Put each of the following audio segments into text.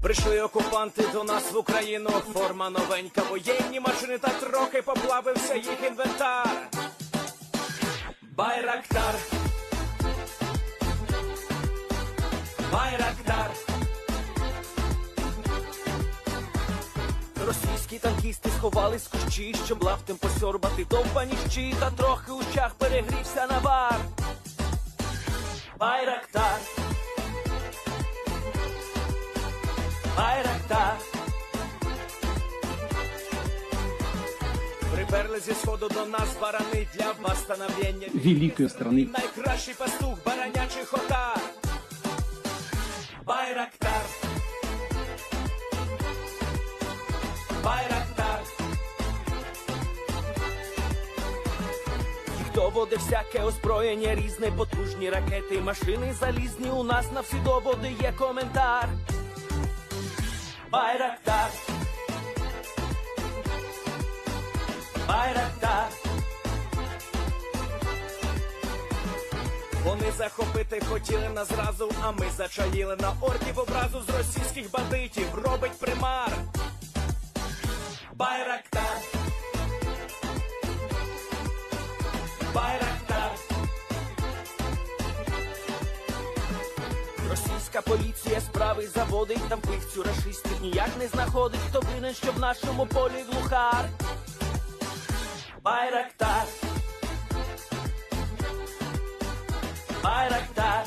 Прийшли окупанти до нас в Україну, форма новенька, воєнні машини, та трохи поплавився їх інвентар. Байрактар, Байрактар. Російські танкісти сховались в кущі, щоб лаптем посьорбати довбані щі, та трохи у щах перегрівся навар. Байрактар, Байрактар. Приперли зі сходу до нас барани для восстановлення великої страни. Найкращий пастух баранячих отар. Байрактар, Байрактар. Їх доводи всяке озброєння різне, потужні ракети, машини залізні, у нас на всі доводи є коментар. Байрактар, Байрактар. Вони захопити хотіли нас зразу, а ми зачаїли на орків образу з російських бандитів, робить примар. Байрактар, Байрактар. Російська поліція справи заводить, там пихцю рашистів ніяк не знаходить, хто винен, що в нашому полі глухар. Байрактар, Байрактар.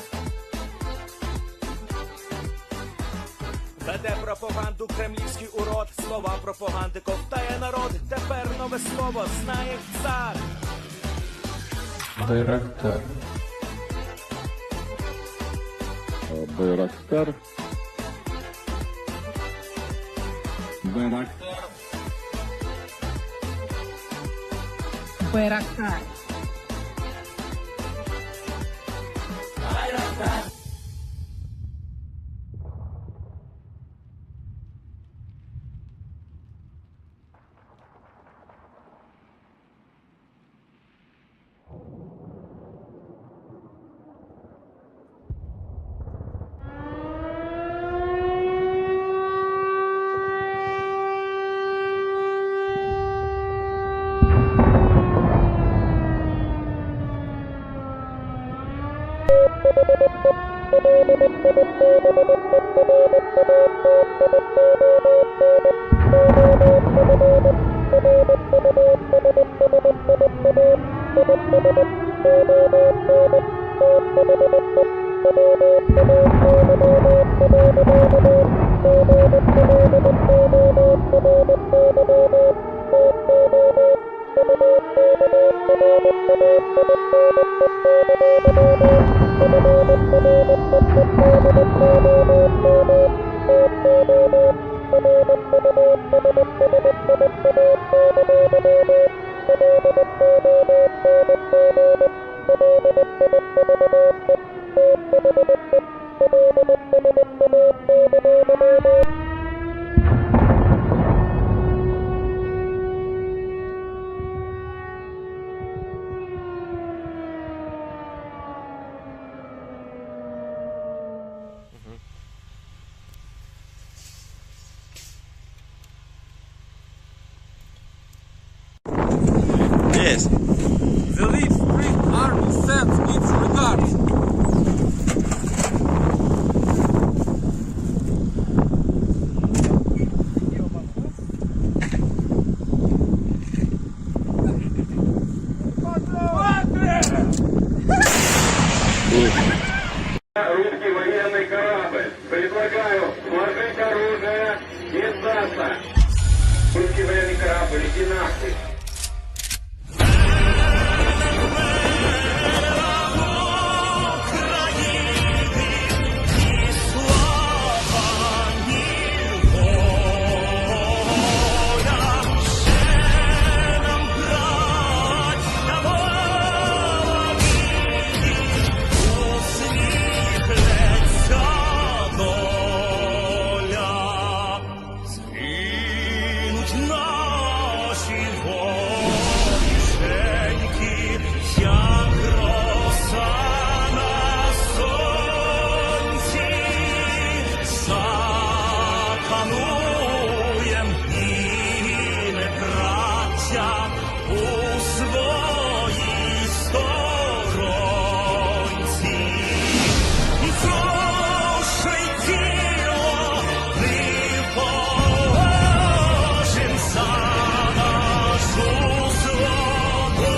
Веде пропаганду кремлівський урод, слова пропаганди ковтає народ, тепер нове слово знає цар. Байрактар. Байрактар. Байрактар. Байрактар. Байрактар. Yes. The Leaflet army sends its regards. Русский военный корабль. Предлагаю сложить оружие и сдаться. Русский военный корабль, иди нахуй. Наші шануєм і ми, браття, у своїй сторонці. І душу й тіло ми положим за нашу свободу.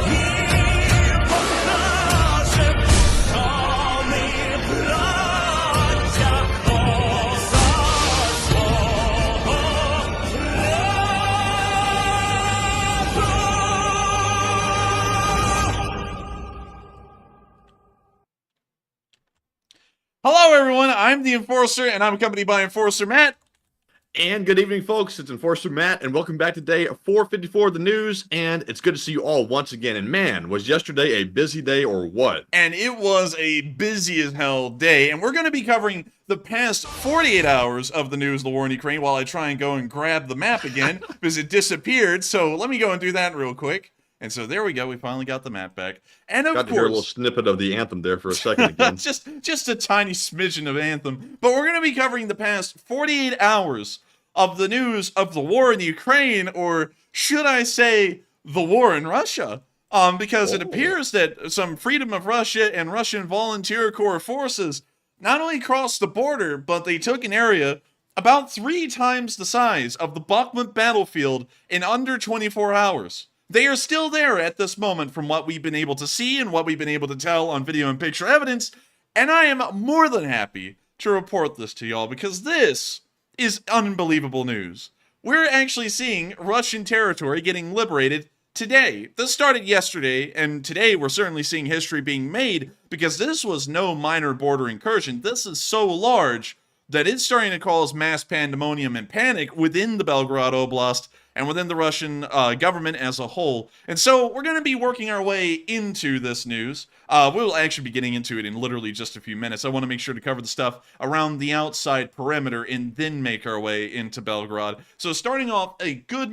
І покажем, що ми браття козацького роду. Hello, everyone. I'm the Enforcer, and I'm accompanied by Enforcer Matt. And good evening, folks. It's Enforcer Matt, and welcome back to day 454 of the news. And it's good to see you all once again. And man, was yesterday a busy day or what? And it was a busy as hell day, and we're going to be covering the past 48 hours of the news of the war in Ukraine while I try and go and grab the map again because it disappeared. So let me go and do that real quick. And so there we go. We finally got the map back. And of Got to hear a little course, snippet of the anthem there for a second again. just a tiny smidgen of anthem. But we're going to be covering the past 48 hours of the news of the war in Ukraine, or should I say the war in Russia? Because it appears that some Freedom of Russia and Russian Volunteer Corps forces not only crossed the border, but they took an area about 3 times the size of the Bakhmut battlefield in under 24 hours. They are still there at this moment from what we've been able to see and what we've been able to tell on video and picture evidence, and I am more than happy to report this to y'all because this is unbelievable news. We're actually seeing Russian territory getting liberated today. This started yesterday, and today we're certainly seeing history being made because this was no minor border incursion. This is so large that it's starting to cause mass pandemonium and panic within the Belgorod Oblast and within the Russian government as a whole. And so we're going to be working our way into this news. We'll actually be getting into it in literally just a few minutes. I want to make sure to cover the stuff around the outside perimeter and then make our way into Belgorod. So starting off a good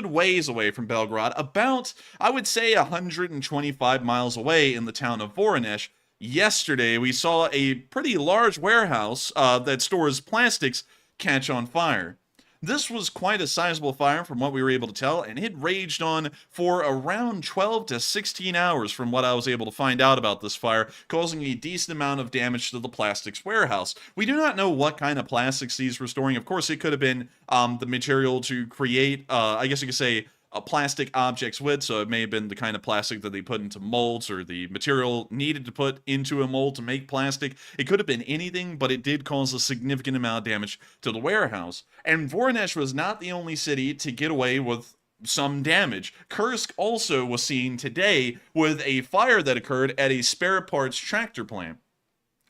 ways away from Belgorod, about, I would say, 125 miles away in the town of Voronezh. Yesterday, we saw a pretty large warehouse that stores plastics catch on fire. This was quite a sizable fire from what we were able to tell, and it raged on for around 12 to 16 hours from what I was able to find out about this fire, causing a decent amount of damage to the plastics warehouse. We do not know what kind of plastics these were storing. Of course, it could have been the material to create, I guess you could say, plastic objects with, so it may have been the kind of plastic that they put into molds or the material needed to put into a mold to make plastic. It could have been anything, but it did cause a significant amount of damage to the warehouse. And Voronezh was not the only city to get away with some damage. Kursk also was seen today with a fire that occurred at a spare parts tractor plant.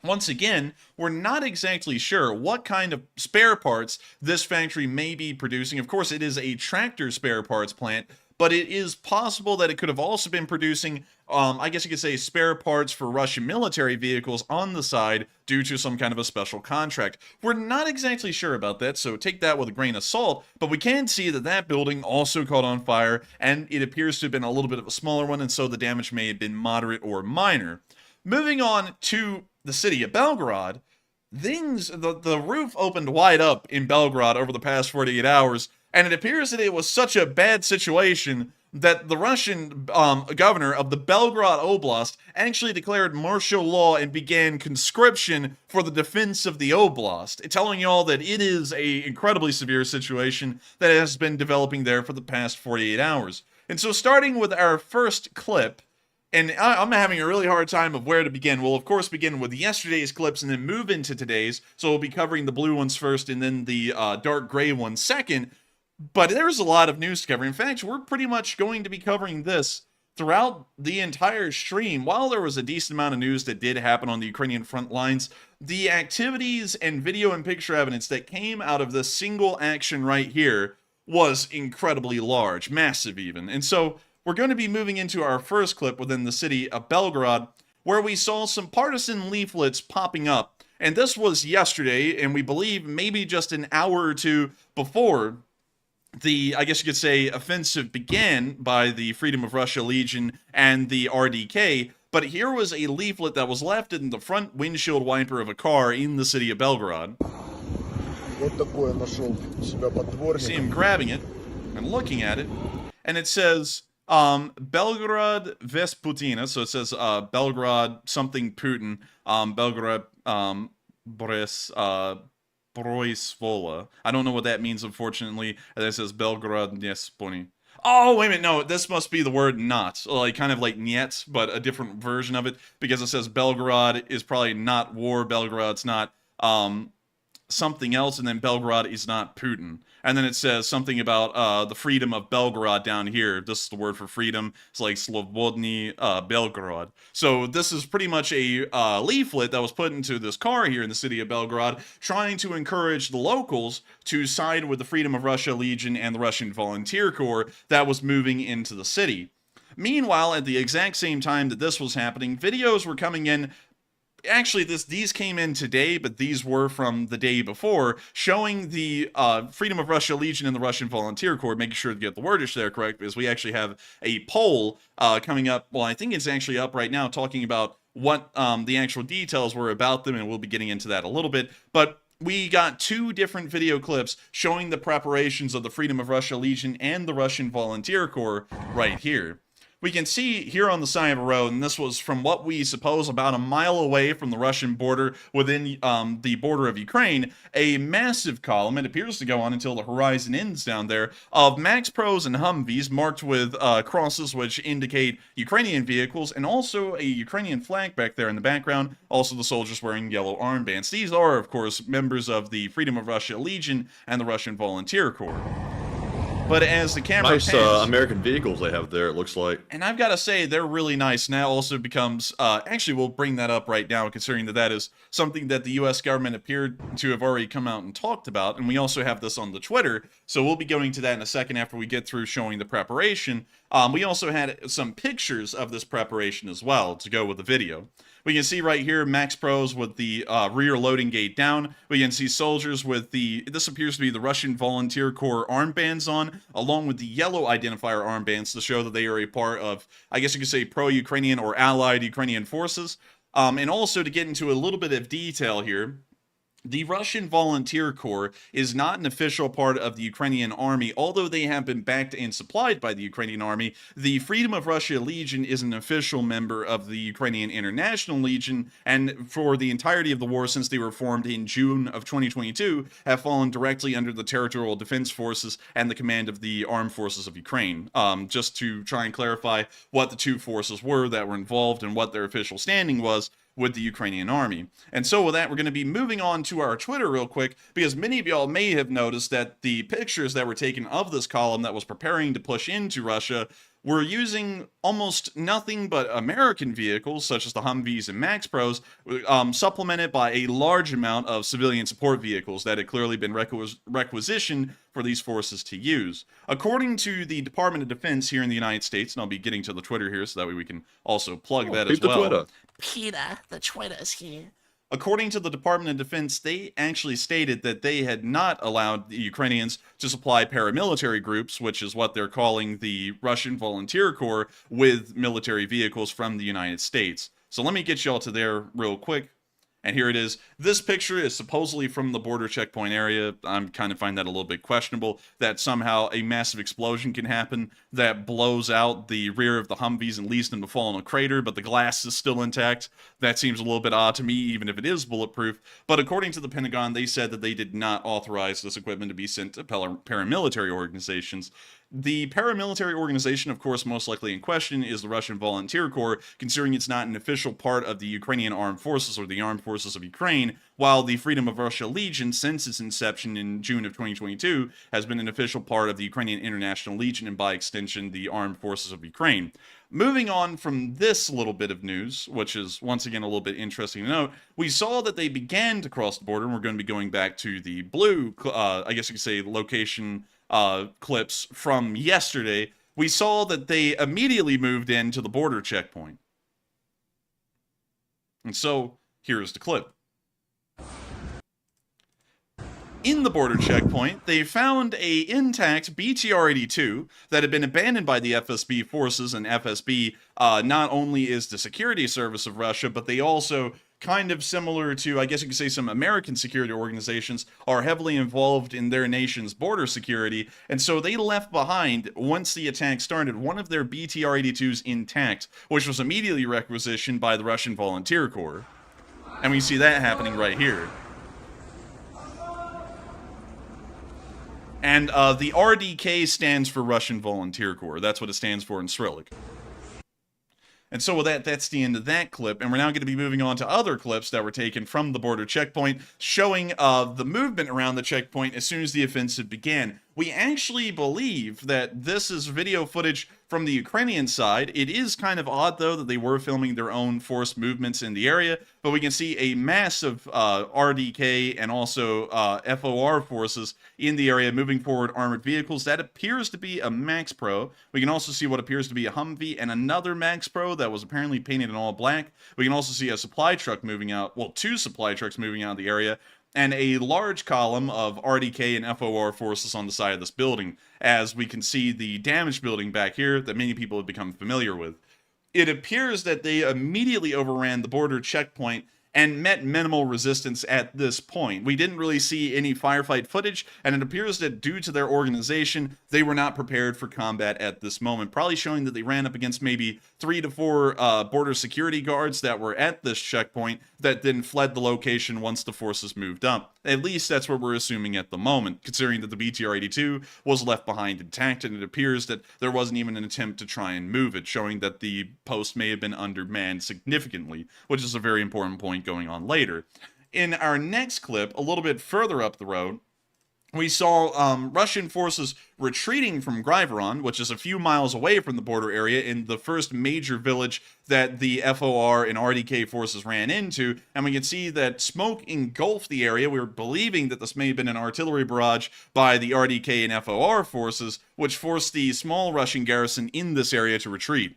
Once again, we're not exactly sure what kind of spare parts this factory may be producing. Of course, it is a tractor spare parts plant, but it is possible that it could have also been producing, I guess you could say, spare parts for Russian military vehicles on the side due to some kind of a special contract. We're not exactly sure about that, so take that with a grain of salt, but we can see that that building also caught on fire, and it appears to have been a little bit of a smaller one, and so the damage may have been moderate or minor. Moving on to the city of Belgorod, the roof opened wide up in Belgorod over the past 48 hours, and it appears that it was such a bad situation that the Russian governor of the Belgorod Oblast actually declared martial law and began conscription for the defense of the Oblast, telling y'all that it is a incredibly severe situation that has been developing there for the past 48 hours. And so starting with our first clip, and I'm having a really hard time of where to begin. We'll, of course, begin with yesterday's clips and then move into today's. So we'll be covering the blue ones first and then the dark gray ones second. But there's a lot of news to cover. In fact, we're pretty much going to be covering this throughout the entire stream. While there was a decent amount of news that did happen on the Ukrainian front lines, the activities and video and picture evidence that came out of this single action right here was incredibly large, massive even. And so we're going to be moving into our first clip within the city of Belgorod, where we saw some partisan leaflets popping up. And this was yesterday, and we believe maybe just an hour or two before the, I guess you could say, offensive began by the Freedom of Russia Legion and the RDK. But here was a leaflet that was left in the front windshield wiper of a car in the city of Belgorod. Вот такое нашел себя See подворник. him grabbing it and looking at it, and it says Belgorod Vesputina, so it says Belgorod something Putin, Belgorod Broisvola. I don't know what that means, unfortunately. And it says Belgorod Nesponi. Oh, wait a minute, no, this must be the word not, like kind of like niet, but a different version of it, because it says Belgorod is probably not war, Belgorod's not something else, and then Belgorod is not Putin. And then it says something about the freedom of Belgorod down here. This is the word for freedom. It's like Slobodny Belgorod. So this is pretty much a leaflet that was put into this car here in the city of Belgorod, trying to encourage the locals to side with the Freedom of Russia Legion and the Russian Volunteer Corps that was moving into the city. Meanwhile, at the exact same time that this was happening, videos were coming in. Actually, these came in today, but these were from the day before, showing the Freedom of Russia Legion and the Russian Volunteer Corps, making sure to get the wordage there correct, because we actually have a poll coming up. Well, I think it's actually up right now, talking about what the actual details were about them, and we'll be getting into that a little bit. But we got two different video clips showing the preparations of the Freedom of Russia Legion and the Russian Volunteer Corps right here. We can see here on the side of a road, and this was from what we suppose about a mile away from the Russian border within the border of Ukraine, a massive column, it appears to go on until the horizon ends down there, of Max Pros and Humvees marked with crosses which indicate Ukrainian vehicles, and also a Ukrainian flag back there in the background, also the soldiers wearing yellow armbands. These are, of course, members of the Freedom of Russia Legion and the Russian Volunteer Corps. But as the camera Nice pans, American vehicles they have there, it looks like. and I've got to say, they're really nice. Now also becomes, actually we'll bring that up right now, considering that is something that the U.S. government appeared to have already come out and talked about, and we also have this on the Twitter, so we'll be going to that in a second after we get through showing the preparation. We also had some pictures of this preparation as well to go with the video. We can see right here Max Pros with the rear loading gate down. We can see soldiers with this appears to be the Russian Volunteer Corps armbands on, along with the yellow identifier armbands to show that they are a part of, I guess you could say, pro-Ukrainian or allied Ukrainian forces. And also to get into a little bit of detail here, the Russian Volunteer Corps is not an official part of the Ukrainian army, although they have been backed and supplied by the Ukrainian army. The Freedom of Russia Legion is an official member of the Ukrainian International Legion, and for the entirety of the war since they were formed in June of 2022, have fallen directly under the Territorial Defense Forces and the command of the Armed Forces of Ukraine. Just to try and clarify what the two forces were that were involved and what their official standing was with the Ukrainian army. And so with that, we're going to be moving on to our Twitter real quick, because many of y'all may have noticed that the pictures that were taken of this column that was preparing to push into Russia were using almost nothing but American vehicles, such as the Humvees and Max Pros, supplemented by a large amount of civilian support vehicles that had clearly been requisitioned for these forces to use. According to the Department of Defense here in the United States, and I'll be getting to the Twitter here so that way we can also plug that as well. Twitter. Peter, the Twitter's here. According to the Department of Defense, they actually stated that they had not allowed the Ukrainians to supply paramilitary groups, which is what they're calling the Russian Volunteer Corps, with military vehicles from the United States. So let me get y'all to there real quick. And here it is. This picture is supposedly from the border checkpoint area. I'm kind of find that a little bit questionable, that somehow a massive explosion can happen that blows out the rear of the Humvees and leads them to fall in a crater, but the glass is still intact. That seems a little bit odd to me, even if it is bulletproof. But according to the Pentagon, they said that they did not authorize this equipment to be sent to paramilitary organizations. The paramilitary organization, of course, most likely in question is the Russian Volunteer Corps, considering it's not an official part of the Ukrainian Armed Forces or the Armed Forces of Ukraine, while the Freedom of Russia Legion, since its inception in June of 2022, has been an official part of the Ukrainian International Legion and, by extension, the Armed Forces of Ukraine. Moving on from this little bit of news, which is once again a little bit interesting to note, we saw that they began to cross the border, and we're going to be going back to the blue, I guess you could say, location clips from yesterday. We saw that they immediately moved into the border checkpoint. And so, here's the clip. In the border checkpoint, they found a intact BTR-82 that had been abandoned by the FSB forces, and FSB not only is the security service of Russia, but they also, kind of similar to, I guess you could say, some American security organizations, are heavily involved in their nation's border security, and so they left behind, once the attack started, one of their BTR-82s intact, which was immediately requisitioned by the Russian Volunteer Corps. And we see that happening right here. And the RDK stands for Russian Volunteer Corps. That's what it stands for in Cyrillic. And so with that, that's the end of that clip, and we're now going to be moving on to other clips that were taken from the border checkpoint, showing the movement around the checkpoint as soon as the offensive began. We actually believe that this is video footage from the Ukrainian side. It is kind of odd, though, that they were filming their own forced movements in the area, but we can see a massive RDK and also FOR forces in the area moving forward armored vehicles. That appears to be a Max Pro. We can also see what appears to be a Humvee and another Max Pro that was apparently painted in all black. We can also see a supply truck moving out, well, 2 supply trucks moving out of the area, and a large column of RDK and FOR forces on the side of this building, as we can see the damaged building back here that many people have become familiar with. It appears that they immediately overran the border checkpoint and met minimal resistance at this point. We didn't really see any firefight footage, and it appears that due to their organization, they were not prepared for combat at this moment, probably showing that they ran up against maybe 3 to 4 border security guards that were at this checkpoint that then fled the location once the forces moved up. At least that's what we're assuming at the moment, considering that the BTR-82 was left behind intact, and it appears that there wasn't even an attempt to try and move it, showing that the post may have been undermanned significantly, which is a very important point going on later. In our next clip, a little bit further up the road, we saw Russian forces retreating from Grivoron, which is a few miles away from the border area, in the first major village that the FOR and RDK forces ran into, and we can see that smoke engulfed the area. We were believing that this may have been an artillery barrage by the RDK and FOR forces, which forced the small Russian garrison in this area to retreat.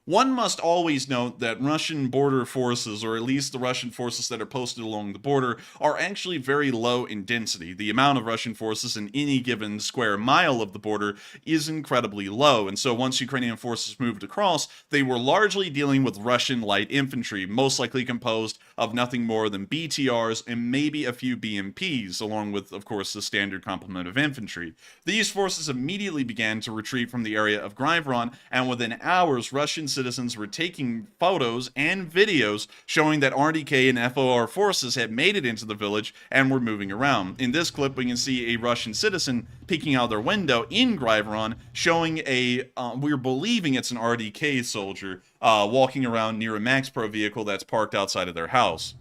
One must always note that Russian border forces, or at least the Russian forces that are posted along the border, are actually very low in density. The amount of Russian forces in any given square mile of the border is incredibly low, and so once Ukrainian forces moved across, they were largely dealing with Russian light infantry, most likely composed of nothing more than BTRs and maybe a few BMPs, along with, of course, the standard complement of infantry. These forces immediately began to retreat from the area of Grivoron, and within hours, Russian citizens were taking photos and videos showing that RDK and FOR forces had made it into the village and were moving around. In this clip, we can see a Russian citizen peeking out their window in Grivoron, showing a, we're believing it's an RDK soldier, walking around near a Max Pro vehicle that's parked outside of their house.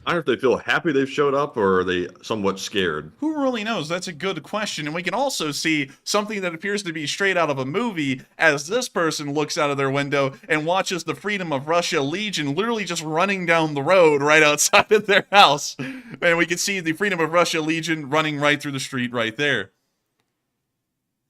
I don't know if they feel happy they've showed up, or are they somewhat scared? Who really knows? That's a good question. And we can also see something that appears to be straight out of a movie as this person looks out of their window and watches the Freedom of Russia Legion literally just running down the road right outside of their house. And we can see the Freedom of Russia Legion running right through the street right there.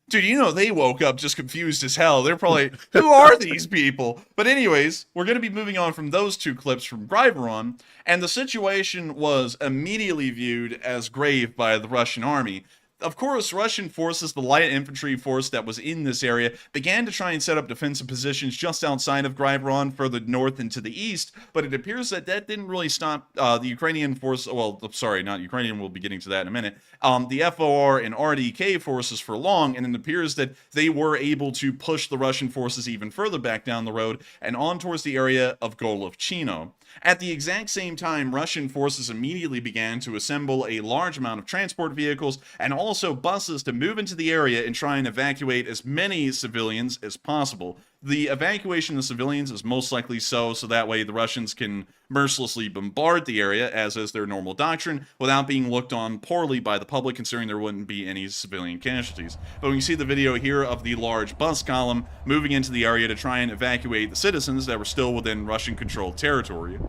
Dude, you know they woke up just confused as hell. They're probably, who are these people? But anyways, we're going to be moving on from those 2 clips from Grivoron, and the situation was immediately viewed as grave by the Russian army. Of course, Russian forces, the light infantry force that was in this area, began to try and set up defensive positions just outside of Grivoron, further north and to the east, but it appears that that didn't really stop the Ukrainian force, well, sorry, not Ukrainian, we'll be getting to that in a minute, the FOR and RDK forces for long, and it appears that they were able to push the Russian forces even further back down the road and on towards the area of Golovchino. At the exact same time, Russian forces immediately began to assemble a large amount of transport vehicles and also buses to move into the area and try and evacuate as many civilians as possible. The evacuation of civilians is most likely so that way the Russians can mercilessly bombard the area, as is their normal doctrine, without being looked on poorly by the public, considering there wouldn't be any civilian casualties. But we can see the video here of the large bus column moving into the area to try and evacuate the citizens that were still within Russian-controlled territory.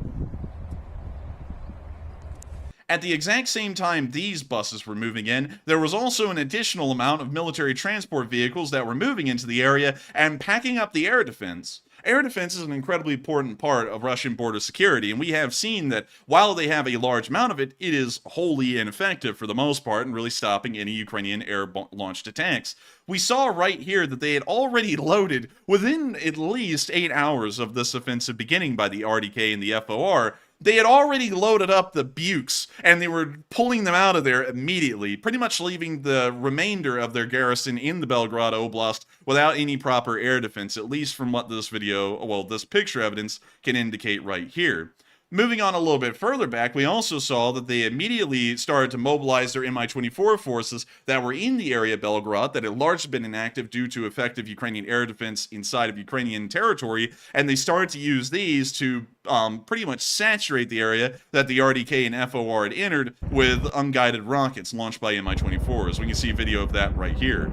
At the exact same time these buses were moving in, there was also an additional amount of military transport vehicles that were moving into the area and packing up the air defense. Air defense is an incredibly important part of Russian border security, and we have seen that while they have a large amount of it, it is wholly ineffective for the most part in really stopping any Ukrainian air-launched attacks. We saw right here that they had already loaded, within at least 8 hours of this offensive beginning by the RDK and the FOR, they had already loaded up the Bukes, and they were pulling them out of there immediately, pretty much leaving the remainder of their garrison in the Belgorod Oblast without any proper air defense, at least from what this video, well, this picture evidence can indicate right here. Moving on a little bit further back, we also saw that they immediately started to mobilize their Mi-24 forces that were in the area of Belgorod that had largely been inactive due to effective Ukrainian air defense inside of Ukrainian territory, and they started to use these to pretty much saturate the area that the RDK and FOR had entered with unguided rockets launched by Mi-24s. We can see a video of that right here.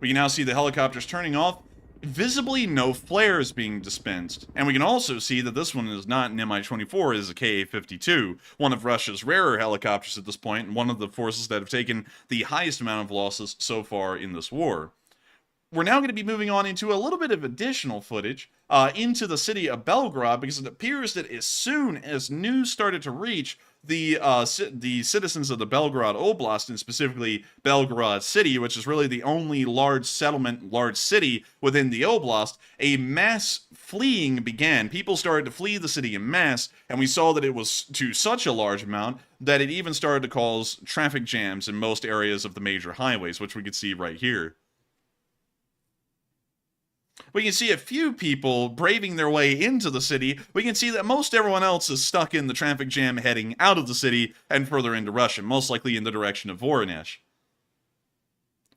We can now see the helicopters turning off, visibly no flares being dispensed. And we can also see that this one is not an Mi-24, it is a Ka-52, one of Russia's rarer helicopters at this point, and one of the forces that have taken the highest amount of losses so far in this war. We're now going to be moving on into a little bit of additional footage into the city of Belgorod, because it appears that as soon as news started to reach the citizens of the Belgorod Oblast, and specifically Belgorod City, which is really the only large settlement, large city within the Oblast, a mass fleeing began. People started to flee the city en masse, and we saw that it was to such a large amount that it even started to cause traffic jams in most areas of the major highways, which we could see right here. We can see a few people braving their way into the city. We can see that most everyone else is stuck in the traffic jam heading out of the city and further into Russia, most likely in the direction of Voronezh.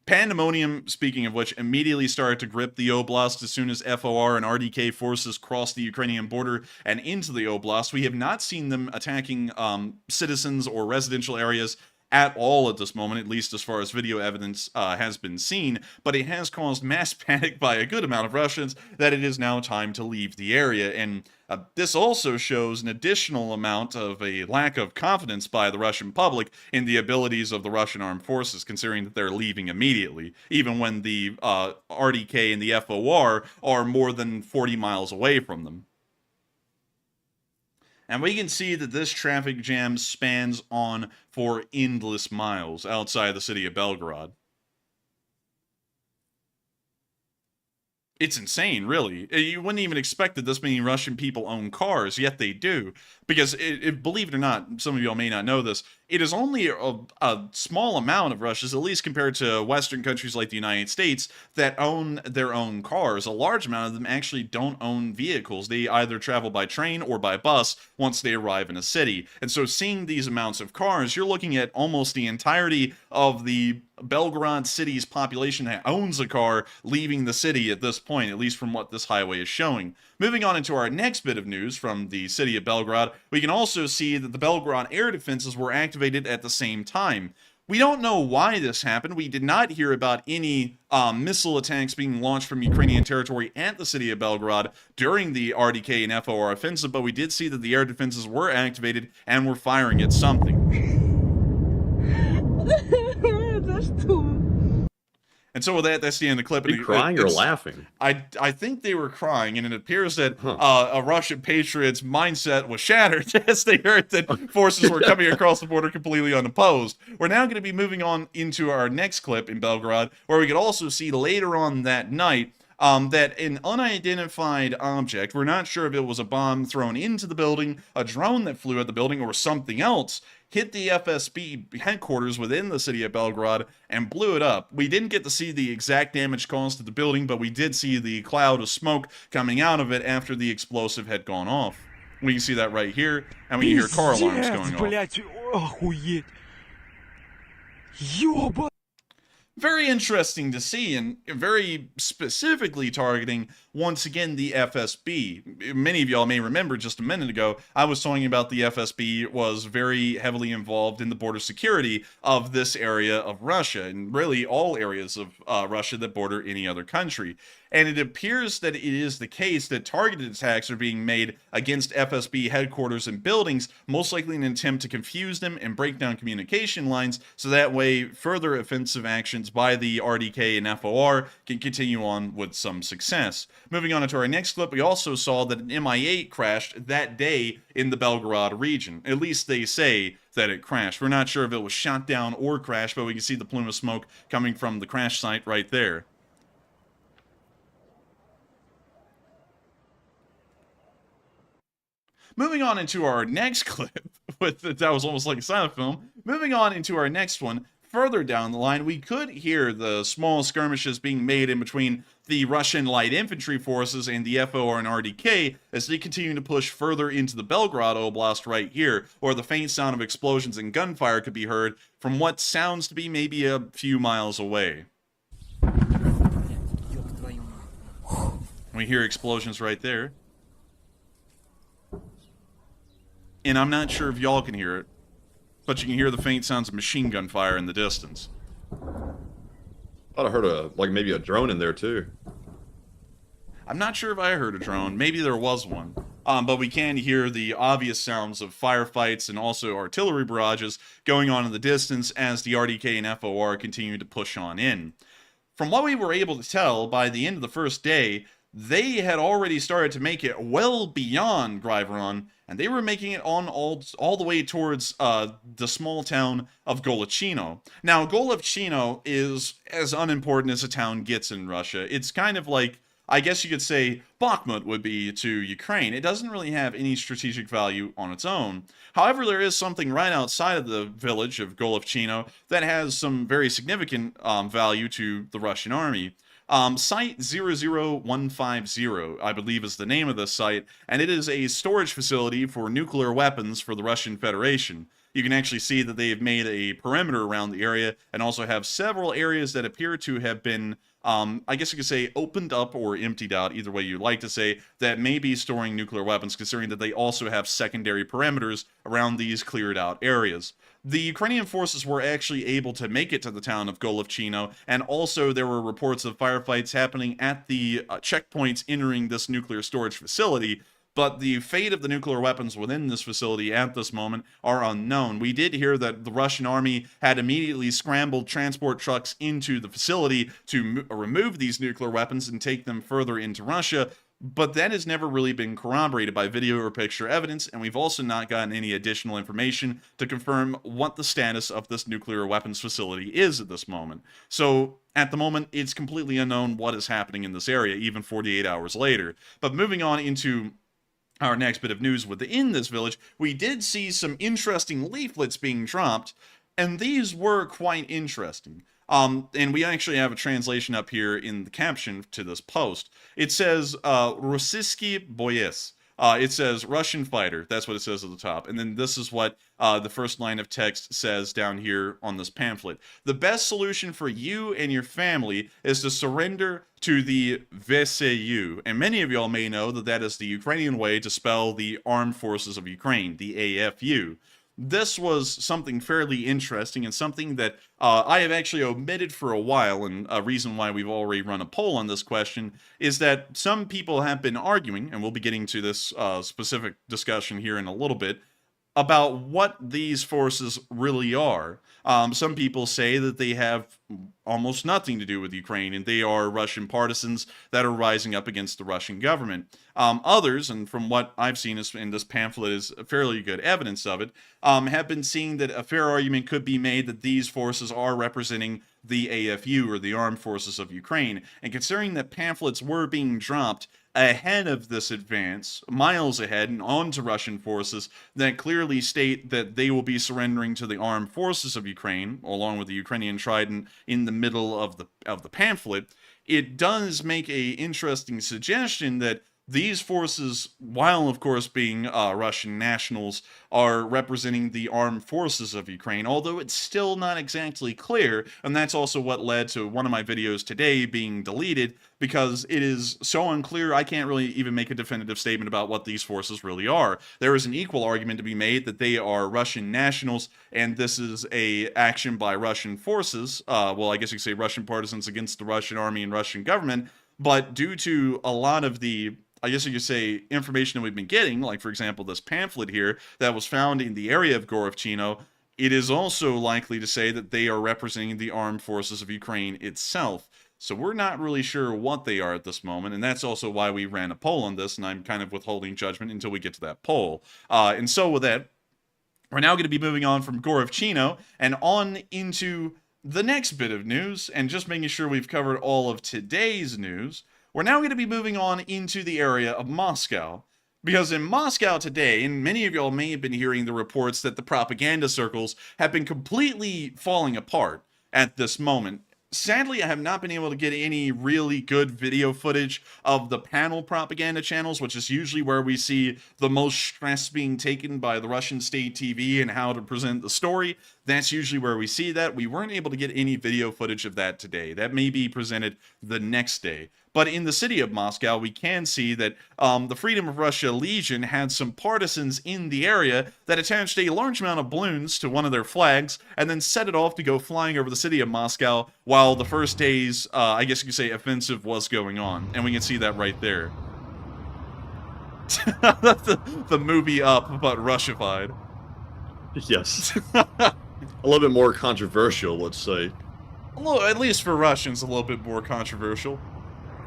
Pandemonium, speaking of which, immediately started to grip the Oblast as soon as FOR and RDK forces crossed the Ukrainian border and into the Oblast. We have not seen them attacking citizens or residential areas at all at this moment, at least as far as video evidence has been seen, but it has caused mass panic by a good amount of Russians that it is now time to leave the area. And this also shows an additional amount of a lack of confidence by the Russian public in the abilities of the Russian armed forces, considering that they're leaving immediately, even when the RDK and the FOR are more than 40 miles away from them. And we can see that this traffic jam spans on for endless miles outside the city of Belgorod. It's insane, really. You wouldn't even expect that this many Russian people own cars, yet they do. Because, believe it or not, some of y'all may not know this, it is only a small amount of Russians, at least compared to Western countries like the United States, that own their own cars. A large amount of them actually don't own vehicles. They either travel by train or by bus once they arrive in a city. And so seeing these amounts of cars, you're looking at almost the entirety of the Belgorod city's population that owns a car leaving the city at this point, at least from what this highway is showing. Moving on into our next bit of news from the city of Belgorod, we can also see that the Belgorod air defenses were activated at the same time. We don't know why this happened. We did not hear about any missile attacks being launched from Ukrainian territory at the city of Belgorod during the RDK and FOR offensive, but we did see that the air defenses were activated and were firing at something. And so with that, that's the end of the clip. Are you crying or laughing? I think they were crying, and it appears that a Russian patriot's mindset was shattered as they heard that forces were coming across the border completely unopposed. We're now going to be moving on into our next clip in Belgorod, where we could also see later on that night that an unidentified object, we're not sure if it was a bomb thrown into the building, a drone that flew at the building, or something else, hit the FSB headquarters within the city of Belgorod and blew it up. We didn't get to see the exact damage caused to the building, but we did see the cloud of smoke coming out of it after the explosive had gone off. We can see that right here, and we can hear car alarms going off. Very interesting to see, and very specifically targeting, once again, the FSB. Many of y'all may remember just a minute ago, I was talking about the FSB was very heavily involved in the border security of this area of Russia, and really all areas of Russia that border any other country. And it appears that it is the case that targeted attacks are being made against FSB headquarters and buildings, most likely in an attempt to confuse them and break down communication lines, so that way further offensive actions by the RDK and FOR can continue on with some success. Moving on to our next clip, we also saw that an Mi-8 crashed that day in the Belgorod region. At least they say that it crashed. We're not sure if it was shot down or crashed, but we can see the plume of smoke coming from the crash site right there. Moving on into our next clip, that was almost like a silent film. Moving on into our next one, further down the line, we could hear the small skirmishes being made in between the Russian light infantry forces and the FOR and RDK as they continue to push further into the Belgorod Oblast right here, or the faint sound of explosions and gunfire could be heard from what sounds to be maybe a few miles away. We hear explosions right there. And I'm not sure if y'all can hear it, but you can hear the faint sounds of machine gun fire in the distance. Thought I heard maybe a drone in there too. I'm not sure if I heard a drone. Maybe there was one. But we can hear the obvious sounds of firefights and also artillery barrages going on in the distance as the RDK and FOR continue to push on in. From what we were able to tell, by the end of the first day, they had already started to make it well beyond Griveron, and they were making it on all the way towards the small town of Golochino. Now, Golochino is as unimportant as a town gets in Russia. It's kind of like, I guess you could say, Bakhmut would be to Ukraine. It doesn't really have any strategic value on its own. However, there is something right outside of the village of Golochino that has some very significant value to the Russian army. Site 00150, I believe, is the name of this site, and it is a storage facility for nuclear weapons for the Russian Federation. You can actually see that they have made a perimeter around the area and also have several areas that appear to have been, I guess you could say, opened up or emptied out, either way you'd like to say, that may be storing nuclear weapons, considering that they also have secondary perimeters around these cleared out areas. The Ukrainian forces were actually able to make it to the town of Golovchino, and also there were reports of firefights happening at the checkpoints entering this nuclear storage facility, but the fate of the nuclear weapons within this facility at this moment are unknown. We did hear that the Russian army had immediately scrambled transport trucks into the facility to remove these nuclear weapons and take them further into Russia, but that has never really been corroborated by video or picture evidence, and we've also not gotten any additional information to confirm what the status of this nuclear weapons facility is at this moment. So, at the moment, it's completely unknown what is happening in this area, even 48 hours later. But moving on into our next bit of news within this village, we did see some interesting leaflets being dropped, and these were quite interesting. And we actually have a translation up here in the caption to this post. It says, Rossiyskiy boyes. It says, Russian fighter. That's what it says at the top. And then this is what the first line of text says down here on this pamphlet. The best solution for you and your family is to surrender to the VSU. And many of y'all may know that that is the Ukrainian way to spell the Armed Forces of Ukraine, the AFU. This was something fairly interesting and something that I have actually omitted for a while, and a reason why we've already run a poll on this question is that some people have been arguing, and we'll be getting to this specific discussion here in a little bit, about what these forces really are. Some people say that they have almost nothing to do with Ukraine, and they are Russian partisans that are rising up against the Russian government. Others, and from what I've seen in this pamphlet is fairly good evidence of it, have been seeing that a fair argument could be made that these forces are representing the AFU, or the Armed Forces of Ukraine. And considering that pamphlets were being dropped ahead of this advance, miles ahead and onto Russian forces, that clearly state that they will be surrendering to the Armed Forces of Ukraine, along with the Ukrainian Trident in the middle of the pamphlet, it does make a interesting suggestion that these forces, while of course being Russian nationals, are representing the armed forces of Ukraine, although it's still not exactly clear, and that's also what led to one of my videos today being deleted, because it is so unclear I can't really even make a definitive statement about what these forces really are. There is an equal argument to be made that they are Russian nationals, and this is a action by Russian forces, well, I guess you could say Russian partisans against the Russian army and Russian government, but due to a lot of the, I guess you could say, information that we've been getting, like, for example, this pamphlet here that was found in the area of Gorovchino, it is also likely to say that they are representing the armed forces of Ukraine itself. So we're not really sure what they are at this moment, and that's also why we ran a poll on this, and I'm kind of withholding judgment until we get to that poll. And so with that, we're now going to be moving on from Gorovchino and on into the next bit of news, and just making sure we've covered all of today's news. We're now going to be moving on into the area of Moscow, because in Moscow today, and many of y'all may have been hearing the reports that the propaganda circles have been completely falling apart at this moment. Sadly, I have not been able to get any really good video footage of the panel propaganda channels, which is usually where we see the most stress being taken by the Russian state TV and how to present the story. That's usually where we see that. We weren't able to get any video footage of that today. That may be presented the next day. But in the city of Moscow, we can see that the Freedom of Russia Legion had some partisans in the area that attached a large amount of balloons to one of their flags and then set it off to go flying over the city of Moscow while the first day's, I guess you could say, offensive was going on. And we can see that right there. the movie Up, but Russified. Yes. A little bit more controversial, let's say. Well, at least for Russians, a little bit more controversial.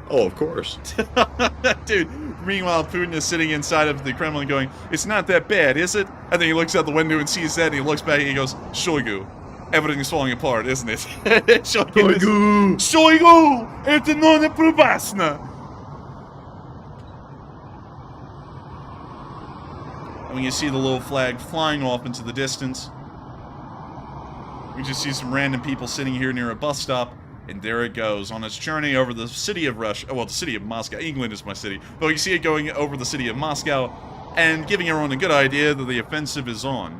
Oh, of course. Dude, meanwhile, Putin is sitting inside of the Kremlin going, "It's not that bad, is it?" And then he looks out the window and sees that, and he looks back and he goes, "Shoigu, everything's falling apart, isn't it?" Shoigu! Shoigu! Это не пропасно! And when you see the little flag flying off into the distance, we just see some random people sitting here near a bus stop. And there it goes on its journey over the city of Russia. Well, the city of Moscow. England is my city. But you see it going over the city of Moscow and giving everyone a good idea that the offensive is on.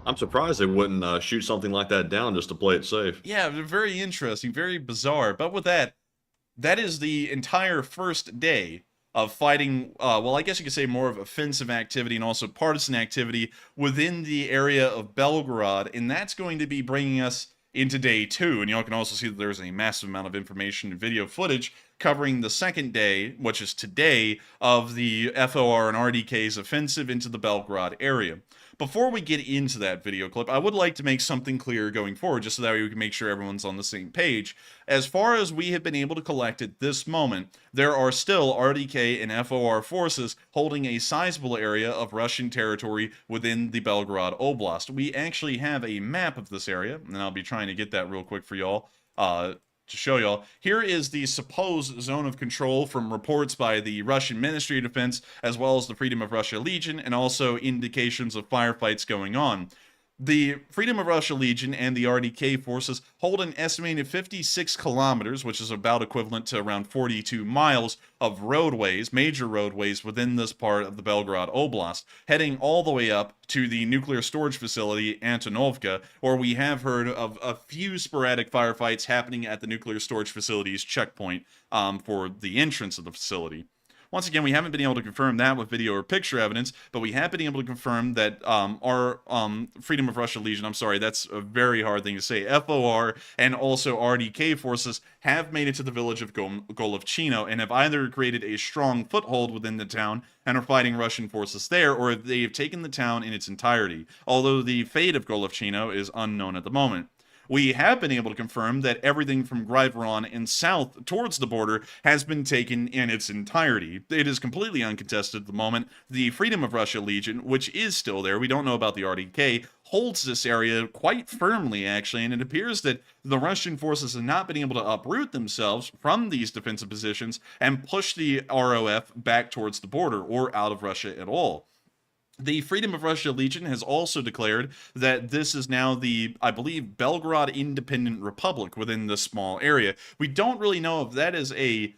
I'm surprised they wouldn't shoot something like that down just to play it safe. Yeah, very interesting, very bizarre. But with that, that is the entire first day of fighting, well, I guess you could say more of offensive activity and also partisan activity within the area of Belgorod, and that's going to be bringing us into day 2, and y'all can also see that there's a massive amount of information and video footage covering the second day, which is today, of the FOR and RDK's offensive into the Belgorod area. Before we get into that video clip, I would like to make something clear going forward, just so that way we can make sure everyone's on the same page. As far as we have been able to collect at this moment, there are still RDK and FOR forces holding a sizable area of Russian territory within the Belgorod Oblast. We actually have a map of this area, and I'll be trying to get that real quick for y'all. To show y'all, here is the supposed zone of control from reports by the Russian Ministry of Defense, as well as the Freedom of Russia Legion, and also indications of firefights going on. The Freedom of Russia Legion and the RDK forces hold an estimated 56 kilometers, which is about equivalent to around 42 miles of roadways, major roadways within this part of the Belgorod Oblast, heading all the way up to the nuclear storage facility Antonovka, where we have heard of a few sporadic firefights happening at the nuclear storage facility's checkpoint for the entrance of the facility. Once again, we haven't been able to confirm that with video or picture evidence, but we have been able to confirm that our Freedom of Russia Legion, I'm sorry, that's a very hard thing to say, FOR and also RDK forces have made it to the village of Golovchino and have either created a strong foothold within the town and are fighting Russian forces there, or they have taken the town in its entirety, although the fate of Golovchino is unknown at the moment. We have been able to confirm that everything from Grivoron and south towards the border has been taken in its entirety. It is completely uncontested at the moment. The Freedom of Russia Legion, which is still there, we don't know about the RDK, holds this area quite firmly, actually, and it appears that the Russian forces have not been able to uproot themselves from these defensive positions and push the ROF back towards the border or out of Russia at all. The Freedom of Russia Legion has also declared that this is now the, I believe, Belgorod Independent Republic within this small area. We don't really know if that is a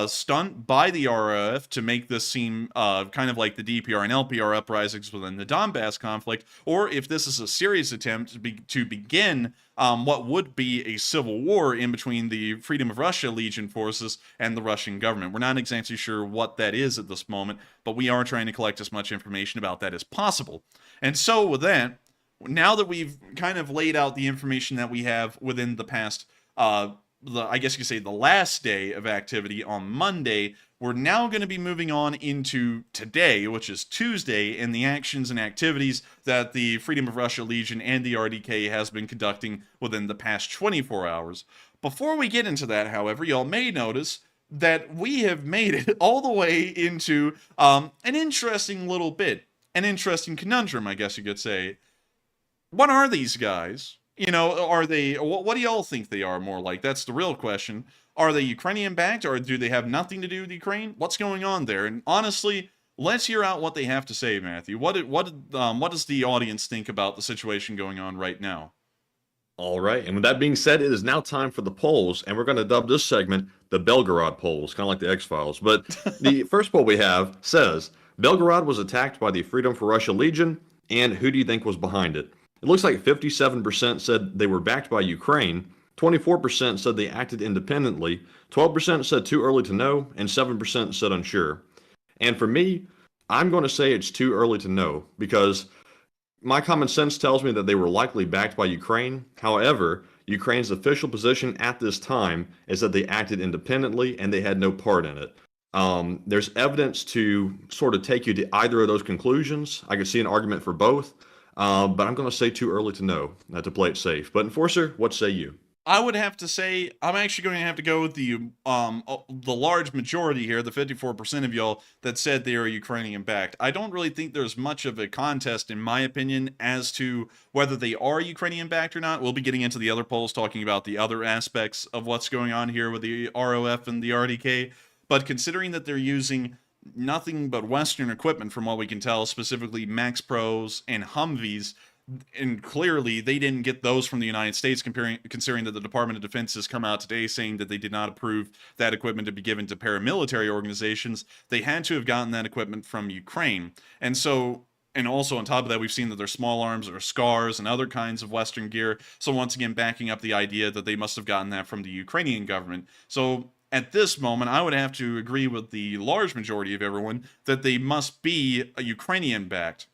stunt by the ROF to make this seem kind of like the DPR and LPR uprisings within the Donbass conflict, or if this is a serious attempt to begin what would be a civil war in between the Freedom of Russia Legion forces and the Russian government. We're not exactly sure what that is at this moment, but we are trying to collect as much information about that as possible. And so with that, now that we've kind of laid out the information that we have within the past I guess you could say the last day of activity on Monday, we're now going to be moving on into today, which is Tuesday, and the actions and activities that the Freedom of Russia Legion and the RDK has been conducting within the past 24 hours. Before we get into that, however, y'all may notice that we have made it all the way into an interesting little bit, an interesting conundrum, I guess you could say. What are these guys? You know, are they, what do y'all think they are more like? That's the real question. Are they Ukrainian-backed, or do they have nothing to do with Ukraine? What's going on there? And honestly, let's hear out what they have to say, Matthew. What does the audience think about the situation going on right now? All right, and with that being said, it is now time for the polls, and we're going to dub this segment the Belgorod polls, kind of like the X-Files. But the first poll we have says, Belgorod was attacked by the Freedom for Russia Legion, and who do you think was behind it? It looks like 57% said they were backed by Ukraine, 24% said they acted independently, 12% said too early to know, and 7% said unsure. And for me, I'm going to say it's too early to know, because my common sense tells me that they were likely backed by Ukraine. However, Ukraine's official position at this time is that they acted independently and they had no part in it. There's evidence to sort of take you to either of those conclusions. I could see an argument for both. But I'm going to say too early to know, to play it safe. But Enforcer, what say you? I would have to say, I'm actually going to have to go with the large majority here, the 54% of y'all that said they are Ukrainian-backed. I don't really think there's much of a contest, in my opinion, as to whether they are Ukrainian-backed or not. We'll be getting into the other polls, talking about the other aspects of what's going on here with the ROF and the RDK. But considering that they're using nothing but Western equipment from what we can tell, specifically Max Pros and Humvees, and clearly they didn't get those from the United States, considering that the Department of Defense has come out today saying that they did not approve that equipment to be given to paramilitary organizations. They had to have gotten that equipment from Ukraine. And so, and also on top of that, we've seen that their small arms or SCARs and other kinds of Western gear. So once again, backing up the idea that they must have gotten that from the Ukrainian government. So at this moment, I would have to agree with the large majority of everyone that they must be a Ukrainian-backed,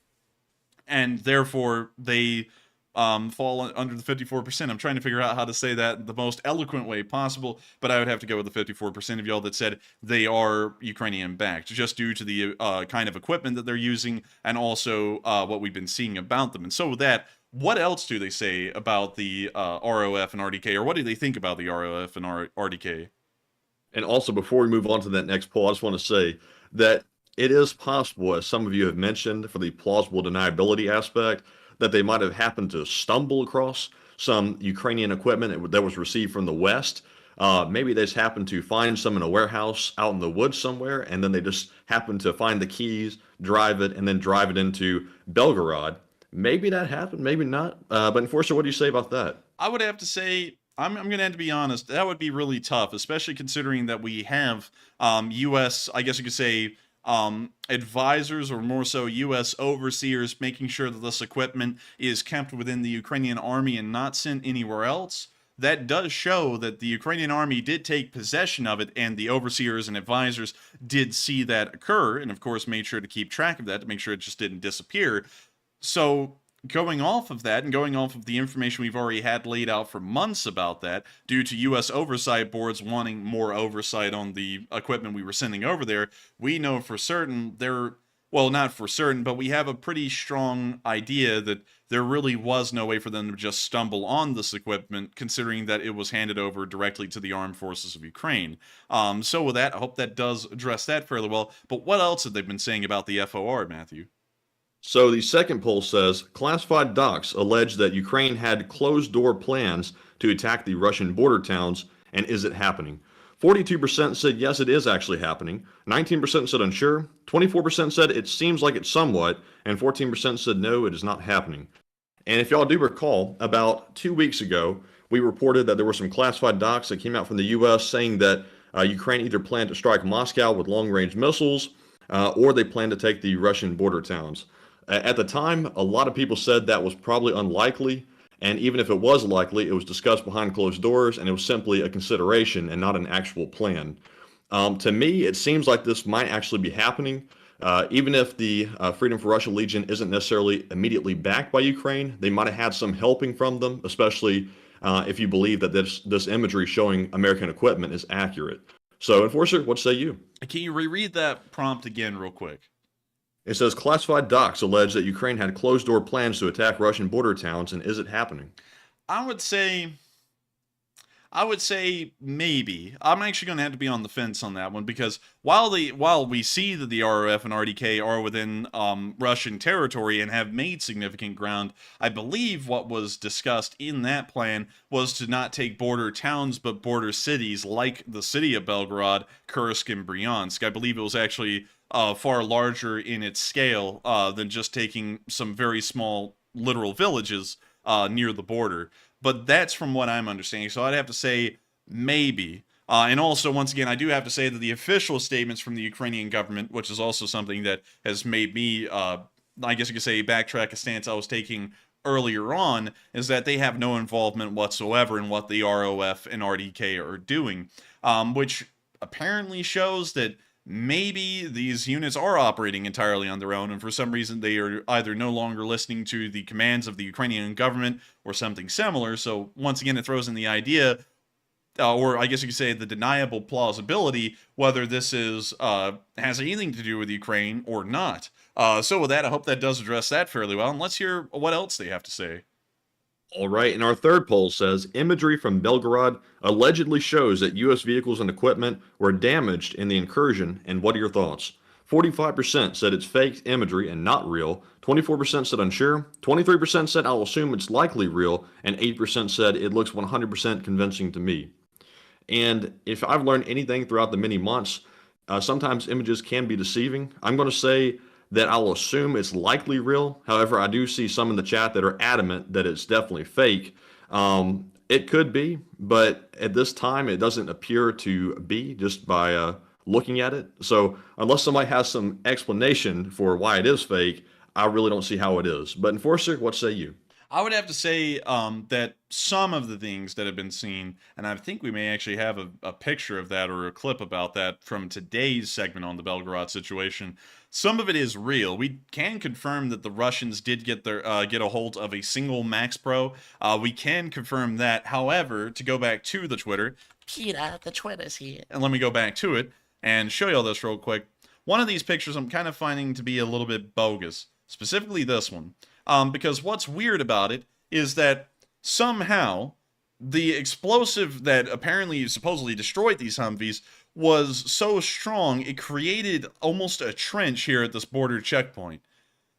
and therefore they fall under the 54%. I'm trying to figure out how to say that the most eloquent way possible, but I would have to go with the 54% of y'all that said they are Ukrainian-backed, just due to the kind of equipment that they're using, and also what we've been seeing about them. And so with that, what else do they say about the ROF and RDK, or what do they think about the ROF and RDK? And also, before we move on to that next poll, I just want to say that it is possible, as some of you have mentioned, for the plausible deniability aspect, that they might have happened to stumble across some Ukrainian equipment that was received from the West. Maybe they just happened to find some in a warehouse out in the woods somewhere, and then they just happened to find the keys, drive it, and then drive it into Belgorod. Maybe that happened, maybe not. But Enforcer, what do you say about that? I would have to say, I'm going to have to be honest, that would be really tough, especially considering that we have U.S., I guess you could say, advisors, or more so U.S. overseers, making sure that this equipment is kept within the Ukrainian army and not sent anywhere else. That does show that the Ukrainian army did take possession of it, and the overseers and advisors did see that occur, and of course made sure to keep track of that to make sure it just didn't disappear. So going off of that, and going off of the information we've already had laid out for months about that, due to U.S. oversight boards wanting more oversight on the equipment we were sending over there, we know for certain well, not for certain, but we have a pretty strong idea that there really was no way for them to just stumble on this equipment, considering that it was handed over directly to the armed forces of Ukraine. So with that, I hope that does address that fairly well. But what else have they been saying about the FOR, Matthew? So the second poll says, classified docs allege that Ukraine had closed-door plans to attack the Russian border towns, and is it happening? 42% said yes, it is actually happening. 19% said unsure. 24% said it seems like it's somewhat. And 14% said no, it is not happening. And if y'all do recall, about 2 weeks ago, we reported that there were some classified docs that came out from the U.S. saying that Ukraine either planned to strike Moscow with long-range missiles or they planned to take the Russian border towns. At the time, a lot of people said that was probably unlikely. And even if it was likely, it was discussed behind closed doors, and it was simply a consideration and not an actual plan. To me, it seems like this might actually be happening. Even if the Freedom for Russia Legion isn't necessarily immediately backed by Ukraine, they might have had some helping from them, especially if you believe that this imagery showing American equipment is accurate. So, Enforcer, what say you? Can you reread that prompt again real quick? It says classified docs allege that Ukraine had closed-door plans to attack Russian border towns, and is it happening? I would say maybe. I'm actually going to have to be on the fence on that one, because while we see that the ROF and RDK are within Russian territory and have made significant ground, I believe what was discussed in that plan was to not take border towns but border cities like the city of Belgorod, Kursk, and Bryansk. I believe it was actually far larger in its scale than just taking some very small literal villages near the border. But that's from what I'm understanding, so I'd have to say maybe. And also, once again, I do have to say that the official statements from the Ukrainian government, which is also something that has made me, I guess you could say, backtrack a stance I was taking earlier on, is that they have no involvement whatsoever in what the ROF and RDK are doing, which apparently shows that maybe these units are operating entirely on their own, and for some reason they are either no longer listening to the commands of the Ukrainian government or something similar. So once again, it throws in the idea, or I guess you could say the deniable plausibility, whether this is has anything to do with Ukraine or not. So with that, I hope that does address that fairly well, and let's hear what else they have to say. All right, and our third poll says imagery from Belgorod allegedly shows that U.S. vehicles and equipment were damaged in the incursion, and what are your thoughts? 45% said it's fake imagery and not real, 24% said unsure, 23% said I'll assume it's likely real, and 8% said it looks 100% convincing to me. And if I've learned anything throughout the many months, sometimes images can be deceiving. I'm going to say that I'll assume it's likely real. However, I do see some in the chat that are adamant that it's definitely fake. It could be, but at this time, it doesn't appear to be just by looking at it. So unless somebody has some explanation for why it is fake, I really don't see how it is. But Enforcer, what say you? I would have to say that some of the things that have been seen, and I think we may actually have a picture of that or a clip about that from today's segment on the Belgorod situation. Some of it is real. We can confirm that the Russians did get a hold of a single Max Pro. We can confirm that. However, to go back to the Twitter, Peter, the Twitter's here. and let me go back to it and show you all this real quick. One of these pictures I'm kind of finding to be a little bit bogus, specifically this one. Because what's weird about it is that somehow the explosive that apparently supposedly destroyed these Humvees was so strong it created almost a trench here at this border checkpoint.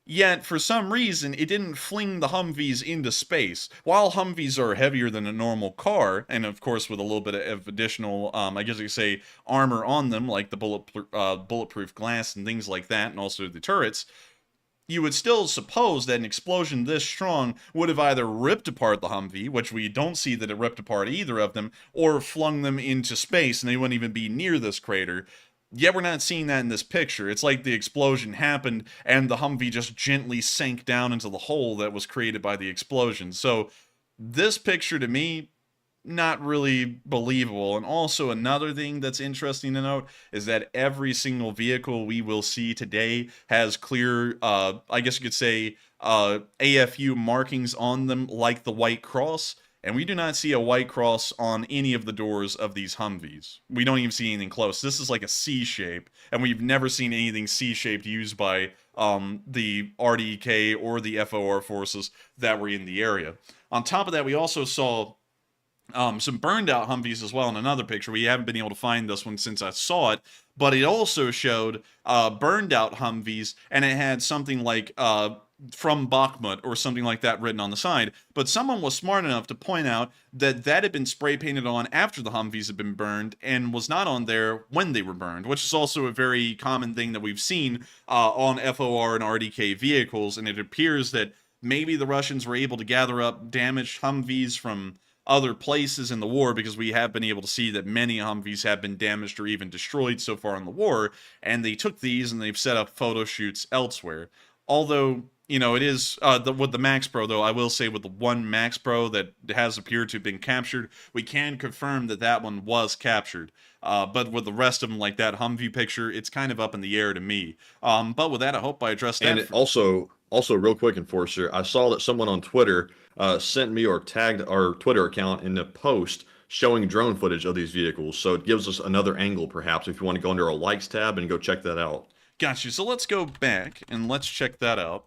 Yet, for some reason, it didn't fling the Humvees into space. While Humvees are heavier than a normal car, and of course with a little bit of additional, I guess you could say, armor on them, like the bulletproof glass and things like that, and also the turrets, you would still suppose that an explosion this strong would have either ripped apart the Humvee, which we don't see that it ripped apart either of them, or flung them into space and they wouldn't even be near this crater. Yet we're not seeing that in this picture. It's like the explosion happened and the Humvee just gently sank down into the hole that was created by the explosion. So this picture to me, not really believable. And also another thing that's interesting to note is that every single vehicle we will see today has clear, I guess you could say, AFU markings on them like the white cross. And we do not see a white cross on any of the doors of these Humvees. We don't even see anything close. This is like a C shape, and we've never seen anything C-shaped used by the RDK or the FOR forces that were in the area. On top of that, we also saw some burned out Humvees as well in another picture. We haven't been able to find this one since I saw it, but it also showed burned out Humvees, and it had something like from Bakhmut or something like that written on the side, but someone was smart enough to point out that that had been spray painted on after the Humvees had been burned and was not on there when they were burned, which is also a very common thing that we've seen on FOR and RDK vehicles, and it appears that maybe the Russians were able to gather up damaged Humvees from other places in the war, because we have been able to see that many Humvees have been damaged or even destroyed so far in the war, and they took these and they've set up photo shoots elsewhere. Although, you know, it is, with the Max Pro, though, I will say with the one Max Pro that has appeared to have been captured, we can confirm that that one was captured. But with the rest of them, like that Humvee picture, it's kind of up in the air to me. But with that, I hope I addressed that. And also, real quick, Enforcer, I saw that someone on Twitter sent me or tagged our Twitter account in a post showing drone footage of these vehicles. So it gives us another angle, perhaps, if you want to go under our likes tab and go check that out. Gotcha. So let's go back and let's check that out.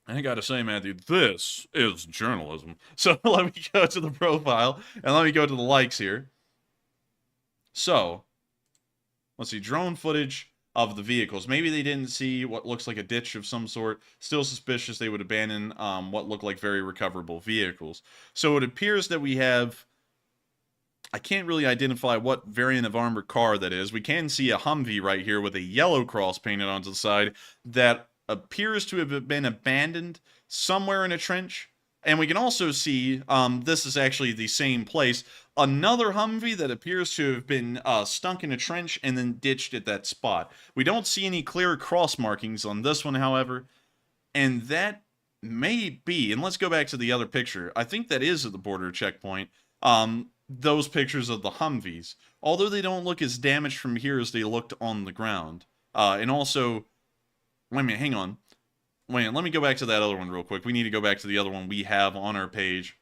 I gotta say, Matthew, this is journalism. So let me go to the profile and let me go to the likes here. So, let's see, drone footage of the vehicles. Maybe they didn't see what looks like a ditch of some sort. Still suspicious they would abandon what look like very recoverable vehicles. So it appears that we have, I can't really identify what variant of armored car that is. We can see a Humvee right here with a yellow cross painted onto the side that appears to have been abandoned somewhere in a trench. And we can also see, this is actually the same place, another Humvee that appears to have been stunk in a trench and then ditched at that spot. We don't see any clear cross markings on this one, however, and that may be, and let's go back to the other picture, I think that is at the border checkpoint, those pictures of the Humvees, although they don't look as damaged from here as they looked on the ground. And also, wait a minute, hang on. Wait, let me go back to that other one real quick. We need to go back to the other one we have on our page.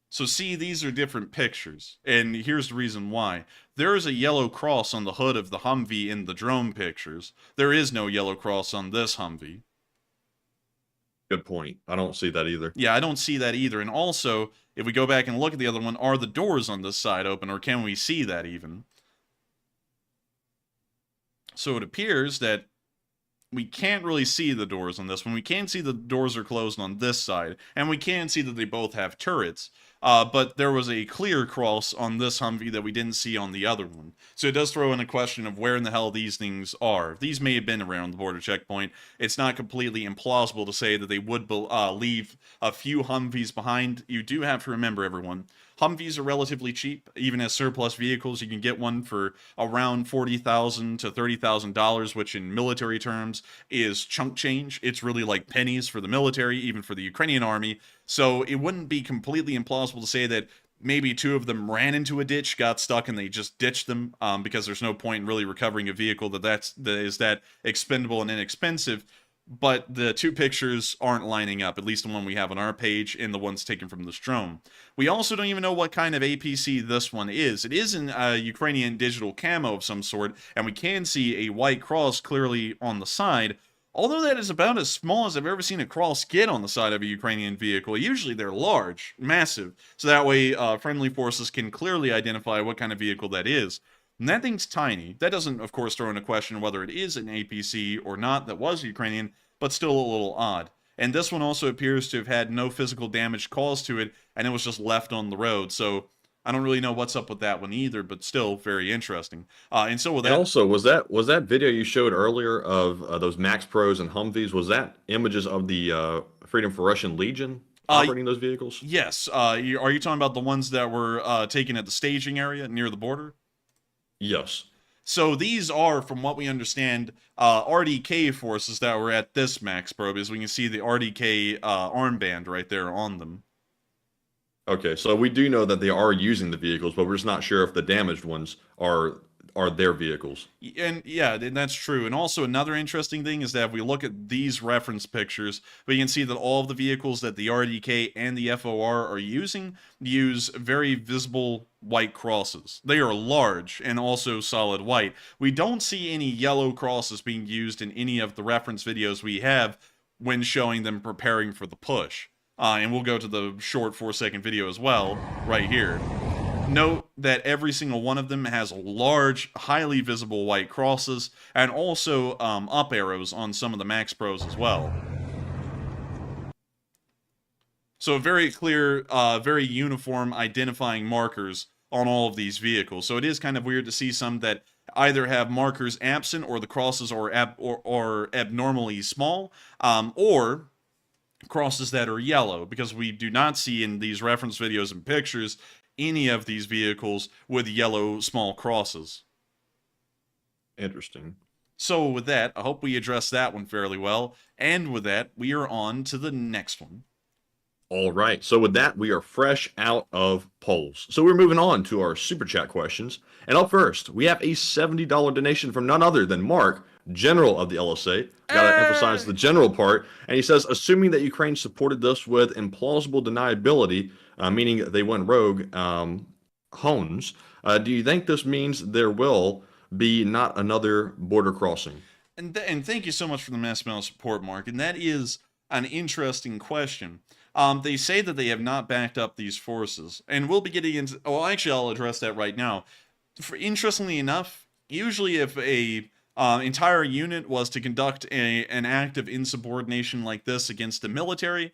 So see, these are different pictures, and here's the reason why. There is a yellow cross on the hood of the Humvee in the drone pictures. There is no yellow cross on this Humvee. Good point. I don't see that either. Yeah, I don't see that either. And also, if we go back and look at the other one, are the doors on this side open, or can we see that even? So it appears that we can't really see the doors on this one. We can see the doors are closed on this side, and we can see that they both have turrets. But there was a clear cross on this Humvee that we didn't see on the other one. So it does throw in a question of where in the hell these things are. These may have been around the border checkpoint. It's not completely implausible to say that they would leave a few Humvees behind. You do have to remember, everyone, Humvees are relatively cheap. Even as surplus vehicles, you can get one for around $40,000 to $30,000, which in military terms is chunk change. It's really like pennies for the military, even for the Ukrainian army. So it wouldn't be completely implausible to say that maybe two of them ran into a ditch, got stuck, and they just ditched them, because there's no point in really recovering a vehicle that is that expendable and inexpensive. But the two pictures aren't lining up, at least the one we have on our page and the ones taken from this drone. We also don't even know what kind of APC this one is. It is in a Ukrainian digital camo of some sort, and we can see a white cross clearly on the side, although that is about as small as I've ever seen a cross get on the side of a Ukrainian vehicle. Usually they're large, massive, so that way friendly forces can clearly identify what kind of vehicle that is. And that thing's tiny. That doesn't, of course, throw into question whether it is an APC or not that was Ukrainian, but still a little odd. And this one also appears to have had no physical damage caused to it, and it was just left on the road. So I don't really know what's up with that one either, but still very interesting. And so with that, And also, was that video you showed earlier of those Max Pros and Humvees, was that images of the Freedom for Russian Legion operating those vehicles? yes. Are you talking about the ones that were taken at the staging area near the border? Yes. So these are, from what we understand, RDK forces that were at this Max Pro, because we can see the RDK armband right there on them. Okay, so we do know that they are using the vehicles, but we're just not sure if the damaged ones are their vehicles. And yeah, that's true. And also another interesting thing is that if we look at these reference pictures, we can see that all of the vehicles that the RDK and the FOR are using use very visible white crosses. They are large and also solid white. We don't see any yellow crosses being used in any of the reference videos we have when showing them preparing for the push. And we'll go to the short 4-second video as well, right here. Note that every single one of them has large, highly visible white crosses, and also up arrows on some of the Max Pros as well. So very clear, very uniform identifying markers on all of these vehicles. So it is kind of weird to see some that either have markers absent or the crosses are abnormally small, or crosses that are yellow, because we do not see in these reference videos and pictures any of these vehicles with yellow small crosses. Interesting. So with that, I hope we addressed that one fairly well. And with that, we are on to the next one. All right. So with that, we are fresh out of polls. So we're moving on to our super chat questions. And up first, we have a $70 donation from none other than Mark, General of the LSA. Gotta emphasize the general part. And he says, assuming that Ukraine supported this with implausible deniability, meaning they went rogue, hones, do you think this means there will be not another border crossing? And thank you so much for the mass mail support, Mark. And that is an interesting question. They say that they have not backed up these forces, and we'll be getting into. Oh, actually, I'll address that right now. Interestingly enough, usually if a entire unit was to conduct an act of insubordination like this against the military,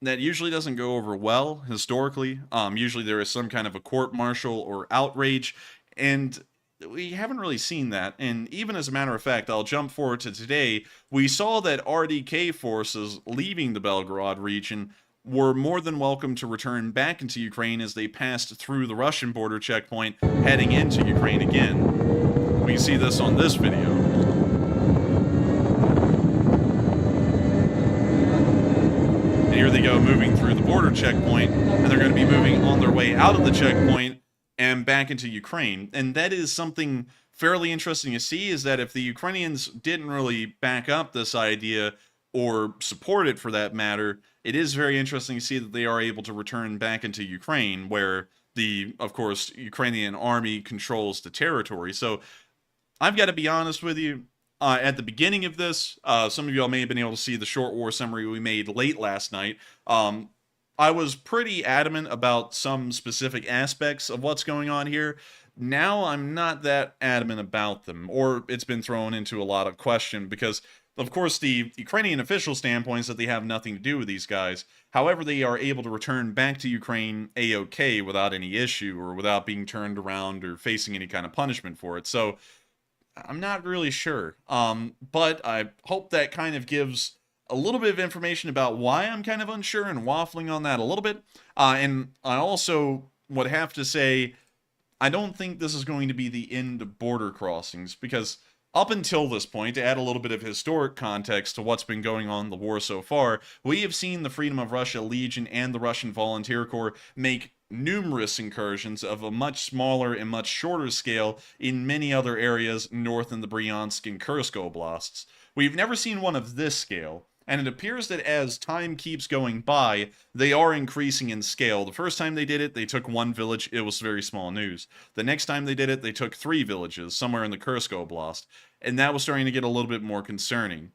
that usually doesn't go over well historically. Usually there is some kind of a court-martial or outrage, and we haven't really seen that. And even as a matter of fact, I'll jump forward to today, we saw that RDK forces leaving the Belgorod region were more than welcome to return back into Ukraine as they passed through the Russian border checkpoint, heading into Ukraine again. We can see this on this video. And here they go, moving through the border checkpoint, and they're going to be moving on their way out of the checkpoint and back into Ukraine. And that is something fairly interesting to see, is that if the Ukrainians didn't really back up this idea or support it for that matter, it is very interesting to see that they are able to return back into Ukraine, where of course, Ukrainian army controls the territory. So I've got to be honest with you, at the beginning of this, some of y'all may have been able to see the short war summary we made late last night. I was pretty adamant about some specific aspects of what's going on here. Now I'm not that adamant about them, or it's been thrown into a lot of question, because, of course, the Ukrainian official standpoint is that they have nothing to do with these guys. However, they are able to return back to Ukraine A-OK without any issue, or without being turned around or facing any kind of punishment for it. So I'm not really sure. But I hope that kind of gives a little bit of information about why I'm kind of unsure and waffling on that a little bit. And I also would have to say, I don't think this is going to be the end of border crossings, because up until this point, to add a little bit of historic context to what's been going on in the war so far, we have seen the Freedom of Russia Legion and the Russian Volunteer Corps make numerous incursions of a much smaller and much shorter scale in many other areas north in the Bryansk and Kursk Oblasts. We've never seen one of this scale, and it appears that as time keeps going by, they are increasing in scale. The first time they did it, they took one village. It was very small news. The next time they did it, they took 3 villages, somewhere in the Kursk Oblast, and that was starting to get a little bit more concerning.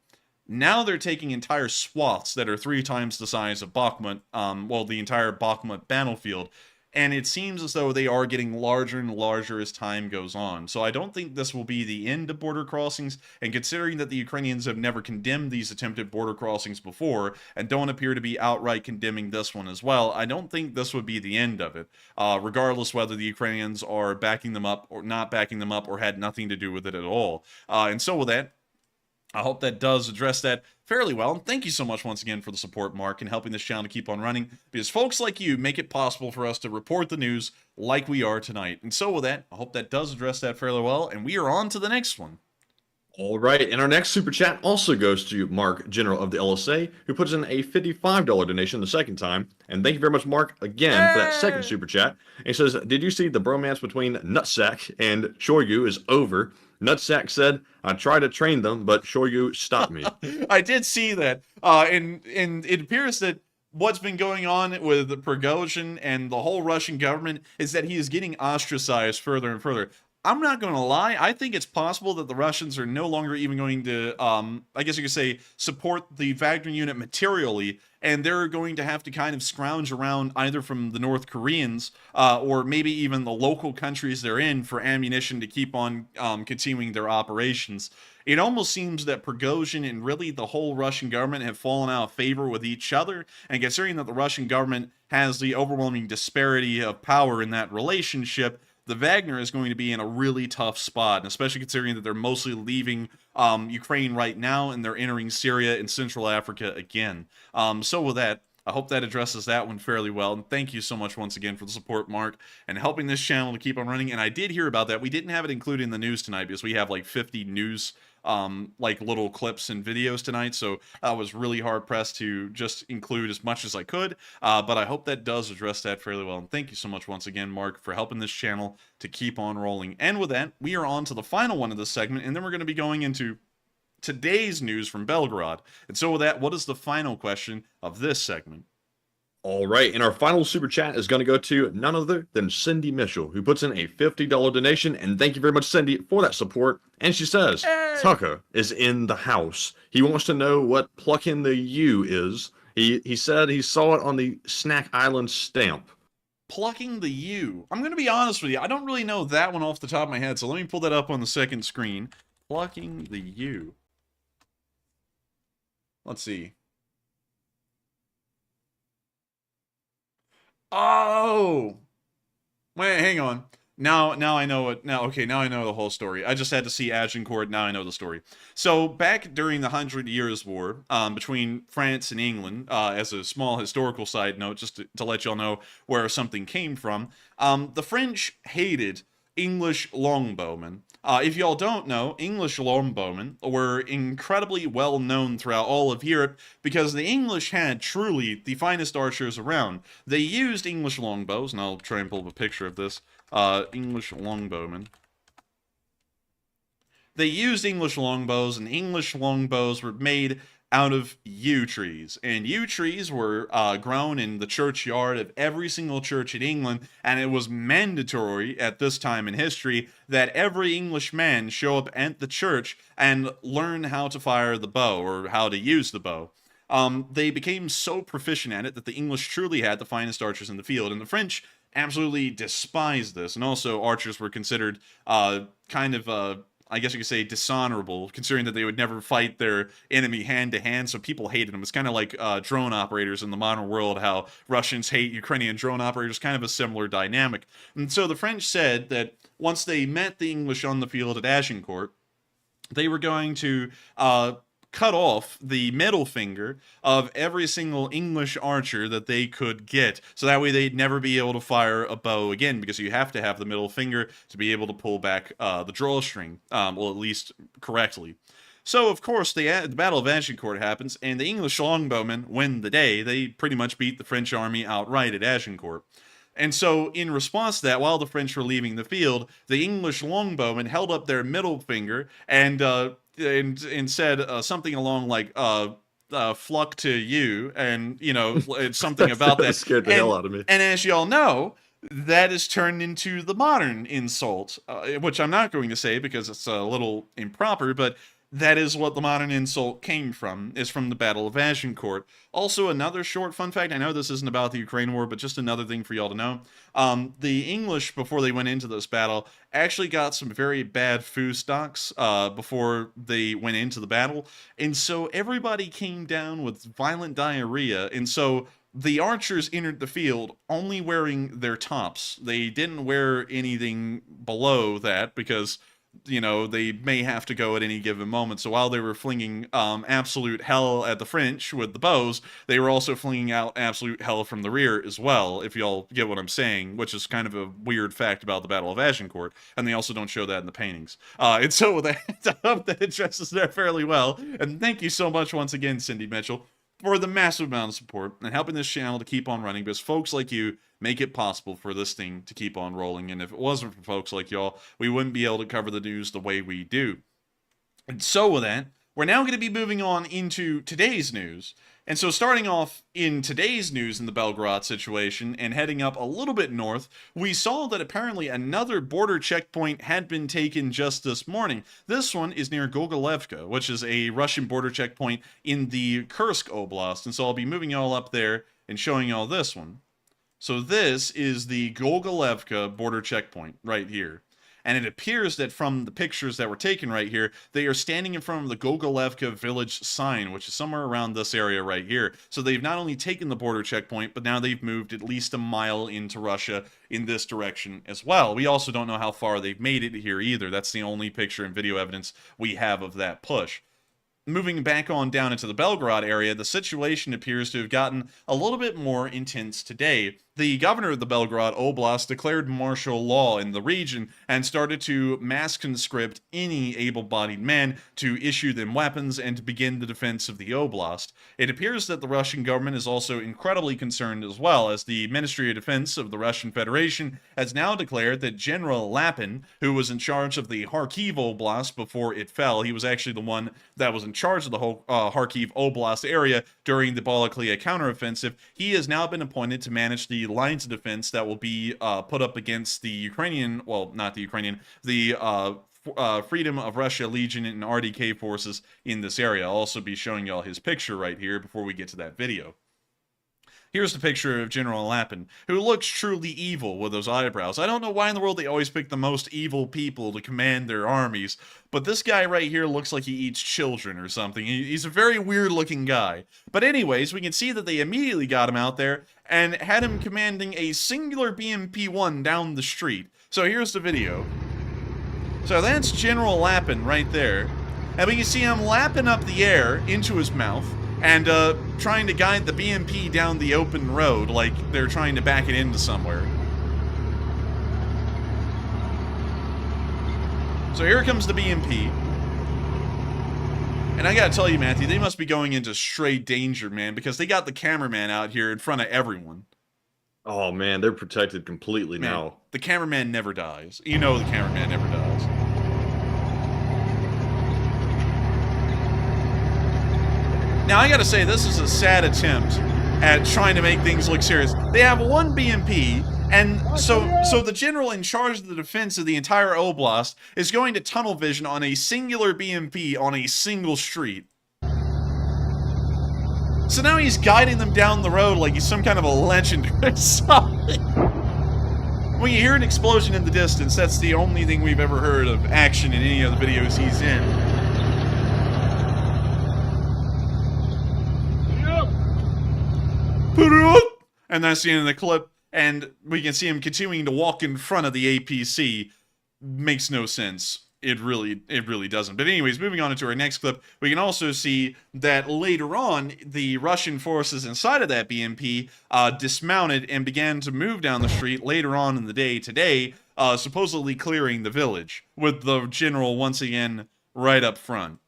Now they're taking entire swaths that are 3 times the size of Bakhmut, the entire Bakhmut battlefield, and it seems as though they are getting larger and larger as time goes on. So I don't think this will be the end of border crossings, and considering that the Ukrainians have never condemned these attempted border crossings before, and don't appear to be outright condemning this one as well, I don't think this would be the end of it, regardless whether the Ukrainians are backing them up or not backing them up, or had nothing to do with it at all. And so with that, I hope that does address that fairly well. And thank you so much once again for the support, Mark, and helping this channel to keep on running, because folks like you make it possible for us to report the news like we are tonight. And so with that, I hope that does address that fairly well, and we are on to the next one. All right, and our next super chat also goes to Mark, General of the LSA, who puts in a $55 donation the second time. And thank you very much, Mark, again for that second super chat. And he says, did you see the bromance between Nutsack and Shoigu is over? Nutsack said, I tried to train them, but Shoigu stopped me. I did see that. And it appears that what's been going on with Prigozhin and the whole Russian government is that he is getting ostracized further and further. I'm not going to lie. I think it's possible that the Russians are no longer even going to, I guess you could say, support the Wagner unit materially and they're going to have to kind of scrounge around either from the North Koreans or maybe even the local countries they're in for ammunition to keep on continuing their operations. It almost seems that Prigozhin and really the whole Russian government have fallen out of favor with each other, and considering that the Russian government has the overwhelming disparity of power in that relationship, the Wagner is going to be in a really tough spot, and especially considering that they're mostly leaving Ukraine right now and they're entering Syria and Central Africa again. So with that, I hope that addresses that one fairly well, and thank you so much once again for the support, Mark, and helping this channel to keep on running. And I did hear about that. We didn't have it included in the news tonight because we have like 50 news like little clips and videos tonight, so I was really hard pressed to just include as much as I could, but I hope that does address that fairly well. And thank you so much once again, Mark, for helping this channel to keep on rolling. And with that, we are on to the final one of this segment, and then we're going to be going into today's news from Belgorod. And so with that, what is the final question of this segment? All right, and our final super chat is going to go to none other than Cindy Mitchell, who puts in a $50 donation, and thank you very much, Cindy, for that support. And she says, Tucker is in the house. He wants to know what plucking the U is. He said he saw it on the Snack Island stamp. Plucking the U. I'm going to be honest with you, I don't really know that one off the top of my head, so let me pull that up on the second screen. Plucking the U. Let's see. Oh! Wait, hang on. Now I know it. Now I know the whole story. I just had to see Agincourt. Now I know the story. So back during the 100 Years' War between France and England, as a small historical side note, just to let y'all know where something came from, the French hated English longbowmen. If y'all don't know, English longbowmen were incredibly well known throughout all of Europe because the English had truly the finest archers around. They used English longbows, and I'll try and pull up a picture of this. English longbowmen. They used English longbows, and English longbows were made out of yew trees, and yew trees were grown in the churchyard of every single church in England, and it was mandatory at this time in history that every Englishman show up at the church and learn how to fire the bow, or how to use the bow. They became so proficient at it that the English truly had the finest archers in the field, and the French absolutely despised this, and also archers were considered I guess you could say dishonorable, considering that they would never fight their enemy hand-to-hand, so people hated them. It's kind of like drone operators in the modern world, how Russians hate Ukrainian drone operators, kind of a similar dynamic. And so the French said that once they met the English on the field at Agincourt, they were going to cut off the middle finger of every single English archer that they could get, so that way they'd never be able to fire a bow again, because you have to have the middle finger to be able to pull back the drawstring, well, at least correctly. So, of course, the Battle of Agincourt happens, and the English longbowmen win the day. They pretty much beat the French army outright at Agincourt. And so, in response to that, while the French were leaving the field, the English longbowmen held up their middle finger and said something along like, "Fluck to you," and it's something about that. Scared the hell out of me. And as y'all know, that is turned into the modern insult, which I'm not going to say because it's a little improper, but that is what the modern insult came from, is from the Battle of Agincourt. Also, another short fun fact, I know this isn't about the Ukraine war, but just another thing for y'all to know. The English, before they went into this battle, actually got some very bad food stocks before they went into the battle. And so everybody came down with violent diarrhea, and so the archers entered the field only wearing their tops. They didn't wear anything below that because they may have to go at any given moment. So while they were flinging absolute hell at the French with the bows, they were also flinging out absolute hell from the rear as well, if y'all get what I'm saying, which is kind of a weird fact about the Battle of Agincourt, and they also don't show that in the paintings. And so with that, I hope that addresses that fairly well, and thank you so much once again, Cindy Mitchell, for the massive amount of support and helping this channel to keep on running, because folks like you make it possible for this thing to keep on rolling. And if it wasn't for folks like y'all, we wouldn't be able to cover the news the way we do. And so with that, we're now going to be moving on into today's news. And so starting off in today's news in the Belgorod situation and heading up a little bit north, we saw that apparently another border checkpoint had been taken just this morning. This one is near Gogolevka, which is a Russian border checkpoint in the Kursk Oblast. And so I'll be moving y'all up there and showing y'all this one. So this is the Gogolevka border checkpoint right here. And it appears that from the pictures that were taken right here, they are standing in front of the Gogolevka village sign, which is somewhere around this area right here. So they've not only taken the border checkpoint, but now they've moved at least a mile into Russia in this direction as well. We also don't know how far they've made it here either. That's the only picture and video evidence we have of that push. Moving back on down into the Belgorod area, the situation appears to have gotten a little bit more intense today. The governor of the Belgorod Oblast declared martial law in the region and started to mass conscript any able-bodied man to issue them weapons and to begin the defense of the Oblast. It appears that the Russian government is also incredibly concerned as well, as the Ministry of Defense of the Russian Federation has now declared that General Lapin, who was in charge of the Kharkiv Oblast before it fell, he was actually the one that was in charge of the whole Kharkiv Oblast area during the Balaklia counteroffensive, he has now been appointed to manage the lines of defense that will be put up against the Ukrainian, well, not the Ukrainian, the Freedom of Russia Legion and RDK forces in this area. I'll also be showing y'all his picture right here before we get to that video. Here's the picture of General Lapin, who looks truly evil with those eyebrows. I don't know why in the world they always pick the most evil people to command their armies, but this guy right here looks like he eats children or something. He's a very weird-looking guy. But anyways, we can see that they immediately got him out there and had him commanding a singular BMP-1 down the street. So here's the video. So that's General Lapin right there. And we can see him lapping up the air into his mouth and trying to guide the BMP down the open road like they're trying to back it into somewhere. So here comes the BMP. And I gotta tell you, Matthew, they must be going into straight danger, man, because they got the cameraman out here in front of everyone. Oh, man, they're protected completely now. The cameraman never dies. You know the cameraman never dies. Now, I gotta say, this is a sad attempt at trying to make things look serious. They have one BMP, and so the general in charge of the defense of the entire Oblast is going to tunnel vision on a singular BMP on a single street. So now he's guiding them down the road like he's some kind of a legend or something. When you hear an explosion in the distance, that's the only thing we've ever heard of action in any of the videos he's in. And that's the end of the clip, and we can see him continuing to walk in front of the APC. Makes no sense. It really doesn't. But anyways, moving on into our next clip, we can also see that later on, the Russian forces inside of that BMP dismounted and began to move down the street later on in the day today, supposedly clearing the village, with the general once again right up front.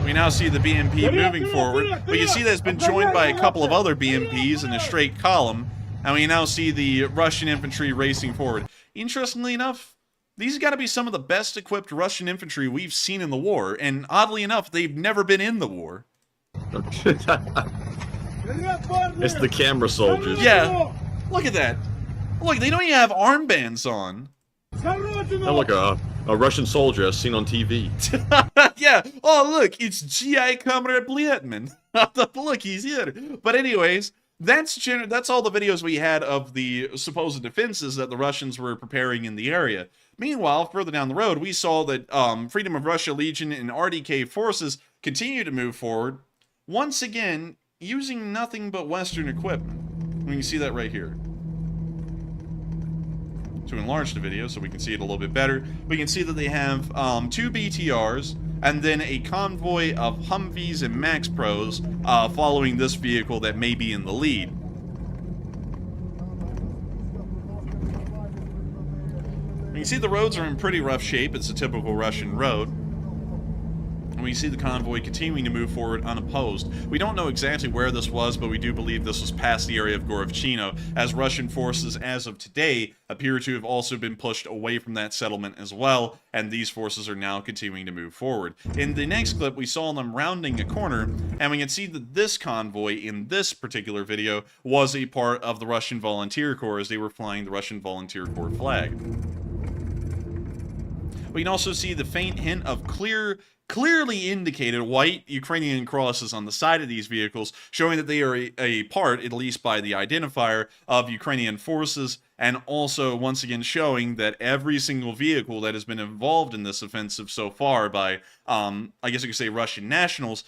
We now see the BMP moving forward, but you see that it's been joined by a couple of other BMPs in a straight column, and we now see the Russian infantry racing forward. Interestingly enough, these have got to be some of the best equipped Russian infantry we've seen in the war, and oddly enough, they've never been in the war. It's the camera soldiers. Yeah, look at that. Look, they don't even have armbands on. Oh, look, a Russian soldier as seen on TV. Yeah. Oh, look, it's GI Comrade Blietman. Look, he's here. But anyways, that's all the videos we had of the supposed defenses that the Russians were preparing in the area. Meanwhile, further down the road, we saw that Freedom of Russia Legion and RDK forces continue to move forward, once again, using nothing but Western equipment. We can see that right here. To enlarge the video so we can see it a little bit better, we can see that they have 2 BTRs and then a convoy of Humvees and Max Pros following this vehicle that may be in the lead. We can see the roads are in pretty rough shape. It's a typical Russian road. And we see the convoy continuing to move forward unopposed. We don't know exactly where this was, but we do believe this was past the area of Gorovchino, as Russian forces, as of today, appear to have also been pushed away from that settlement as well, and these forces are now continuing to move forward. In the next clip, we saw them rounding a corner, and we can see that this convoy in this particular video was a part of the Russian Volunteer Corps as they were flying the Russian Volunteer Corps flag. We can also see the faint hint of clearly indicated white Ukrainian crosses on the side of these vehicles, showing that they are a part, at least by the identifier, of Ukrainian forces, and also once again showing that every single vehicle that has been involved in this offensive so far by, I guess you could say, Russian nationals,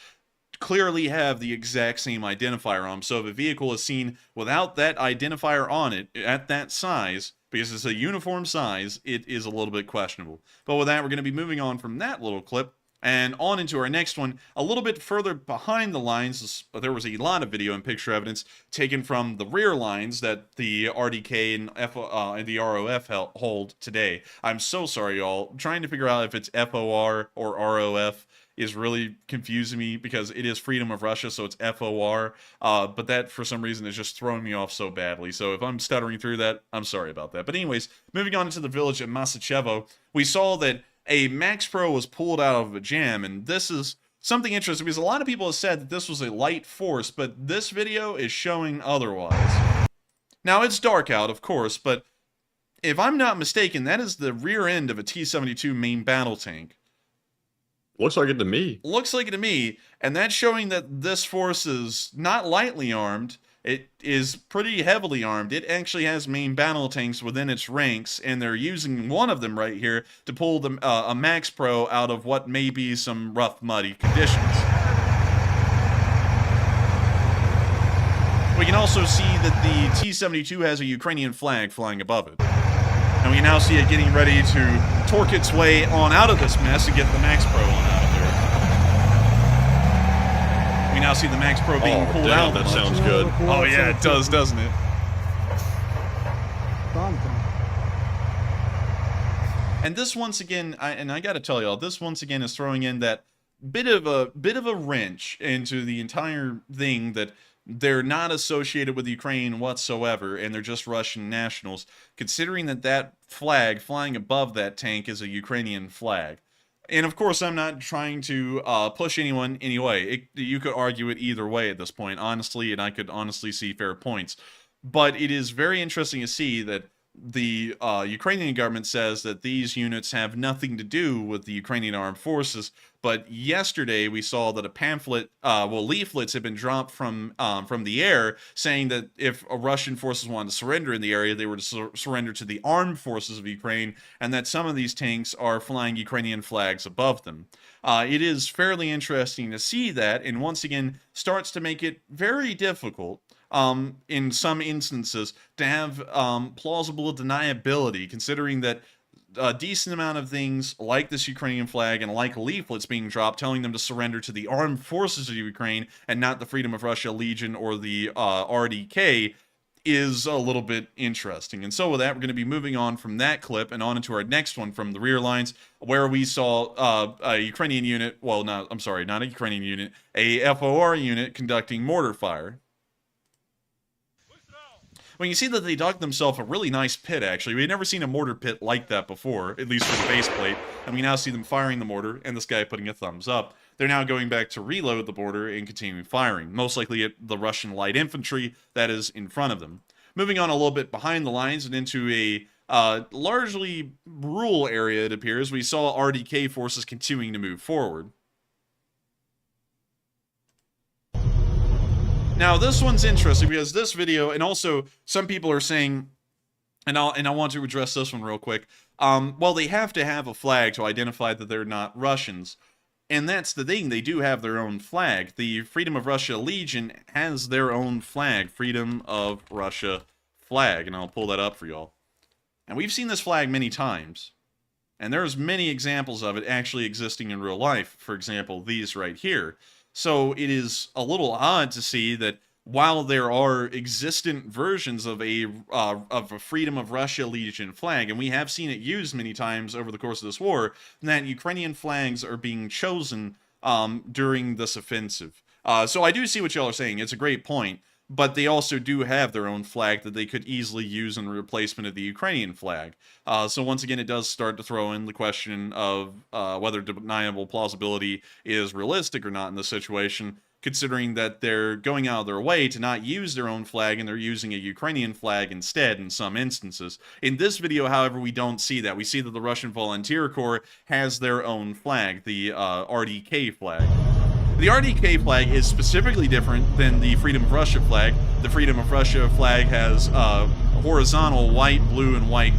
clearly have the exact same identifier on them. So if a vehicle is seen without that identifier on it at that size, because it's a uniform size, it is a little bit questionable. But with that, we're going to be moving on from that little clip and on into our next one. A little bit further behind the lines, there was a lot of video and picture evidence taken from the rear lines that the RDK and the ROF hold today. I'm so sorry, y'all. I'm trying to figure out if it's FOR or ROF is really confusing me, because it is Freedom of Russia, so it's FOR, but that for some reason is just throwing me off so badly. So if I'm stuttering through that, I'm sorry about that. But anyways, moving on into the village of Masachevo, we saw that a Max Pro was pulled out of a jam, and this is something interesting because a lot of people have said that this was a light force, but this video is showing otherwise. Now, it's dark out, of course, but if I'm not mistaken, that is the rear end of a T-72 main battle tank. Looks like it to me. Looks like it to me, and that's showing that this force is not lightly armed. It is pretty heavily armed. It actually has main battle tanks within its ranks, and they're using one of them right here to pull a Max Pro out of what may be some rough, muddy conditions. We can also see that the T-72 has a Ukrainian flag flying above it. And we now see it getting ready to torque its way on out of this mess and get the Max Pro on out of there. We now see the Max Pro being pulled out. That sounds good. Oh yeah, it does, doesn't it? And this once again, I gotta tell y'all, this once again is throwing in that bit of a wrench into the entire thing, that they're not associated with Ukraine whatsoever, and they're just Russian nationals, considering that that flag flying above that tank is a Ukrainian flag. And of course, I'm not trying to push anyone anyway. You could argue it either way at this point, honestly, and I could honestly see fair points. But it is very interesting to see that the Ukrainian government says that these units have nothing to do with the Ukrainian armed forces. But yesterday we saw that a pamphlet, leaflets had been dropped from the air saying that if Russian forces wanted to surrender in the area, they were to surrender to the armed forces of Ukraine, and that some of these tanks are flying Ukrainian flags above them. It is fairly interesting to see that, and once again starts to make it very difficult in some instances to have plausible deniability, considering that a decent amount of things like this Ukrainian flag and like leaflets being dropped telling them to surrender to the armed forces of Ukraine and not the Freedom of Russia Legion or the RDK is a little bit interesting. And so with that, we're going to be moving on from that clip and on into our next one from the rear lines, where we saw a Ukrainian unit, well, not a Ukrainian unit, a FOR unit conducting mortar fire. Well, you see that they dug themselves a really nice pit, actually. We'd never seen a mortar pit like that before, at least for the base plate. And we now see them firing the mortar, and this guy putting a thumbs up. They're now going back to reload the mortar and continuing firing, most likely at the Russian light infantry that is in front of them. Moving on a little bit behind the lines and into a largely rural area, it appears, we saw RDK forces continuing to move forward. Now, this one's interesting because this video, and also some people are saying, and I want to address this one real quick, well, they have to have a flag to identify that they're not Russians. And that's the thing, they do have their own flag. The Freedom of Russia Legion has their own flag, Freedom of Russia flag, and I'll pull that up for y'all. And we've seen this flag many times, and there's many examples of it actually existing in real life. For example, these right here. So it is a little odd to see that while there are existent versions of a Freedom of Russia Legion flag, and we have seen it used many times over the course of this war, that Ukrainian flags are being chosen during this offensive. So I do see what y'all are saying. It's a great point. But they also do have their own flag that they could easily use in replacement of the Ukrainian flag. So once again, it does start to throw in the question of whether deniable plausibility is realistic or not in this situation, considering that they're going out of their way to not use their own flag and they're using a Ukrainian flag instead in some instances. In this video, however, we don't see that. We see that the Russian Volunteer Corps has their own flag, the RDK flag. The RDK flag is specifically different than the Freedom of Russia flag. The Freedom of Russia flag has horizontal white, blue, and white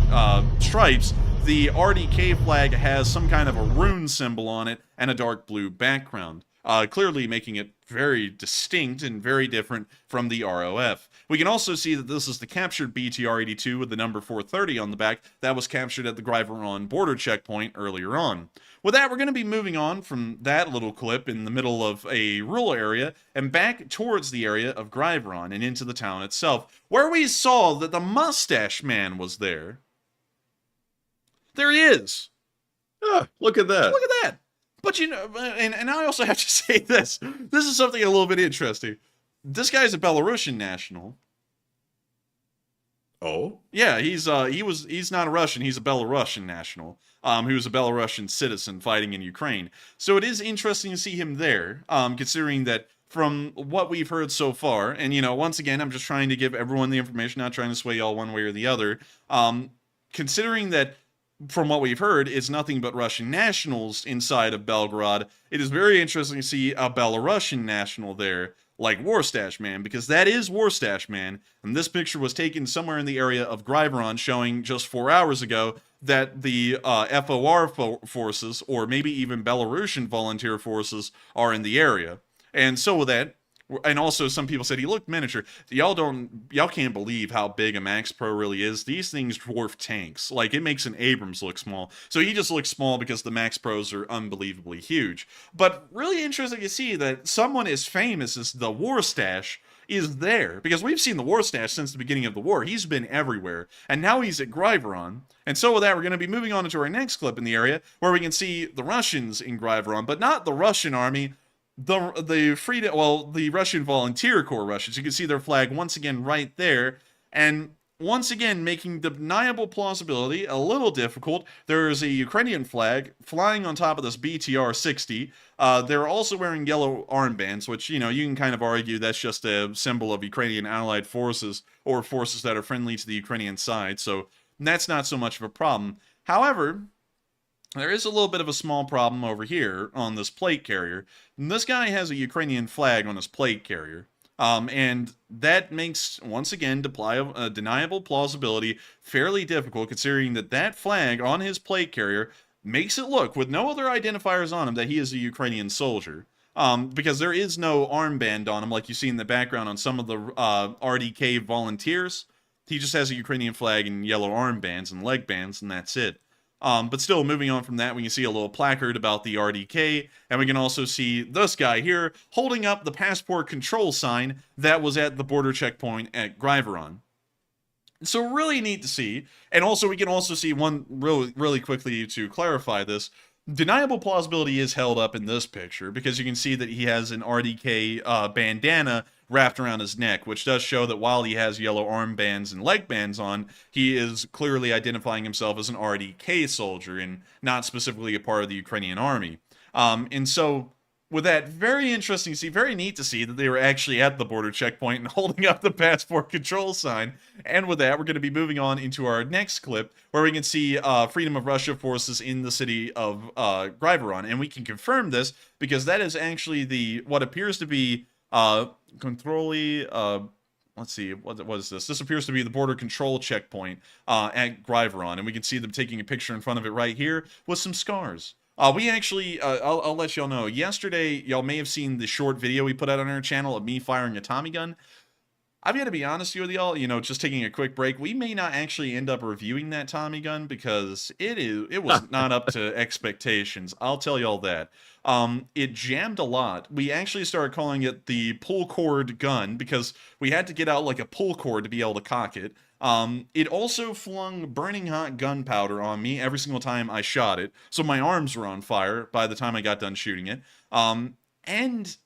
stripes. The RDK flag has some kind of a rune symbol on it and a dark blue background, clearly making it very distinct and very different from the ROF. We can also see that this is the captured BTR-82 with the number 430 on the back that was captured at the Gryveron border checkpoint earlier on. With that, we're going to be moving on from that little clip in the middle of a rural area and back towards the area of Gryveron and into the town itself, where we saw that the mustache man was there. There he is. Ah, look at that. Look at that. But you know, and I also have to say this. This is something a little bit interesting. This guy's a Belarusian national. Oh? Yeah, he's not a Russian, he's a Belarusian national. Who was a Belarusian citizen fighting in Ukraine. So it is interesting to see him there, considering that from what we've heard so far, and you know, once again, I'm just trying to give everyone the information, not trying to sway y'all one way or the other. Considering that from what we've heard, it's nothing but Russian nationals inside of Belgorod, it is very interesting to see a Belarusian national there, like Warstash Man, because that is Warstash Man, and this picture was taken somewhere in the area of Gryveron, showing just 4 hours ago that the FOR forces, or maybe even Belarusian volunteer forces, are in the area. And so with that, and also some people said he looked miniature. Y'all can't believe how big a Max Pro really is. These things dwarf tanks. Like, it makes an Abrams look small. So he just looks small because the Max Pros are unbelievably huge. But really interesting to see that someone as famous as the Warstash is there, because we've seen the Warstash since the beginning of the war. He's been everywhere, and now he's at Gryveron. And so with that, we're going to be moving on to our next clip in the area, where we can see the Russians in Gryveron, but not the Russian army, the Russian Volunteer Corps Russians. You can see their flag once again right there, and once again making deniable plausibility a little difficult. There is a Ukrainian flag flying on top of this BTR-60. They're also wearing yellow armbands, which, you know, you can kind of argue that's just a symbol of Ukrainian allied forces, or forces that are friendly to the Ukrainian side, so that's not so much of a problem. However, there is a little bit of a small problem over here on this plate carrier. And this guy has a Ukrainian flag on his plate carrier. And that makes, once again, deniable plausibility fairly difficult, considering that that flag on his plate carrier makes it look, with no other identifiers on him, that he is a Ukrainian soldier. Because there is no armband on him like you see in the background on some of the RDK volunteers. He just has a Ukrainian flag and yellow armbands and leg bands, and that's it. But still, moving on from that, we can see a little placard about the RDK, and we can also see this guy here holding up the passport control sign that was at the border checkpoint at Gryveron. So really neat to see, and also we can also see one really quickly to clarify this. Deniable plausibility is held up in this picture, because you can see that he has an RDK bandana wrapped around his neck, which does show that while he has yellow armbands and leg bands on, he is clearly identifying himself as an RDK soldier and not specifically a part of the Ukrainian army. And so, with that, very interesting to see, very neat to see that they were actually at the border checkpoint and holding up the passport control sign. And with that, we're going to be moving on into our next clip, where we can see Freedom of Russia forces in the city of Gryveron. And we can confirm this, because that is actually what appears to be let's see, what is this? This appears to be the border control checkpoint at Gryveron, and we can see them taking a picture in front of it right here with some scars. We actually, I'll let y'all know, yesterday, y'all may have seen the short video we put out on our channel of me firing a Tommy gun. I've got to be honest with y'all, just taking a quick break, we may not actually end up reviewing that Tommy gun because it was not up to expectations. I'll tell y'all that. It jammed a lot. We actually started calling it the pull cord gun because we had to get out like a pull cord to be able to cock it. It also flung burning hot gunpowder on me every single time I shot it, so my arms were on fire by the time I got done shooting it. And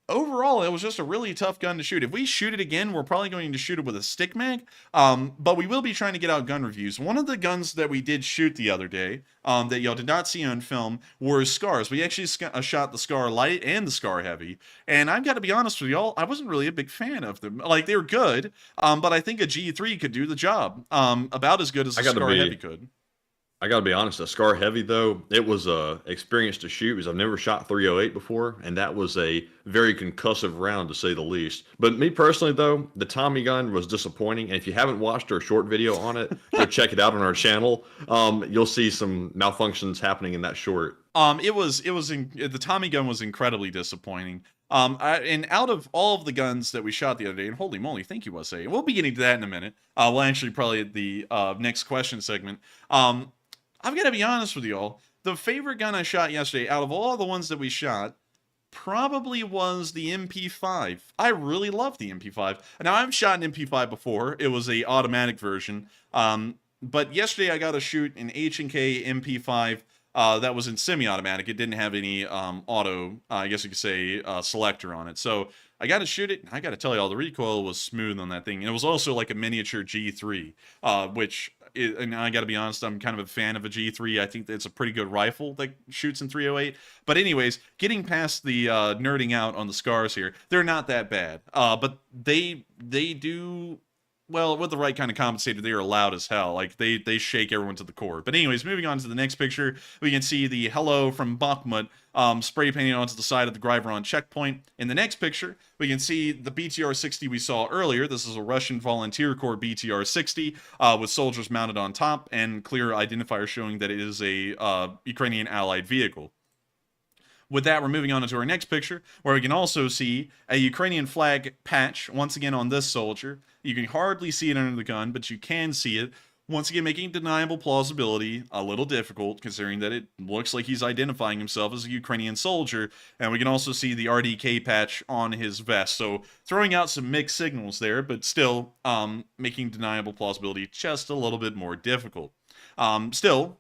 overall, it was just a really tough gun to shoot. If we shoot it again, we're probably going to shoot it with a stick mag, but we will be trying to get out gun reviews. One of the guns that we did shoot the other day, that y'all did not see on film, were Scars. We actually shot the Scar Light and the Scar Heavy, and I've got to be honest with y'all, I wasn't really a big fan of them. Like, they were good, but I think a G3 could do the job, about as good as the Scar Heavy could. I gotta be honest, a Scar Heavy, though, it was a experience to shoot because I've never shot 308 before, and that was a very concussive round, to say the least. But me personally, though, the Tommy gun was disappointing, and if you haven't watched our short video on it, go check it out on our channel. You'll see some malfunctions happening in that short. The Tommy gun was incredibly disappointing. And out of all of the guns that we shot the other day, and holy moly, thank you, USA. We'll be getting to that in a minute. Well, actually, probably at the next question segment. I've got to be honest with y'all. The favorite gun I shot yesterday, out of all the ones that we shot, probably was the MP5. I really love the MP5. Now, I've shot an MP5 before. It was a automatic version. But yesterday I got to shoot an H&K MP5 that was in semi-automatic. It didn't have any auto, I guess you could say, selector on it. So I got to shoot it. I got to tell y'all, the recoil was smooth on that thing. And it was also like a miniature G3, and I got to be honest, I'm kind of a fan of a G3. I think it's a pretty good rifle that shoots in 308. But anyways, getting past the nerding out on the Scars here, they're not that bad. But they do... Well, with the right kind of compensator, they are loud as hell. Like, they shake everyone to the core. But anyways, moving on to the next picture, we can see the hello from Bakhmut spray painted onto the side of the Gryveron checkpoint. In the next picture, we can see the BTR-60 we saw earlier. This is a Russian Volunteer Corps BTR-60 with soldiers mounted on top and clear identifier showing that it is a Ukrainian allied vehicle. With that, we're moving on into our next picture, where we can also see a Ukrainian flag patch, once again on this soldier. You can hardly see it under the gun, but you can see it. Once again, making deniable plausibility a little difficult, considering that it looks like he's identifying himself as a Ukrainian soldier. And we can also see the RDK patch on his vest. So, throwing out some mixed signals there, but still making deniable plausibility just a little bit more difficult. Still,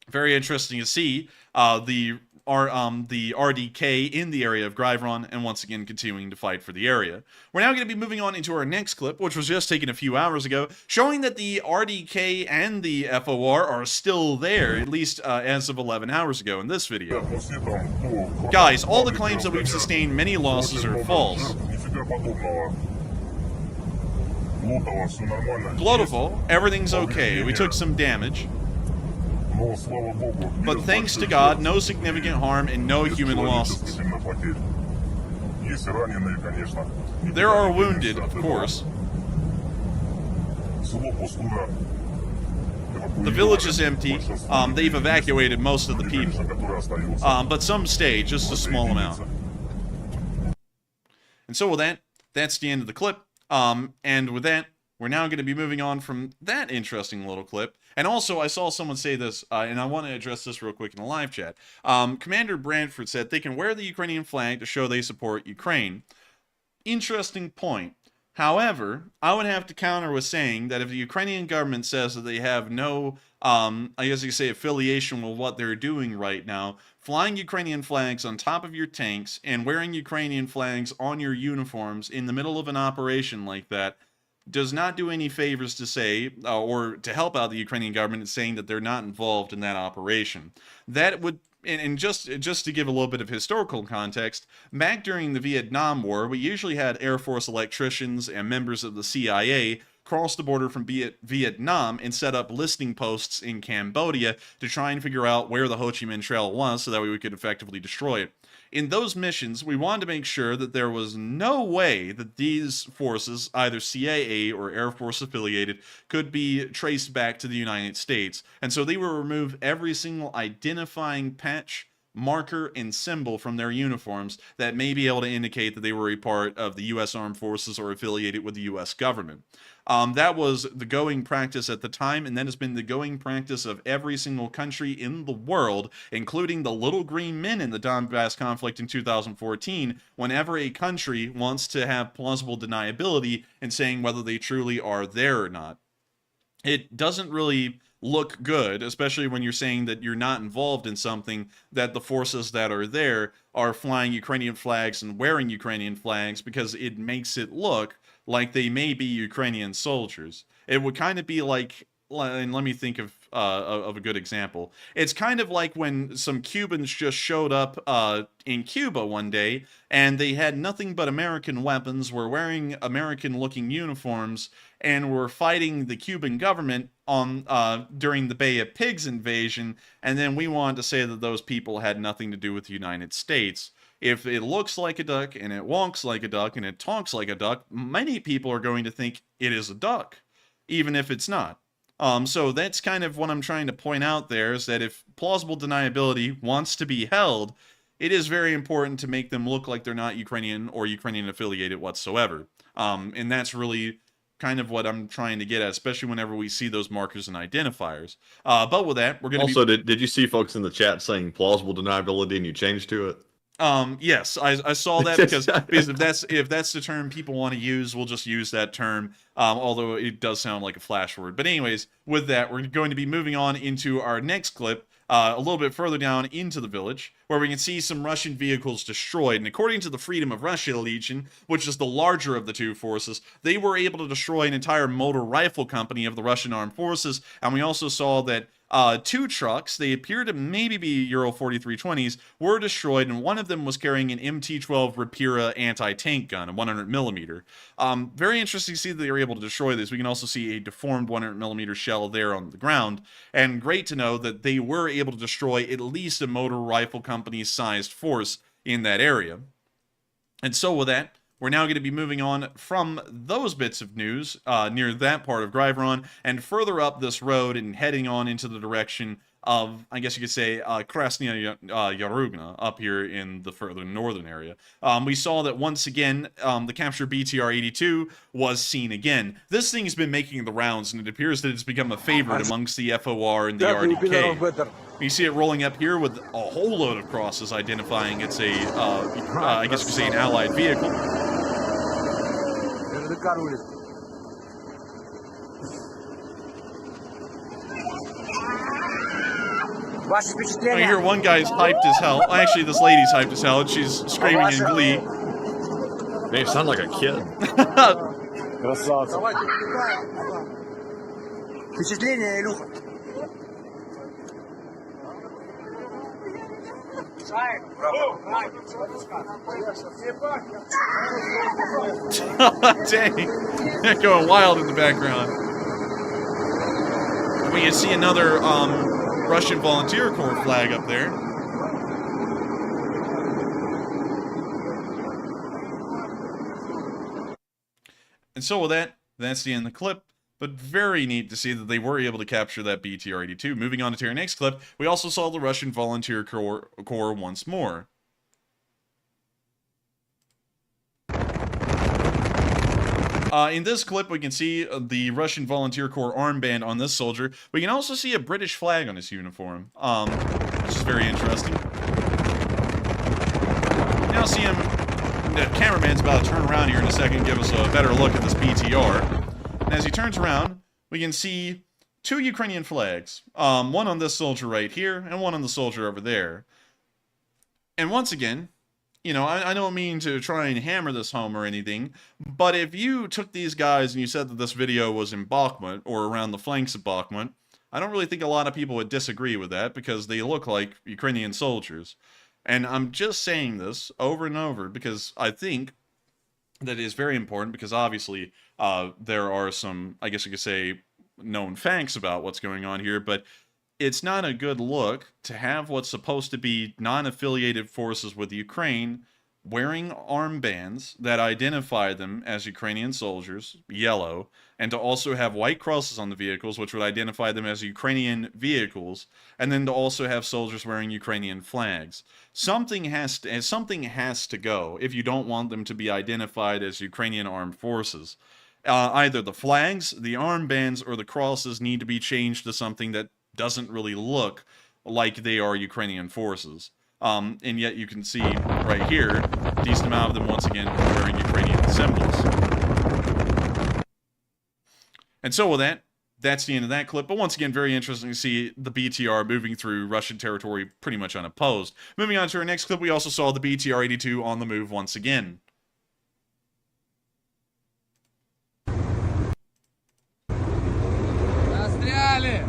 very interesting to see the RDK in the area of Gryveron, and once again continuing to fight for the area. We're now going to be moving on into our next clip, which was just taken a few hours ago, showing that the RDK and the FOR are still there, at least as of 11 hours ago in this video. Guys, all the claims that we've sustained many losses are false. Glotoful, everything's okay. We took some damage. But thanks to God, no significant harm and no human losses. There are wounded, of course. The village is empty. They've evacuated most of the people. But some stay, just a small amount. And so with that, that's the end of the clip. And with that, we're now going to be moving on from that interesting little clip. And also, I saw someone say this, and I want to address this real quick in the live chat. Commander Brantford said they can wear the Ukrainian flag to show they support Ukraine. Interesting point. However, I would have to counter with saying that if the Ukrainian government says that they have no, I guess you could say, affiliation with what they're doing right now, flying Ukrainian flags on top of your tanks and wearing Ukrainian flags on your uniforms in the middle of an operation like that does not do any favors to say, or to help out the Ukrainian government in saying that they're not involved in that operation. That would, and just to give a little bit of historical context, back during the Vietnam War, we usually had Air Force electricians and members of the CIA cross the border from Vietnam and set up listening posts in Cambodia to try and figure out where the Ho Chi Minh Trail was so that way we could effectively destroy it. In those missions, we wanted to make sure that there was no way that these forces, either CIA or Air Force affiliated, could be traced back to the United States. And so they will remove every single identifying patch marker and symbol from their uniforms that may be able to indicate that they were a part of the U.S. Armed Forces or affiliated with the U.S. government. That was the going practice at the time, and that has been the going practice of every single country in the world, including the little green men in the Donbass conflict in 2014, whenever a country wants to have plausible deniability in saying whether they truly are there or not. It doesn't really look good, especially when you're saying that you're not involved in something, that the forces that are there are flying Ukrainian flags and wearing Ukrainian flags, because it makes it look like they may be Ukrainian soldiers. It would kind of be like, and let me think of a good example. It's kind of like when some Cubans just showed up in Cuba one day, and they had nothing but American weapons, were wearing American-looking uniforms, and were fighting the Cuban government on during the Bay of Pigs invasion, and then we wanted to say that those people had nothing to do with the United States. If it looks like a duck, and it walks like a duck, and it talks like a duck, many people are going to think it is a duck, even if it's not. So that's kind of what I'm trying to point out there, is that if plausible deniability wants to be held, it is very important to make them look like they're not Ukrainian or Ukrainian affiliated whatsoever. And that's really kind of what I'm trying to get at, especially whenever we see those markers and identifiers. But with that, we're going to also, did you see folks in the chat saying plausible deniability and you changed to it? Yes, I saw that because if that's the term people want to use, we'll just use that term, although it does sound like a flash word. But anyways, with that, we're going to be moving on into our next clip, a little bit further down into the village, where we can see some Russian vehicles destroyed. And according to the Freedom of Russia Legion, which is the larger of the two forces, they were able to destroy an entire motor rifle company of the Russian Armed Forces. And we also saw that two trucks, they appear to maybe be Euro 4320s, were destroyed, and one of them was carrying an MT-12 Rapira anti-tank gun, a 100mm. Very interesting to see that they were able to destroy this. We can also see a deformed 100mm shell there on the ground, and great to know that they were able to destroy at least a motor rifle company's sized force in that area. And so with that, we're now going to be moving on from those bits of news near that part of Gryvron and further up this road and heading on into the direction of, I guess you could say, Krasnaya Yarugna, up here in the further northern area. We saw that once again, the captured BTR-82 was seen again. This thing has been making the rounds, and it appears that it's become a favorite amongst the FOR and the RDK. You see it rolling up here with a whole load of crosses identifying it's a, I guess you could say, an allied vehicle. I hear one guy's hyped as hell. Actually, this lady's hyped as hell, and she's screaming in glee. Man, you sound like a kid. Dang. They're going wild in the background. We can see another Russian Volunteer Corps flag up there. And so with that, that's the end of the clip. But very neat to see that they were able to capture that BTR-82. Moving on to our next clip, we also saw the Russian Volunteer Corps once more. In this clip, we can see the Russian Volunteer Corps armband on this soldier. We can also see a British flag on his uniform, which is very interesting. Now see him, the cameraman's about to turn around here in a second and give us a better look at this BTR. And as he turns around, we can see two Ukrainian flags, one on this soldier right here and one on the soldier over there. And once again, you know, I don't mean to try and hammer this home or anything, but if you took these guys and you said that this video was in Bakhmut or around the flanks of Bakhmut, I don't really think a lot of people would disagree with that because they look like Ukrainian soldiers. And I'm just saying this over and over because I think that is very important because obviously there are some, I guess you could say, known facts about what's going on here, but it's not a good look to have what's supposed to be non-affiliated forces with Ukraine wearing armbands that identify them as Ukrainian soldiers, yellow, and to also have white crosses on the vehicles, which would identify them as Ukrainian vehicles, and then to also have soldiers wearing Ukrainian flags. Something has to go if you don't want them to be identified as Ukrainian armed forces. Either the flags, the armbands, or the crosses need to be changed to something that doesn't really look like they are Ukrainian forces. And yet you can see right here, a decent amount of them once again wearing Ukrainian symbols. And so with that, that's the end of that clip. But once again, very interesting to see the BTR moving through Russian territory pretty much unopposed. Moving on to our next clip, we also saw the BTR-82 on the move once again. Застряли!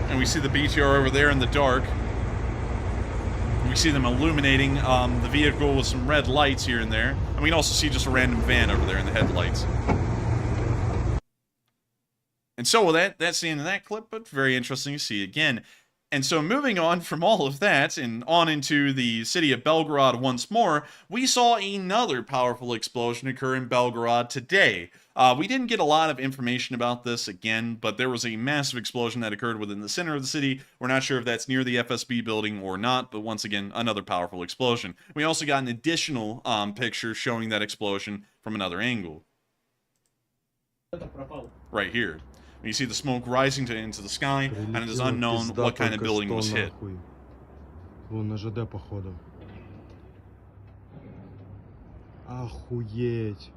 And we see the BTR over there in the dark. We see them illuminating the vehicle with some red lights here and there. And we can also see just a random van over there in the headlights. And so with that, that's the end of that clip, but very interesting to see again. And so moving on from all of that and on into the city of Belgorod once more, we saw another powerful explosion occur in Belgorod today. We didn't get a lot of information about this again, but there was a massive explosion that occurred within the center of the city. We're not sure if that's near the FSB building or not, but once again, another powerful explosion. We also got an additional picture showing that explosion from another angle. Right here. You see the smoke rising into the sky, and it is unknown what kind of building was hit. Вон на ЖД, походу. Охуеть.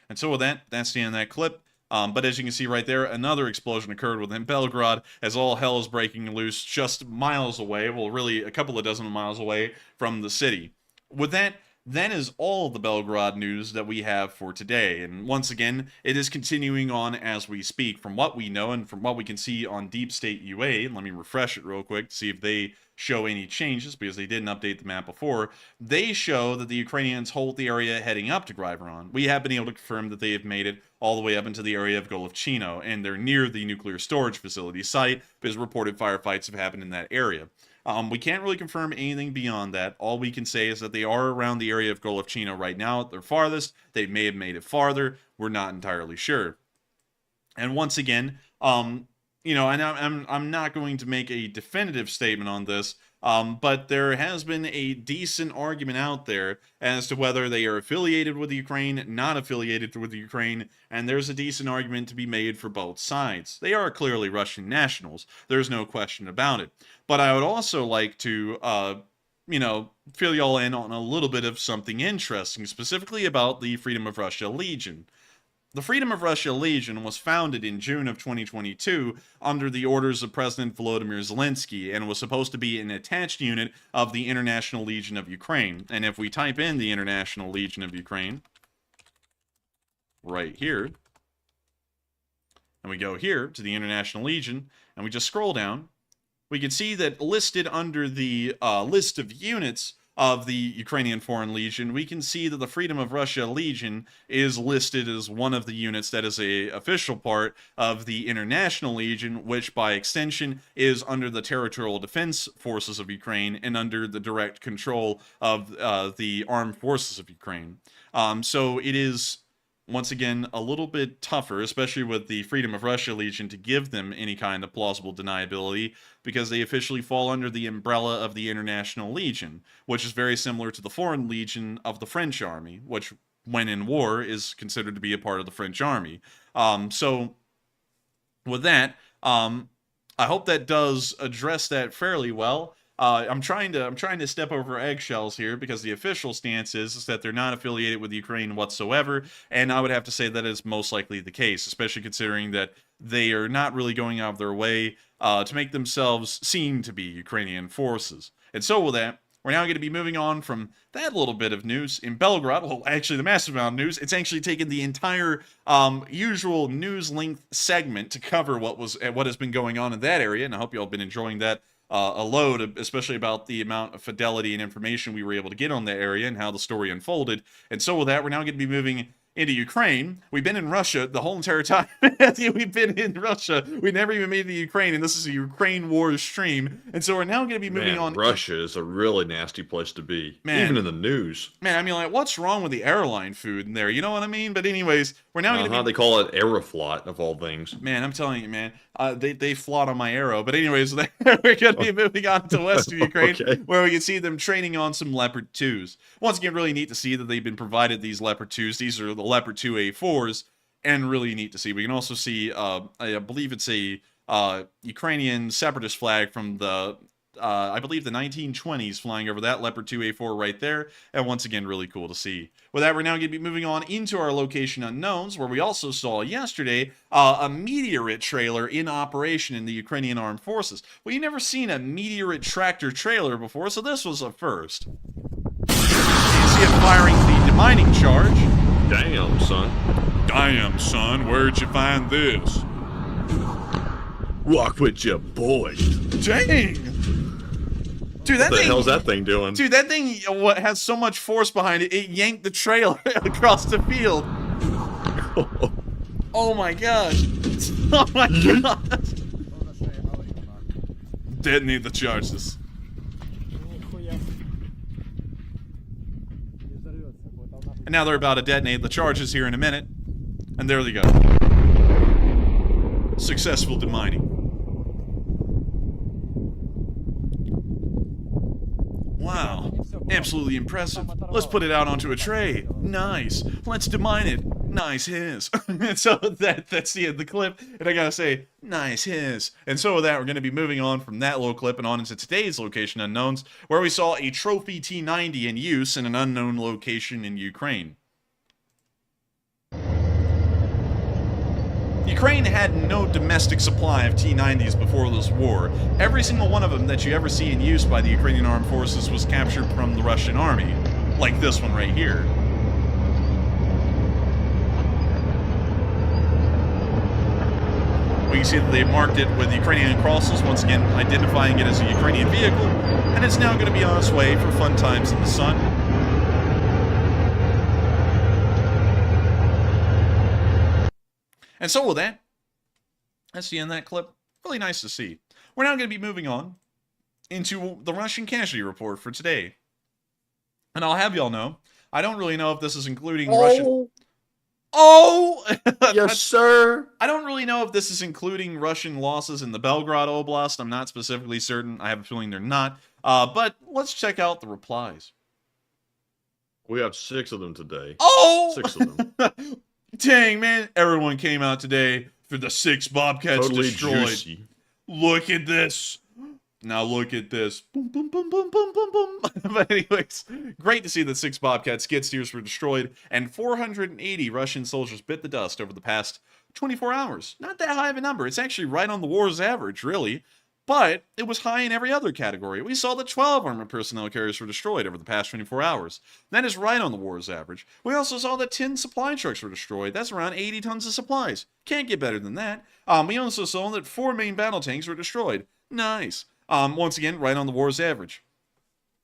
And so with that, that's the end of that clip. But as you can see right there, another explosion occurred within Belgorod as all hell is breaking loose just miles away, well, really a couple of dozen miles away from the city. With that, that is all of the Belgorod news that we have for today. And once again, it is continuing on as we speak. From what we know and from what we can see on Deep State UA, let me refresh it real quick to see if they show any changes, because they didn't update the map before. They show that the Ukrainians hold the area heading up to Griveron. We have been able to confirm that they have made it all the way up into the area of Golovchino, and they're near the nuclear storage facility site, because reported firefights have happened in that area. We can't really confirm anything beyond that. All we can say is that they are around the area of Golovchino right now at their farthest. They may have made it farther. We're not entirely sure. And once again, you know, and I'm not going to make a definitive statement on this, but there has been a decent argument out there as to whether they are affiliated with Ukraine, not affiliated with Ukraine, and there's a decent argument to be made for both sides. They are clearly Russian nationals. There's no question about it. But I would also like to, you know, fill y'all in on a little bit of something interesting, specifically about the Freedom of Russia Legion. The Freedom of Russia Legion was founded in June of 2022 under the orders of President Volodymyr Zelenskyy and was supposed to be an attached unit of the International Legion of Ukraine. And if we type in the International Legion of Ukraine, right here, and we go here to the International Legion, and we just scroll down, we can see that listed under the list of units of the Ukrainian Foreign Legion, we can see that the Freedom of Russia Legion is listed as one of the units that is a official part of the International Legion, which by extension is under the Territorial Defense Forces of Ukraine and under the direct control of the Armed Forces of Ukraine. So it is, once again, a little bit tougher, especially with the Freedom of Russia Legion, to give them any kind of plausible deniability, because they officially fall under the umbrella of the International Legion, which is very similar to the Foreign Legion of the French Army, which, when in war, is considered to be a part of the French Army. So, with that, I hope that does address that fairly well. I'm trying to step over eggshells here, because the official stance is that they're not affiliated with Ukraine whatsoever, and I would have to say that is most likely the case, especially considering that they are not really going out of their way to make themselves seem to be Ukrainian forces. And so with that, we're now going to be moving on from that little bit of news in Belgorod. Well, actually, the massive amount of news. It's actually taken the entire usual news length segment to cover what has been going on in that area, and I hope you all have been enjoying that a load, especially about the amount of fidelity and information we were able to get on the area and how the story unfolded. And so with that, we're now going to be moving into Ukraine. We've been in Russia the whole entire time. We've been in Russia. We never even made it to Ukraine, and this is a Ukraine war stream. And so we're now going to be moving on. Russia is a really nasty place to be, Man. even in the news. Man, I mean, like, what's wrong with the airline food in there? You know what I mean? But anyways, we're now going to be... They call it Aeroflot, of all things. Man, I'm telling you, man, they flawed on my arrow. But anyways, we're going to be moving on to west of Ukraine, where we can see them training on some Leopard 2s. Once again, really neat to see that they've been provided these Leopard 2s. These are the Leopard 2A4s, and really neat to see. We can also see, I believe it's a Ukrainian separatist flag from the, I believe the 1920s flying over that Leopard 2A4 right there. And once again, really cool to see. With that, we're now going to be moving on into our location unknowns, where we also saw yesterday a meteorite trailer in operation in the Ukrainian armed forces. Well, you've never seen a meteorite tractor trailer before, so this was a first. You see it firing the demining charge. Damn, son. Damn, son, where'd you find this? Walk with your boy. Dang! Dude, What the hell's that thing doing? Dude, that thing has so much force behind it, it yanked the trailer across the field. Oh my gosh. Oh my gosh. Detonate the charges. And now they're about to detonate the charges here in a minute. And there they go. Successful demining. Wow. Absolutely impressive. Let's put it out onto a tray. Nice. Let's demine it. Nice his. And so that's the end of the clip. And I gotta say, nice his. And so with that, we're gonna be moving on from that little clip and on into today's location unknowns, where we saw a trophy T-90 in use in an unknown location in Ukraine. Ukraine had no domestic supply of T-90s before this war. Every single one of them that you ever see in use by the Ukrainian armed forces was captured from the Russian army. Like this one right here. We can see that they marked it with Ukrainian crosses, once again identifying it as a Ukrainian vehicle, and it's now going to be on its way for fun times in the sun. And so with that, that's the end of that clip. Really nice to see. We're now going to be moving on into the Russian casualty report for today. And I'll have y'all know, I don't really know if this is including Russian... Oh! Yes, sir! I don't really know if this is including Russian losses in the Belgorod Oblast. I'm not specifically certain. I have a feeling they're not. But let's check out the replies. We have 6 of them today. Oh! 6 of them. Dang, man. Everyone came out today for the 6 Bobcats Totally destroyed. juicy. Look at this. Now look at this. Boom, boom, boom, boom, boom, boom, boom. But anyways, great to see that 6 Bobcat skid steers were destroyed and 480 Russian soldiers bit the dust over the past 24 hours. Not that high of a number. It's actually right on the war's average, really. But it was high in every other category. We saw that 12 armored personnel carriers were destroyed over the past 24 hours. That is right on the war's average. We also saw that 10 supply trucks were destroyed. That's around 80 tons of supplies. Can't get better than that. We also saw that 4 main battle tanks were destroyed. Nice. Once again, right on the war's average.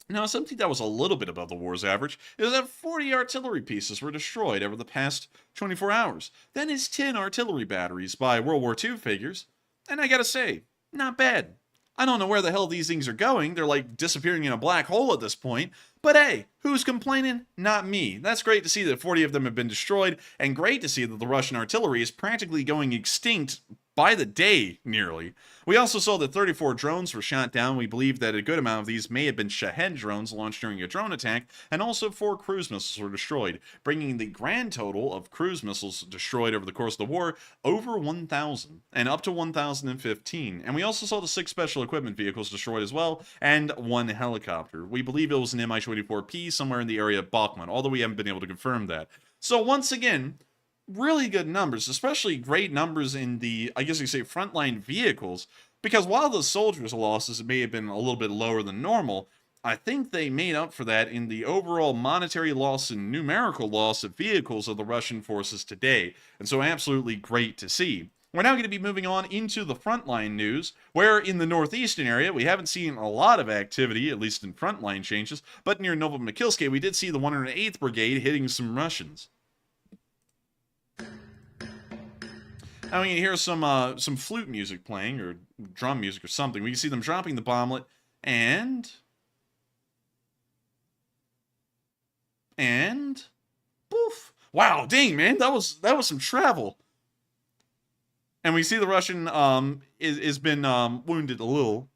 Now, something that was a little bit above the war's average is that 40 artillery pieces were destroyed over the past 24 hours. That is 10 artillery batteries by World War II figures. And I gotta say, not bad. I don't know where the hell these things are going. They're like disappearing in a black hole at this point. But hey, who's complaining? Not me. That's great to see that 40 of them have been destroyed, and great to see that the Russian artillery is practically going extinct by the day, nearly. We also saw that 34 drones were shot down. We believe that a good amount of these may have been Shahed drones launched during a drone attack, and also 4 cruise missiles were destroyed, bringing the grand total of cruise missiles destroyed over the course of the war over 1,000, and up to 1,015. And we also saw the 6 special equipment vehicles destroyed as well, and 1 helicopter. We believe it was an Mi-24P somewhere in the area of Bakhmut, although we haven't been able to confirm that. So once again, really good numbers, especially great numbers in the, I guess you say, frontline vehicles, because while the soldiers' losses may have been a little bit lower than normal, I think they made up for that in the overall monetary loss and numerical loss of vehicles of the Russian forces today, and so absolutely great to see. We're now going to be moving on into the frontline news, where in the northeastern area, we haven't seen a lot of activity, at least in frontline changes, but near Novomikilske, we did see the 108th Brigade hitting some Russians. I mean, here's some flute music playing, or drum music or something. We can see them dropping the bomblet, and poof! Wow, dang man, that was some travel. And we see the Russian is been wounded a little.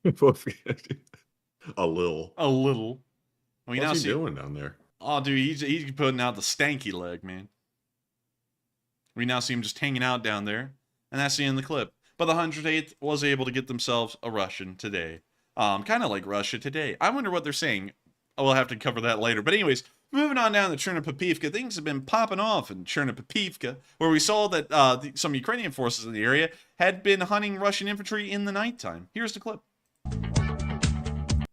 A little. A little. We What's now he see, doing down there? oh, dude, he's putting out the stanky leg, man. We now see him just hanging out down there, and that's the end of the clip. But the 108th was able to get themselves a Russian today. Kind of like Russia today. I wonder what they're saying. We'll have to cover that later. But anyways, moving on down to Chernopapivka, things have been popping off in Chernopapivka, where we saw that some Ukrainian forces in the area had been hunting Russian infantry in the nighttime. Here's the clip.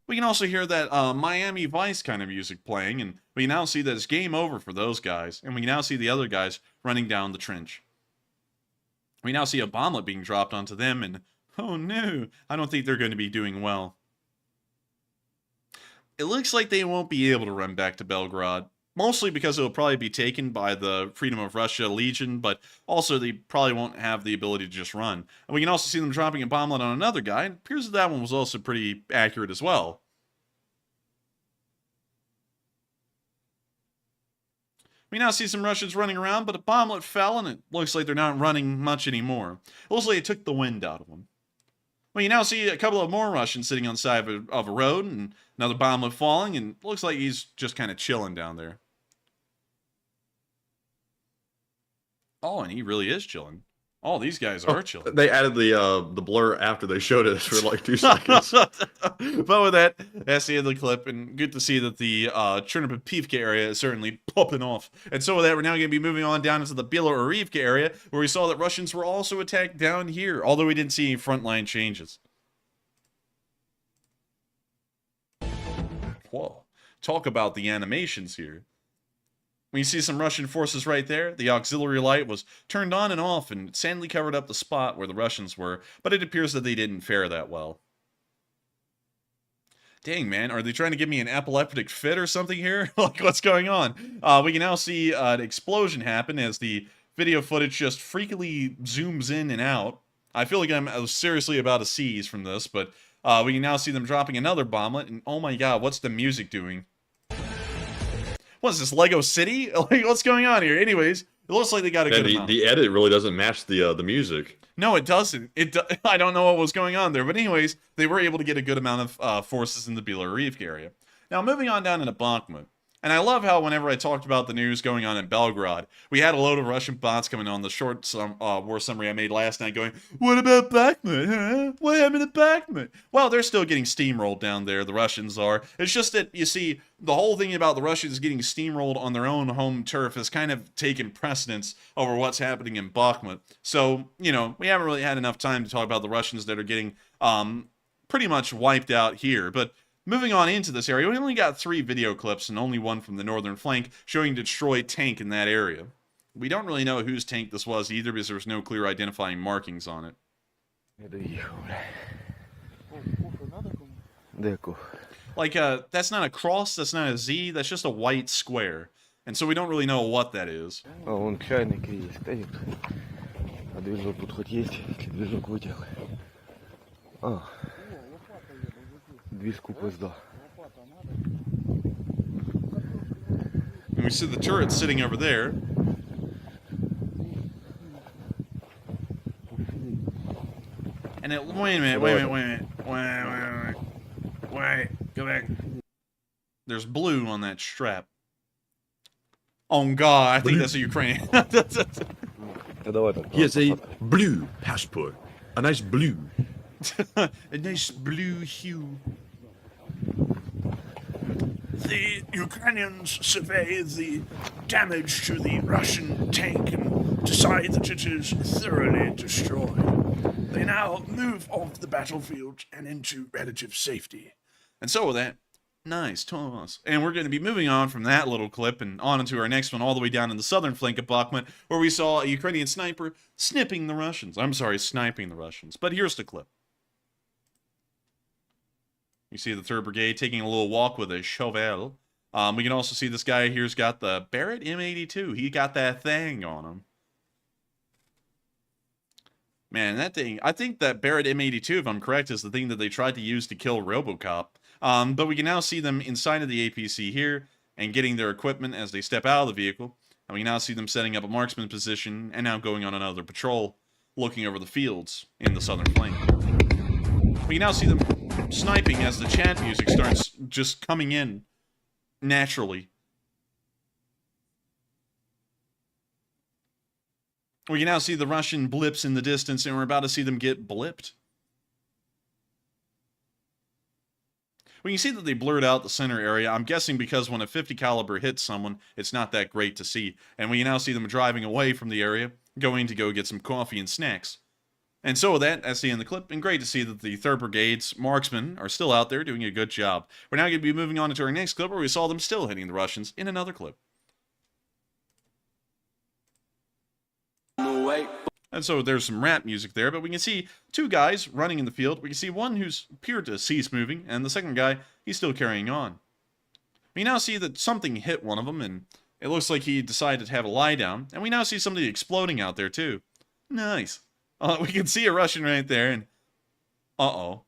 We can also hear that Miami Vice kind of music playing, and we now see that it's game over for those guys, and we now see the other guys running down the trench. We now see a bomblet being dropped onto them, and oh no, I don't think they're going to be doing well. It looks like they won't be able to run back to Belgorod, mostly because it'll probably be taken by the Freedom of Russia Legion, but also they probably won't have the ability to just run. And we can also see them dropping a bomblet on another guy, and it appears that one was also pretty accurate as well. We now see some Russians running around, but a bomblet fell, and it looks like they're not running much anymore. It looks like it took the wind out of them. Well, you now see a couple of more Russians sitting on the side of a road, and another bomblet falling, and it looks like he's just kind of chilling down there. Oh, and he really is chilling. Oh, these guys are chilling. They added the blur after they showed it for like 2 seconds. But with that, that's the end of the clip, and good to see that the Chernopapivka area is certainly popping off. And so with that, we're now going to be moving on down into the Belorivka area, where we saw that Russians were also attacked down here, although we didn't see any frontline changes. Whoa. Talk about the animations here. When you see some Russian forces right there, the auxiliary light was turned on and off and sadly covered up the spot where the Russians were, but it appears that they didn't fare that well. Dang, man, are they trying to give me an epileptic fit or something here? Like, what's going on? We can now see an explosion happen as the video footage just freakily zooms in and out. I feel like I'm seriously about to seize from this, but we can now see them dropping another bomblet, and oh my god, what's the music doing? What is this, Lego City? Like, what's going on here? Anyways, it looks like they got a good amount. The edit really doesn't match the music. No, it doesn't. I don't know what was going on there. But anyways, they were able to get a good amount of forces in the Belorivka area. Now, moving on down into Bakhmut. And I love how whenever I talked about the news going on in Belgorod, we had a load of Russian bots coming on the short war summary I made last night going, what about Bakhmut, huh? What happened to Bakhmut? Well, they're still getting steamrolled down there, the Russians are. It's just that, you see, the whole thing about the Russians getting steamrolled on their own home turf has kind of taken precedence over what's happening in Bakhmut. So, you know, we haven't really had enough time to talk about the Russians that are getting pretty much wiped out here. But moving on into this area, we only got 3 video clips and only one from the northern flank showing a destroyed tank in that area. We don't really know whose tank this was either because there was no clear identifying markings on it. Like, that's not a cross, that's not a Z, that's just a white square. And so we don't really know what that is. Вон чайник и стоит. А движок тут хоть есть, если движок вытяг. Движку пизда. And we see the turret sitting over there. And it, wait a minute, wait, go back. There's blue on that strap. Oh god, I think that's a Ukrainian. He has a blue passport. A nice blue. A nice blue hue. The Ukrainians survey the damage to the Russian tank and decide that it is thoroughly destroyed. They now move off the battlefield and into relative safety. And so with that, nice toss. And we're going to be moving on from that little clip and on into our next one all the way down in the southern flank of Bakhmut, where we saw a Ukrainian sniper sniping the Russians. I'm sorry, sniping the Russians. But here's the clip. You see the 3rd Brigade taking a little walk with a shovel. We can also see this guy here's got the Barrett M82. He got that thing on him. Man, that thing, I think that Barrett M82, if I'm correct, is the thing that they tried to use to kill RoboCop. But we can now see them inside of the APC here and getting their equipment as they step out of the vehicle. And we can now see them setting up a marksman position and now going on another patrol, looking over the fields in the southern flank. We can now see them sniping as the chat music starts just coming in naturally. We can now see the Russian blips in the distance, and we're about to see them get blipped. We can see that they blurred out the center area. I'm guessing because when a 50 caliber hits someone, it's not that great to see. And we can now see them driving away from the area, going to go get some coffee and snacks. And so with that, that's the end of the clip, and great to see that the 3rd Brigade's marksmen are still out there doing a good job. We're now going to be moving on to our next clip, where we saw them still hitting the Russians in another clip. And so there's some rap music there, but we can see 2 guys running in the field. We can see one who's appeared to cease moving, and the second guy, he's still carrying on. We now see that something hit one of them, and it looks like he decided to have a lie down. And we now see somebody exploding out there, too. Nice. We can see a Russian right there, and... Uh-oh.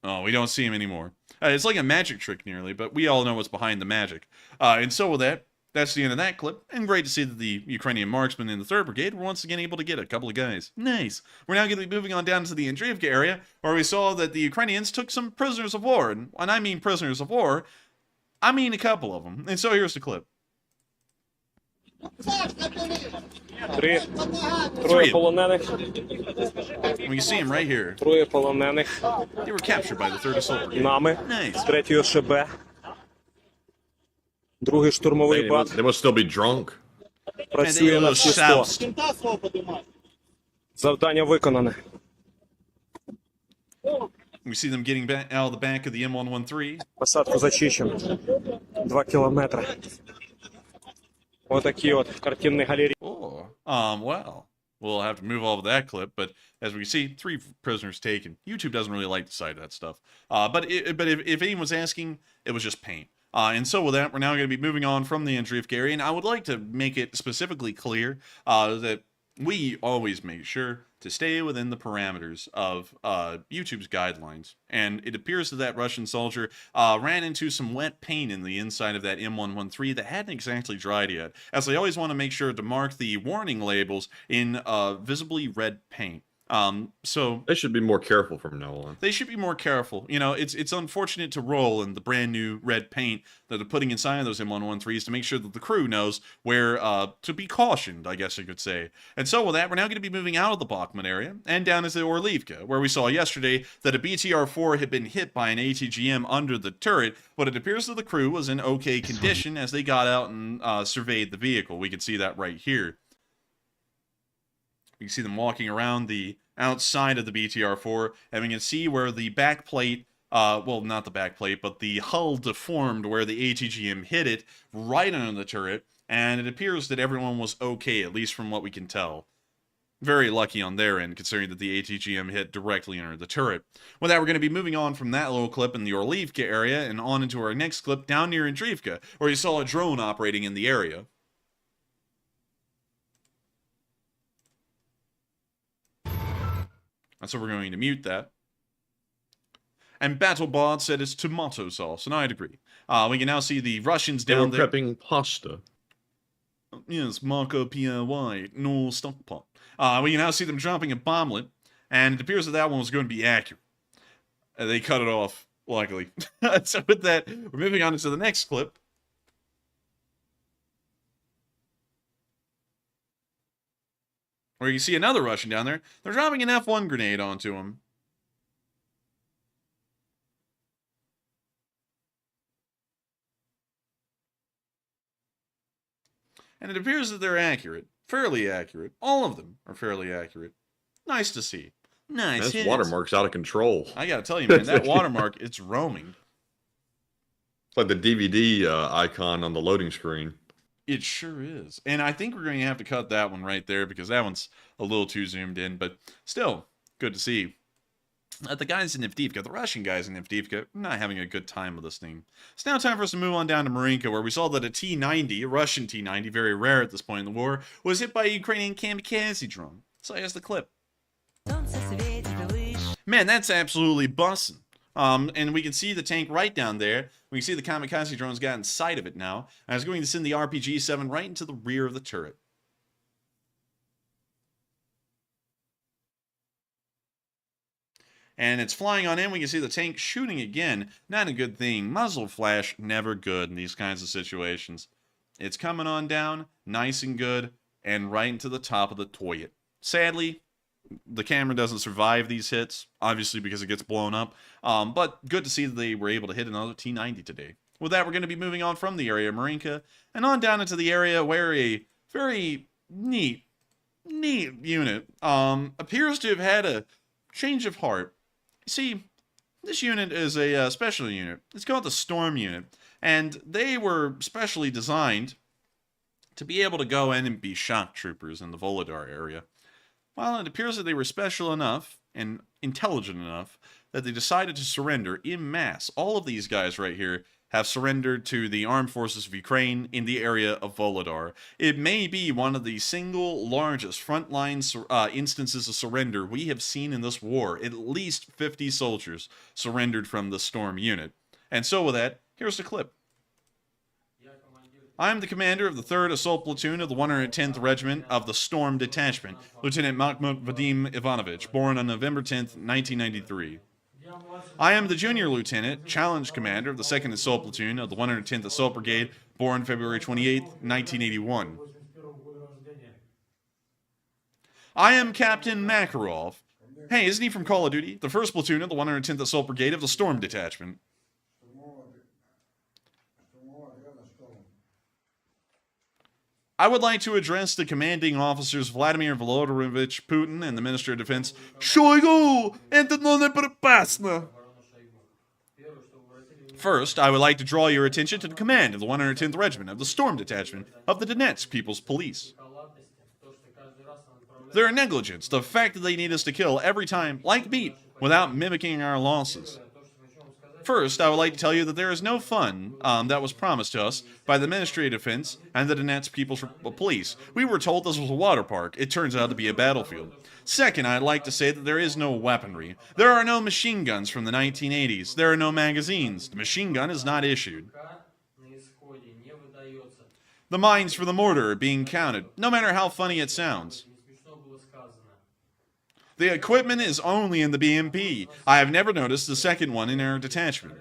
Oh, we don't see him anymore. It's like a magic trick, nearly, but we all know what's behind the magic. And so with that, that's the end of that clip, and great to see that the Ukrainian marksmen in the 3rd Brigade were once again able to get a couple of guys. Nice. We're now going to be moving on down to the Andreevka area, where we saw that the Ukrainians took some prisoners of war. And when I mean prisoners of war, I mean a couple of them. And so here's the clip. Троє полонених. We can see him right here. Троє полонених. They were captured by the 3rd Assault Brigade. Нами. Nice. З 3-ї ШБ. Другий штурмовий бат. They must still be drunk. Працює на всі 100. Завдання виконане. We see them getting back out of the back of the M113. Посадку зачищено. 2 кілометри. Отакі от картинні галереї. Oh, well, we'll have to move all of that clip, but as we can see, 3 prisoners taken. YouTube doesn't really like the sight of that stuff. But if anyone's asking, it was just paint. And so with that, we're now going to be moving on from the Andreevka area, and I would like to make it specifically clear that we always make sure to stay within the parameters of YouTube's guidelines. And it appears that Russian soldier ran into some wet paint in the inside of that M113 that hadn't exactly dried yet, as they always want to make sure to mark the warning labels in visibly red paint. So They should be more careful from now on. they should be more careful. You know, it's unfortunate to roll in the brand new red paint that they're putting inside of those M113s to make sure that the crew knows where to be cautioned, I guess you could say. And so with that, we're now going to be moving out of the Bakhmut area and down into Orlivka, where we saw yesterday that a BTR-4 had been hit by an ATGM under the turret, but it appears that the crew was in okay condition as they got out and surveyed the vehicle. We can see that right here. You can see them walking around the outside of the BTR-4, and we can see where the back plate, well, not the back plate, but the hull deformed where the ATGM hit it right under the turret, and it appears that everyone was okay, at least from what we can tell. Very lucky on their end, considering that the ATGM hit directly under the turret. With that, we're going to be moving on from that little clip in the Orlivka area and on into our next clip down near Andreevka, where you saw a drone operating in the area. So we're going to mute that. And BattleBot said it's tomato sauce, and I'd agree. We can now see the Russians They were down there. prepping pasta. Yes, Marco PRY, no stockpot. We can now see them dropping a bomblet, and it appears that one was going to be accurate. They cut it off, luckily. So with that, we're moving on to the next clip. Where you see another Russian down there. They're dropping an F1 grenade onto him. And it appears that they're accurate. Fairly accurate. All of them are fairly accurate. Nice to see. Nice. This watermark's out of control. I gotta tell you, man, that watermark, it's roaming. It's like the DVD icon on the loading screen. It sure is. And I think we're going to have to cut that one right there because that one's a little too zoomed in. But still, good to see. The guys in Avdiivka, the Russian guys in Avdiivka, not having a good time with this thing. It's now time for us to move on down to Marinka, where we saw that a T-90, a Russian T-90, very rare at this point in the war, was hit by a Ukrainian kamikaze drone. So here's the clip. Don't Man, that's absolutely bussin'. And we can see the tank right down there. We can see the kamikaze drones got inside of it now. I was going to send the RPG-7 right into the rear of the turret. And it's flying on in. We can see the tank shooting again. Not a good thing. Muzzle flash, never good in these kinds of situations. It's coming on down, nice and good, and right into the top of the toilet. Sadly, the camera doesn't survive these hits, obviously because it gets blown up. But good to see that they were able to hit another T-90 today. With that, we're going to be moving on from the area of Marinka and on down into the area where a very neat unit appears to have had a change of heart. You see, this unit is a special unit. It's called the Storm Unit, and they were specially designed to be able to go in and be shock troopers in the Volodar area. Well, it appears that they were special enough and intelligent enough that they decided to surrender en masse. All of these guys right here have surrendered to the armed forces of Ukraine in the area of Volodar. It may be one of the single largest frontline instances of surrender we have seen in this war. At least 50 soldiers surrendered from the Storm unit. And so with that, here's the clip. I am the commander of the 3rd Assault Platoon of the 110th Regiment of the Storm Detachment, Lieutenant Bakhmut Vadim Ivanovich, born on November 10th, 1993. I am the junior lieutenant, challenge commander of the 2nd Assault Platoon of the 110th Assault Brigade, born February 28, 1981. I am Captain Makarov. Hey, isn't he from Call of Duty? The 1st Platoon of the 110th Assault Brigade of the Storm Detachment. I would like to address the commanding officers Vladimir Volodymyrovich Putin and the Minister of Defense Shoigu and the non-prepasna. First, I would like to draw your attention to the command of the 110th Regiment of the Storm Detachment of the Donetsk People's Police. Their negligence, the fact that they need us to kill every time, like meat, without mimicking our losses. First, I would like to tell you that there is no fun that was promised to us by the Ministry of Defense and the Donetsk People's Police. We were told this was a water park. It turns out to be a battlefield. Second, I'd like to say that there is no weaponry. There are no machine guns from the 1980s. There are no magazines. The machine gun is not issued. The mines for the mortar are being counted, no matter how funny it sounds. The equipment is only in the BMP. I have never noticed the second one in our detachment.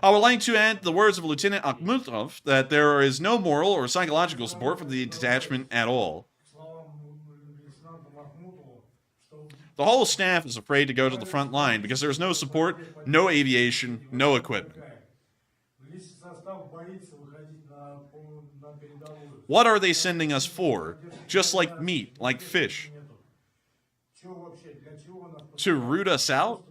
I would like to add the words of Lieutenant Akhmutov that there is no moral or psychological support for the detachment at all. The whole staff is afraid to go to the front line because there is no support, no aviation, no equipment. What are they sending us for? Just like meat, like fish. To root us out?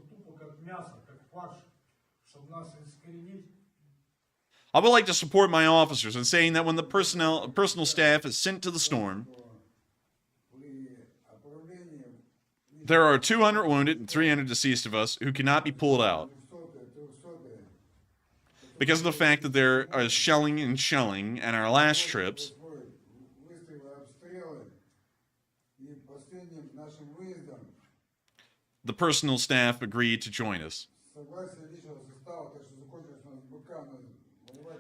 I would like to support my officers in saying that when the personal staff is sent to the storm, there are 200 wounded and 300 deceased of us who cannot be pulled out. Because of the fact that there are shelling and our last trips. The personal staff agreed to join us.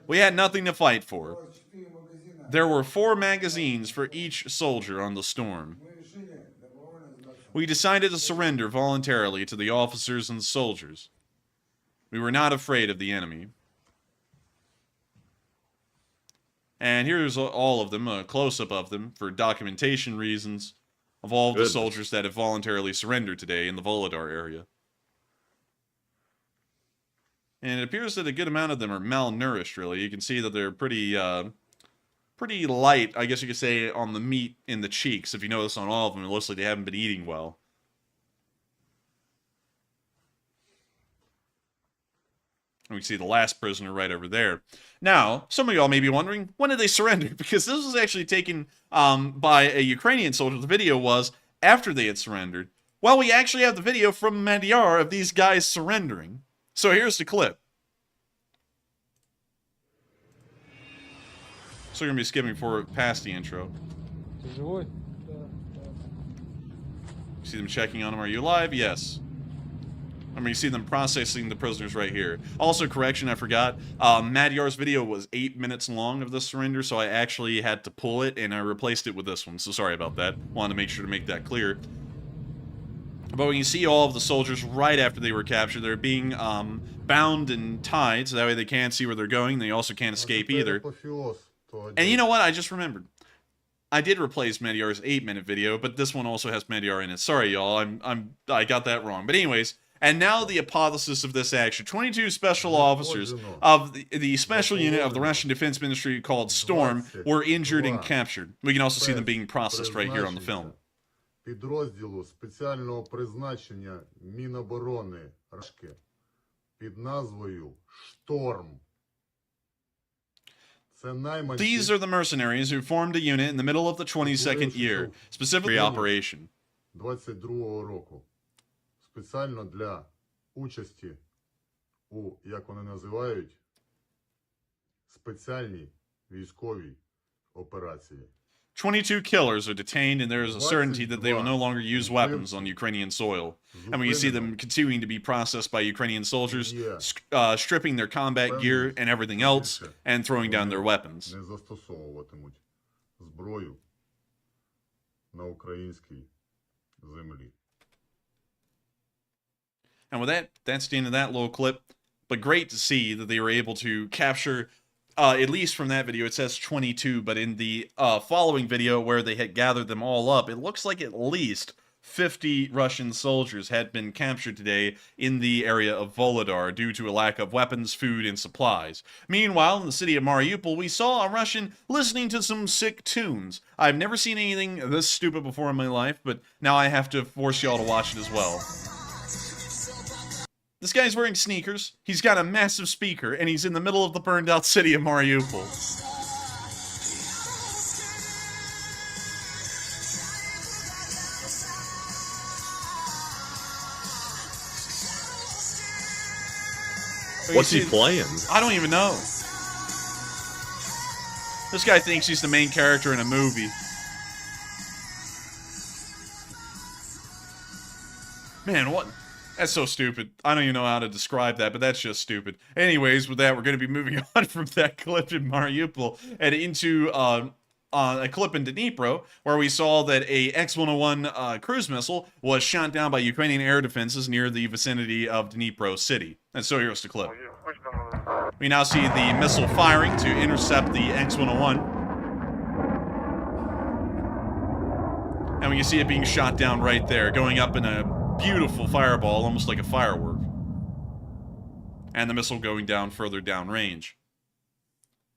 We had nothing to fight for. There were 4 magazines for each soldier on the storm. We decided to surrender voluntarily to the officers and soldiers. We were not afraid of the enemy. And here's all of them, a close-up of them, for documentation reasons, of all of the soldiers that have voluntarily surrendered today in the Volodar area. And it appears that a good amount of them are malnourished, really. You can see that they're pretty light, I guess you could say, on the meat in the cheeks. If you notice on all of them, it looks like they haven't been eating well. And we see the last prisoner right over there. Now, some of y'all may be wondering, when did they surrender? Because this was actually taken by a Ukrainian soldier. The video was after they had surrendered. Well, we actually have the video from Magyar of these guys surrendering. So here's the clip. So we're going to be skipping forward past the intro. See them checking on them. Are you alive? Yes. I mean, you see them processing the prisoners right here. Also, correction, I forgot. Madyar's video was 8 minutes long of the surrender, so I actually had to pull it, and I replaced it with this one. So sorry about that. Wanted to make sure to make that clear. But when you see all of the soldiers right after they were captured, they're being bound and tied, so that way they can't see where they're going. They also can't escape either. And you know what? I just remembered. I did replace Madyar's 8-minute video, but this one also has Madyar in it. Sorry, y'all. I got that wrong. But anyways, and now the apotheosis of this action. 22 special officers of the special unit of the Russian Defense Ministry called Storm were injured and captured. We can also see them being processed right here on the film. Підрозділу спеціального призначення Міноборони Рашки під назвою «Шторм». These are the mercenaries who formed a unit in the middle of the 22nd year, specifically operation. 22-го року. Спеціально для участі у, як вони називають, спеціальній військовій операції. 22 killers are detained, and there is a certainty that they will no longer use weapons on Ukrainian soil. And when you see them continuing to be processed by Ukrainian soldiers, stripping their combat gear and everything else, and throwing down their weapons. Не застосовуватимуть зброю на українській землі. And with that, that's the end of that little clip. But great to see that they were able to capture, at least from that video, it says 22, but in the following video where they had gathered them all up, it looks like at least 50 Russian soldiers had been captured today in the area of Volodar due to a lack of weapons, food, and supplies. Meanwhile, in the city of Mariupol, we saw a Russian listening to some sick tunes. I've never seen anything this stupid before in my life, but now I have to force y'all to watch it as well. This guy's wearing sneakers, he's got a massive speaker, and he's in the middle of the burned out city of Mariupol. What's he playing? I don't even know. This guy thinks he's the main character in a movie. Man, what? That's so stupid. I don't even know how to describe that, but that's just stupid. Anyways, with that, we're going to be moving on from that clip in Mariupol and into a clip in Dnipro, where we saw that a X-101 cruise missile was shot down by Ukrainian air defenses near the vicinity of Dnipro city. And so here's the clip. We now see the missile firing to intercept the X-101. And we can see it being shot down right there, going up in a beautiful fireball, almost like a firework. And the missile going down further downrange.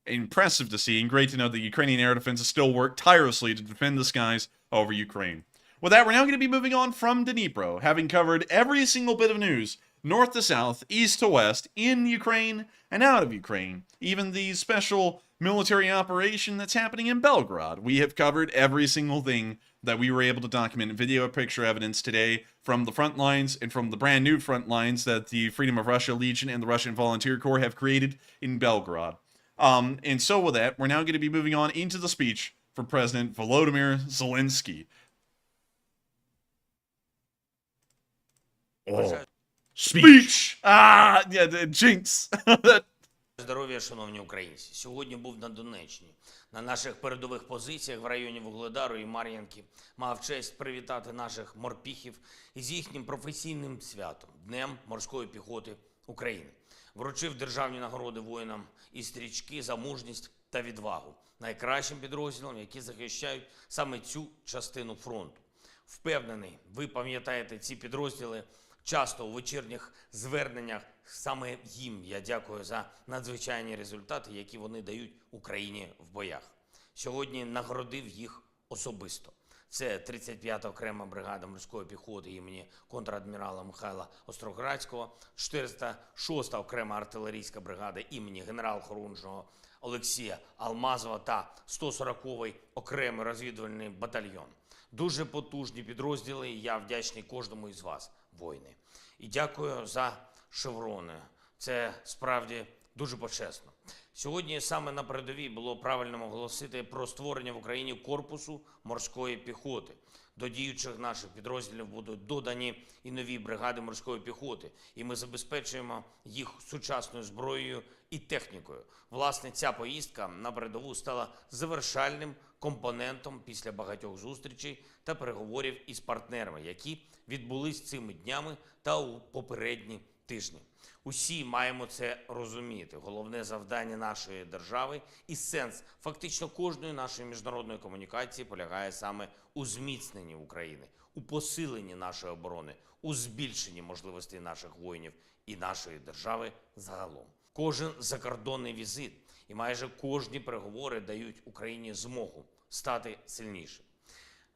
Impressive to see, and great to know that Ukrainian air defenses still work tirelessly to defend the skies over Ukraine. With that, we're now going to be moving on from Dnipro, having covered every single bit of news, north to south, east to west, in Ukraine and out of Ukraine. Even the special military operation that's happening in Belgorod. We have covered every single thing that we were able to document in video and picture evidence today from the front lines and from the brand new front lines that the Freedom of Russia Legion and the Russian Volunteer Corps have created in Belgorod. And so with that, we're now going to be moving on into the speech from President Volodymyr Zelenskyy. Oh. Speech! Ah, yeah, the jinx. Здоров'я, шановні українці. Сьогодні був на Донеччині. На наших передових позиціях в районі Вугледару і Мар'їнки мав честь привітати наших морпіхів із їхнім професійним святом – Днем морської піхоти України. Вручив державні нагороди воїнам і стрічки за мужність та відвагу, найкращим підрозділам, які захищають саме цю частину фронту. Впевнений, ви пам'ятаєте ці підрозділи часто у вечірніх зверненнях. Саме їм я дякую за надзвичайні результати, які вони дають Україні в боях. Сьогодні нагородив їх особисто. Це 35-та окрема бригада морської піхоти імені контрадмірала Михайла Остроградського, 406-та окрема артилерійська бригада імені генерал-хорунжого Олексія Алмазова та 140-й окремий розвідувальний батальйон. Дуже потужні підрозділи, і я вдячний кожному із вас, воїни. І дякую за шеврони. Це справді дуже почесно. Сьогодні саме на передовій було правильно оголосити про створення в Україні корпусу морської піхоти. До діючих наших підрозділів будуть додані і нові бригади морської піхоти, і ми забезпечуємо їх сучасною зброєю і технікою. Власне, ця поїздка на передову стала завершальним компонентом після багатьох зустрічей та переговорів із партнерами, які відбулись цими днями та у попередні тижні. Усі маємо це розуміти. Головне завдання нашої держави і сенс фактично кожної нашої міжнародної комунікації полягає саме у зміцненні України, у посиленні нашої оборони, у збільшенні можливостей наших воїнів і нашої держави загалом. Кожен закордонний візит і майже кожні переговори дають Україні змогу стати сильнішим.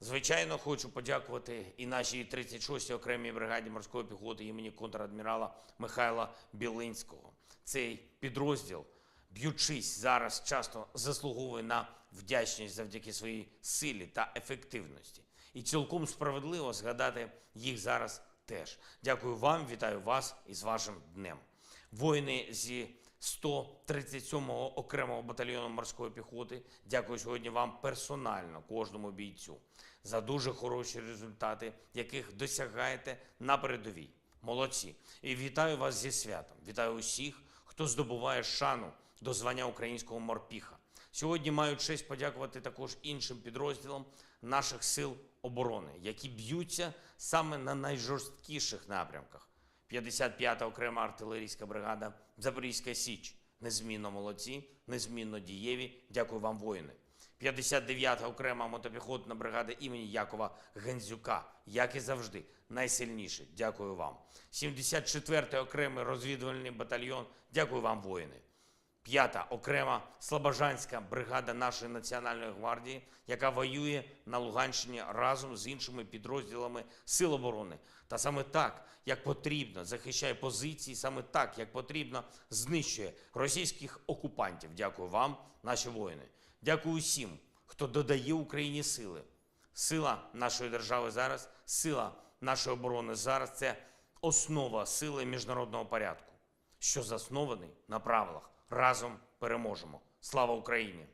Звичайно, хочу подякувати і нашій 36-й окремій бригаді морської піхоти імені контрадмірала Михайла Білинського. Цей підрозділ, б'ючись зараз, часто заслуговує на вдячність завдяки своїй силі та ефективності. І цілком справедливо згадати їх зараз теж. Дякую вам, вітаю вас із вашим днем. Воїни зі 137-го окремого батальйону морської піхоти, дякую сьогодні вам персонально, кожному бійцю, за дуже хороші результати, яких досягаєте на передовій. Молодці. І вітаю вас зі святом. Вітаю усіх, хто здобуває шану до звання українського морпіха. Сьогодні маю честь подякувати також іншим підрозділам наших сил оборони, які б'ються саме на найжорсткіших напрямках. 55-та окрема артилерійська бригада Запорізька Січ. Незмінно молодці, незмінно дієві. Дякую вам, воїни. 59-та окрема мотопіхотна бригада імені Якова Гензюка. Як і завжди, найсильніші. Дякую вам. 74-й окремий розвідувальний батальйон. Дякую вам, воїни. 5-та окрема слобожанська бригада нашої Національної гвардії, яка воює на Луганщині разом з іншими підрозділами Сил оборони. Та саме так, як потрібно, захищає позиції, саме так, як потрібно, знищує російських окупантів. Дякую вам, наші воїни. Дякую усім, хто додає Україні сили. Сила нашої держави зараз, сила нашої оборони зараз – це основа сили міжнародного порядку, що заснований на правилах. Разом переможемо. Слава Україні!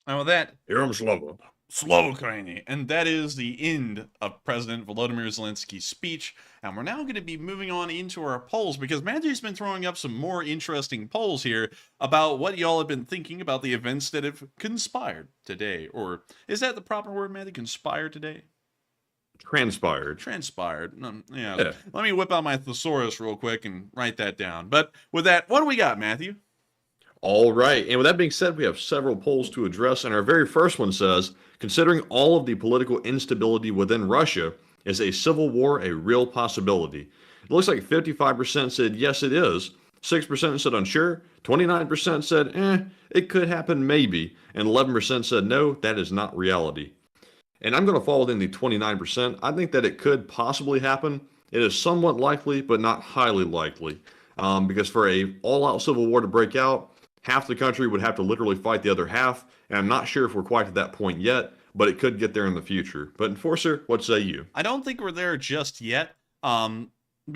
And with that, Героям слава! Slava Ukraini. And that is the end of President Volodymyr Zelensky's speech. And we're now going to be moving on into our polls because Matthew's been throwing up some more interesting polls here about what y'all have been thinking about the events that have conspired today. Or is that the proper word, Matthew? Conspired today? Transpired. Transpired. Yeah. Let me whip out my thesaurus real quick and write that down. But with that, what do we got, Matthew? All right. And with that being said, we have several polls to address. And our very first one says, considering all of the political instability within Russia, is a civil war a real possibility? It looks like 55% said yes, it is. 6% said unsure. 29% said, it could happen maybe. And 11% said no, that is not reality. And I'm going to fall within the 29%. I think that it could possibly happen. It is somewhat likely, but not highly likely. Because for a all-out civil war to break out, half the country would have to literally fight the other half, and I'm not sure if we're quite to that point yet, but it could get there in the future. But Enforcer, what say you? I don't think we're there just yet,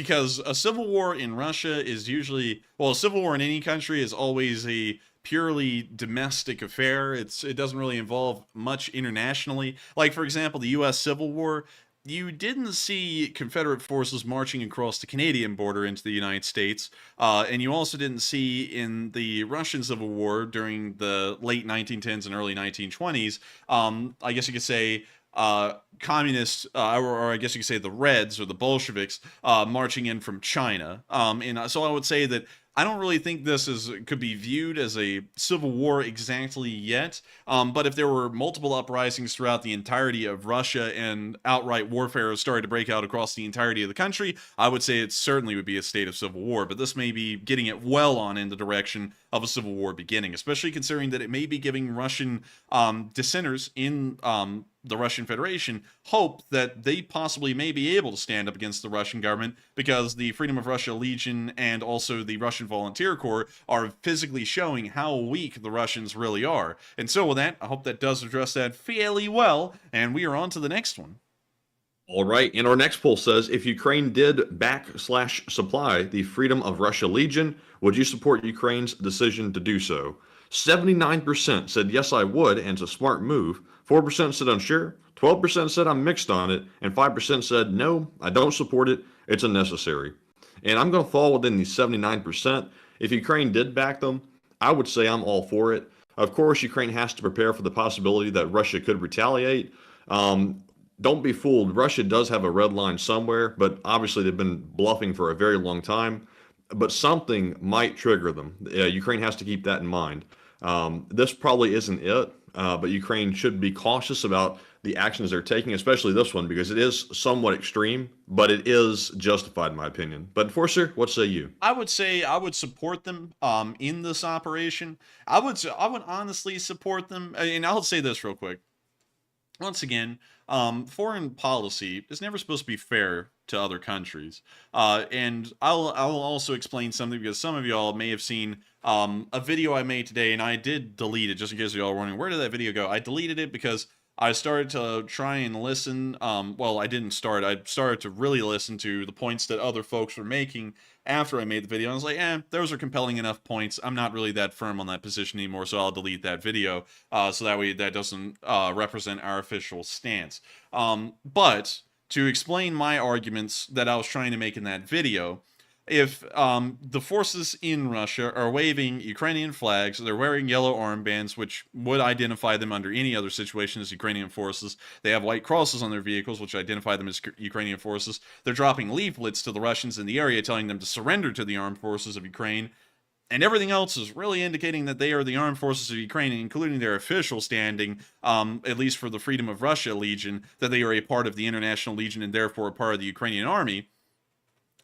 because a civil war in Russia is usually, well, a civil war in any country is always a purely domestic affair. It doesn't really involve much internationally. Like, for example, the U.S. Civil War, you didn't see Confederate forces marching across the Canadian border into the United States, and you also didn't see in the Russian Civil War during the late 1910s and early 1920s, I guess you could say, communists, or I guess you could say the Reds or the Bolsheviks, marching in from China. And so I would say that I don't really think this could be viewed as a civil war exactly yet, but if there were multiple uprisings throughout the entirety of Russia and outright warfare started to break out across the entirety of the country, I would say it certainly would be a state of civil war, but this may be getting it well on in the direction of a civil war beginning, especially considering that it may be giving Russian dissenters in the Russian Federation hope that they possibly may be able to stand up against the Russian government because the Freedom of Russia Legion and also the Russian Volunteer Corps are physically showing how weak the Russians really are. And so with that, I hope that does address that fairly well, and we are on to the next one. All right. And our next poll says, if Ukraine did /supply the Freedom of Russia Legion, would you support Ukraine's decision to do so? 79% said, yes, I would, and it's a smart move. 4% said unsure. 12% said I'm mixed on it. And 5% said, no, I don't support it. It's unnecessary. And I'm going to fall within the 79%. If Ukraine did back them, I would say I'm all for it. Of course, Ukraine has to prepare for the possibility that Russia could retaliate. Don't be fooled. Russia does have a red line somewhere, but obviously they've been bluffing for a very long time. But something might trigger them. Ukraine has to keep that in mind. This probably isn't it, but Ukraine should be cautious about the actions they're taking, especially this one, because it is somewhat extreme, but it is justified in my opinion. But Enforcer, what say you? I would say I would support them in this operation. I would honestly support them, and I'll say this real quick. Once again, foreign policy is never supposed to be fair to other countries. And I'll also explain something, because some of y'all may have seen a video I made today, and I did delete it, just in case y'all are wondering, where did that video go? I deleted it because I started to try and listen. Well, I didn't start. I started to really listen to the points that other folks were making after I made the video. I was like, those are compelling enough points. I'm not really that firm on that position anymore, so I'll delete that video. So that way that doesn't represent our official stance. But to explain my arguments that I was trying to make in that video, if the forces in Russia are waving Ukrainian flags, they're wearing yellow armbands, which would identify them under any other situation as Ukrainian forces. They have white crosses on their vehicles, which identify them as Ukrainian forces. They're dropping leaflets to the Russians in the area, telling them to surrender to the armed forces of Ukraine. And everything else is really indicating that they are the armed forces of Ukraine, including their official standing, at least for the Freedom of Russia Legion, that they are a part of the International Legion and therefore a part of the Ukrainian army.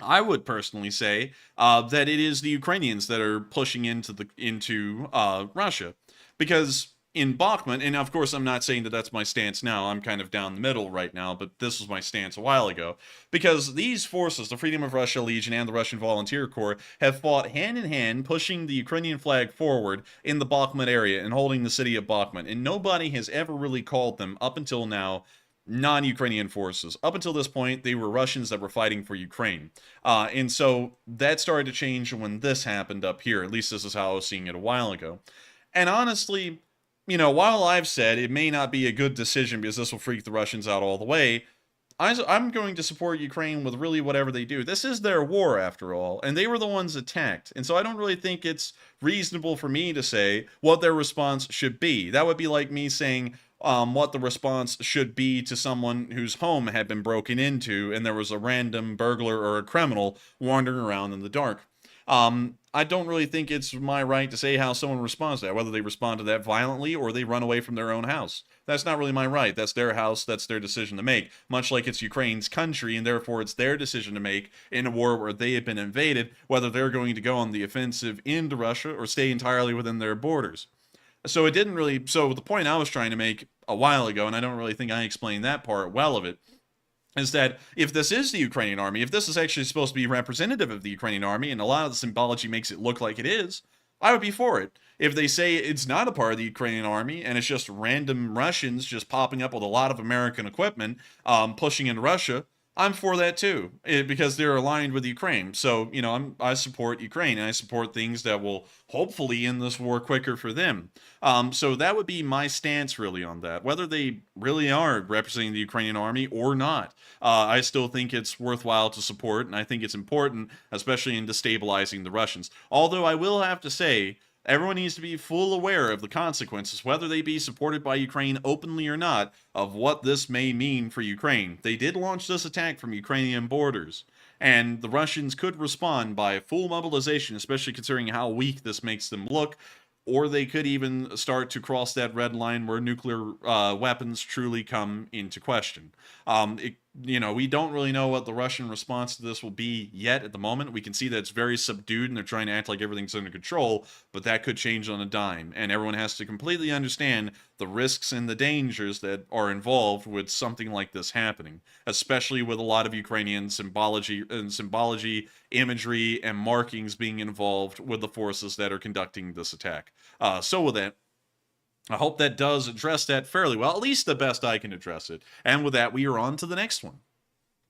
I would personally say that it is the Ukrainians that are pushing into Russia, because in Bakhmut, and of course I'm not saying that that's my stance now, I'm kind of down the middle right now, but this was my stance a while ago, because these forces, the Freedom of Russia Legion and the Russian Volunteer Corps, have fought hand in hand, pushing the Ukrainian flag forward in the Bakhmut area and holding the city of Bakhmut, and nobody has ever really called them, up until now, non-Ukrainian forces. Up until this point, they were Russians that were fighting for Ukraine. And so that started to change when this happened up here. At least this is how I was seeing it a while ago. And honestly, while I've said it may not be a good decision because this will freak the Russians out all the way, I'm going to support Ukraine with really whatever they do. This is their war, after all, and they were the ones attacked. And so I don't really think it's reasonable for me to say what their response should be. That would be like me saying what the response should be to someone whose home had been broken into and there was a random burglar or a criminal wandering around in the dark. I don't really think it's my right to say how someone responds to that, whether they respond to that violently or they run away from their own house. That's not really my right. That's their house. That's their decision to make. Much like it's Ukraine's country, and therefore it's their decision to make in a war where they have been invaded, whether they're going to go on the offensive into Russia or stay entirely within their borders. So the point I was trying to make a while ago, and I don't really think I explained that part well of it, is that if this is the Ukrainian army, if this is actually supposed to be representative of the Ukrainian army, and a lot of the symbology makes it look like it is, I would be for it. If they say it's not a part of the Ukrainian army, and it's just random Russians just popping up with a lot of American equipment, pushing into Russia, I'm for that too, because they're aligned with Ukraine. So, I support Ukraine, and I support things that will hopefully end this war quicker for them. So that would be my stance really on that. Whether they really are representing the Ukrainian army or not, I still think it's worthwhile to support, and I think it's important, especially in destabilizing the Russians. Although I will have to say, everyone needs to be full aware of the consequences, whether they be supported by Ukraine openly or not, of what this may mean for Ukraine. They did launch this attack from Ukrainian borders, and the Russians could respond by full mobilization, especially considering how weak this makes them look, or they could even start to cross that red line where nuclear weapons truly come into question. We don't really know what the Russian response to this will be yet at the moment. We can see that it's very subdued and they're trying to act like everything's under control, but that could change on a dime. And everyone has to completely understand the risks and the dangers that are involved with something like this happening, especially with a lot of Ukrainian symbology, imagery, and markings being involved with the forces that are conducting this attack. So with that, I hope that does address that fairly well, at least the best I can address it. And with that, we are on to the next one.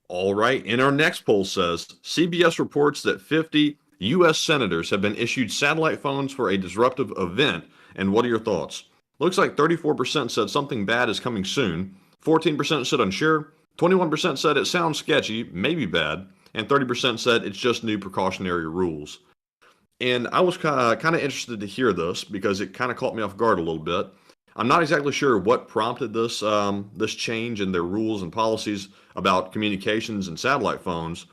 All right. And our next poll says CBS reports that 50 U.S. senators have been issued satellite phones for a disruptive event. And what are your thoughts? Looks like 34% said something bad is coming soon, 14% said unsure, 21% said it sounds sketchy, maybe bad, and 30% said it's just new precautionary rules. And I was kind of interested to hear this because it kind of caught me off guard a little bit. I'm not exactly sure what prompted this change in their rules and policies about communications and satellite phones.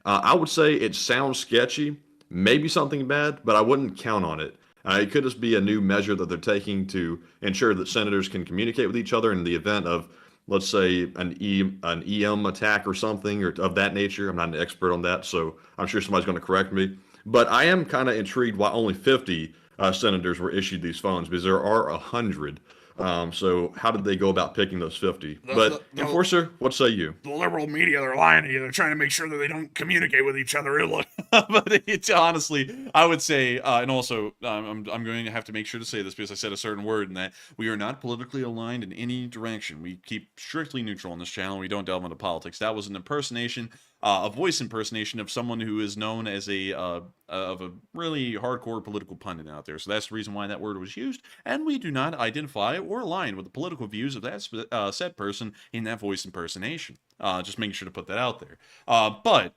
I would say it sounds sketchy, maybe something bad, but I wouldn't count on it. It could just be a new measure that they're taking to ensure that senators can communicate with each other in the event of, let's say, an EM attack or something or of that nature. I'm not an expert on that, so I'm sure somebody's going to correct me. But I am kind of intrigued why only 50 senators were issued these phones, because there are 100. So how did they go about picking those 50? But Enforcer, what say you? The liberal media, they're lying to you. They're trying to make sure that they don't communicate with each other. But it's honestly, I would say, and also, I'm going to have to make sure to say this because I said a certain word, in that we are not politically aligned in any direction. We keep strictly neutral on this channel. We don't delve into politics. That was an impersonation, a voice impersonation of someone who is known as of a really hardcore political pundit out there. So that's the reason why that word was used, and we do not identify or align with the political views of that said person in that voice impersonation. Just making sure to put that out there. But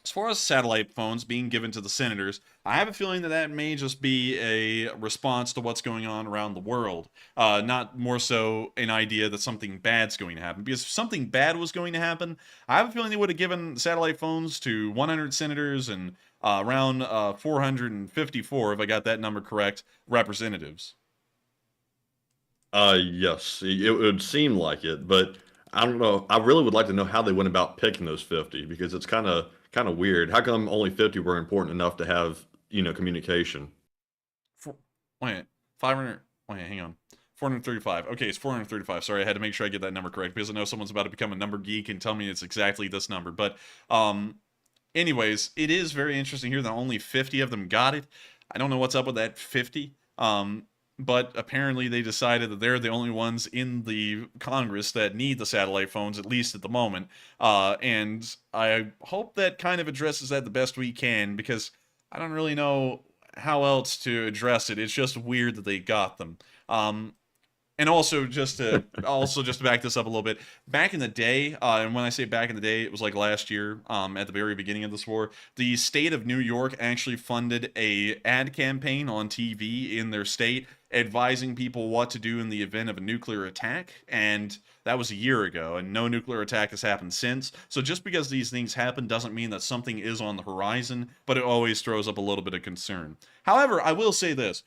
as far as satellite phones being given to the senators, I have a feeling that may just be a response to what's going on around the world, not more so an idea that something bad's going to happen. Because if something bad was going to happen, I have a feeling they would have given satellite phones to 100 senators and around 454, if I got that number correct, representatives. Yes, it would seem like it, but I don't know. I really would like to know how they went about picking those 50, because it's kind of weird. How come only 50 were important enough to have, communication? Wait, 500. Wait, hang on. 435. Okay, it's 435. Sorry, I had to make sure I get that number correct because I know someone's about to become a number geek and tell me it's exactly this number. But anyways, it is very interesting here that only 50 of them got it. I don't know what's up with that 50. But apparently they decided that they're the only ones in the Congress that need the satellite phones, at least at the moment. And I hope that kind of addresses that the best we can, because I don't really know how else to address it. It's just weird that they got them. And also just to back this up a little bit, back in the day, and when I say back in the day, it was like last year, at the very beginning of this war, the state of New York actually funded a ad campaign on TV in their state advising people what to do in the event of a nuclear attack, and that was a year ago, and no nuclear attack has happened since. So just because these things happen doesn't mean that something is on the horizon, but it always throws up a little bit of concern. However, I will say this.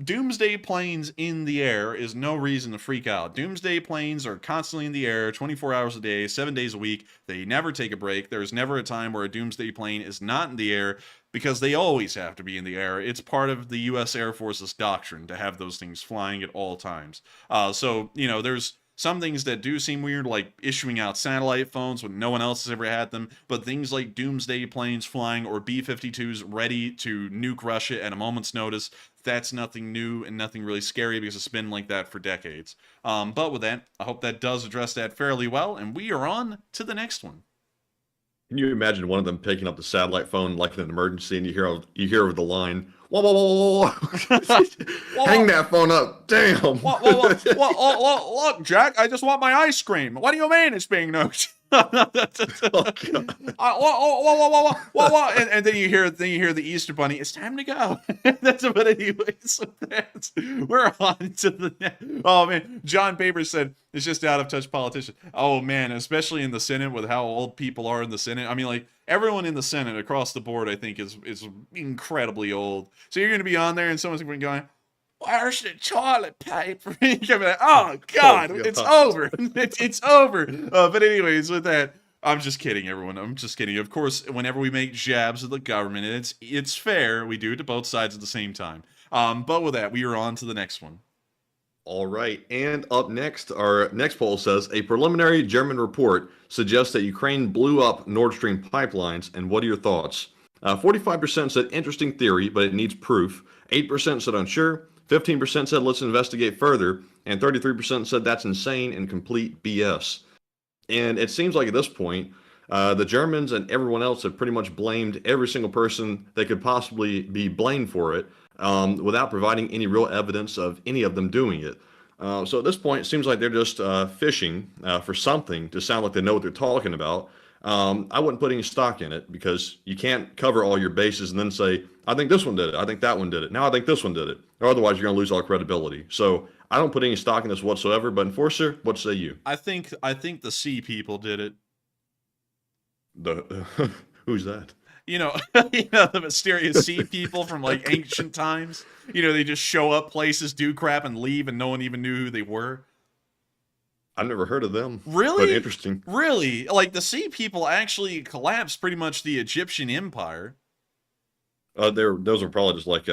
Doomsday planes in the air is no reason to freak out. Doomsday planes are constantly in the air, 24 hours a day, 7 days a week. They never take a break. There's never a time where a doomsday plane is not in the air, because they always have to be in the air. It's part of the U.S. Air Force's doctrine to have those things flying at all times. So, there's some things that do seem weird, like issuing out satellite phones when no one else has ever had them, but things like doomsday planes flying or B-52s ready to nuke Russia at a moment's notice, that's nothing new and nothing really scary, because it's been like that for decades. But with that, I hope that does address that fairly well, and we are on to the next one. Can you imagine one of them picking up the satellite phone like in an emergency, and you hear over the line, whoa, whoa, whoa, whoa, whoa. Hang that phone up, damn. Look, Jack, I just want my ice cream. What do you mean it's being nuked? And then you hear the Easter Bunny. It's time to go. But anyways, we're on to the next. Oh man, John Paper said it's just out of touch politician. Oh man, especially in the Senate with how old people are in the Senate. I mean, like everyone in the Senate across the board, I think is incredibly old. So you're going to be on there and someone's going to be going, where's the toilet paper? You're gonna be like, oh God, it's over. It's over. But anyways, with that, I'm just kidding, everyone. I'm just kidding. Of course, whenever we make jabs at the government, it's fair. We do it to both sides at the same time. But with that, we are on to the next one. All right, and up next, our next poll says a preliminary German report suggests that Ukraine blew up Nord Stream pipelines. And what are your thoughts? 45% said interesting theory, but it needs proof. 8% said unsure. 15% said let's investigate further, and 33% said that's insane and complete BS. And it seems like at this point, The Germans and everyone else have pretty much blamed every single person they could possibly be blamed for it, without providing any real evidence of any of them doing it. So at this point, it seems like they're just fishing for something to sound like they know what they're talking about. I wouldn't put any stock in it, because you can't cover all your bases and then say, I think this one did it, I think that one did it, now I think this one did it, or otherwise you're going to lose all credibility. So I don't put any stock in this whatsoever. But Enforcer, what say you? I think the sea people did it. The who's that? You know, the mysterious sea people from like ancient times. You know, they just show up places, do crap, and leave, and no one even knew who they were. I've never heard of them. Really? But interesting. Really? Like, the sea people actually collapsed pretty much the Egyptian empire. Those are probably just like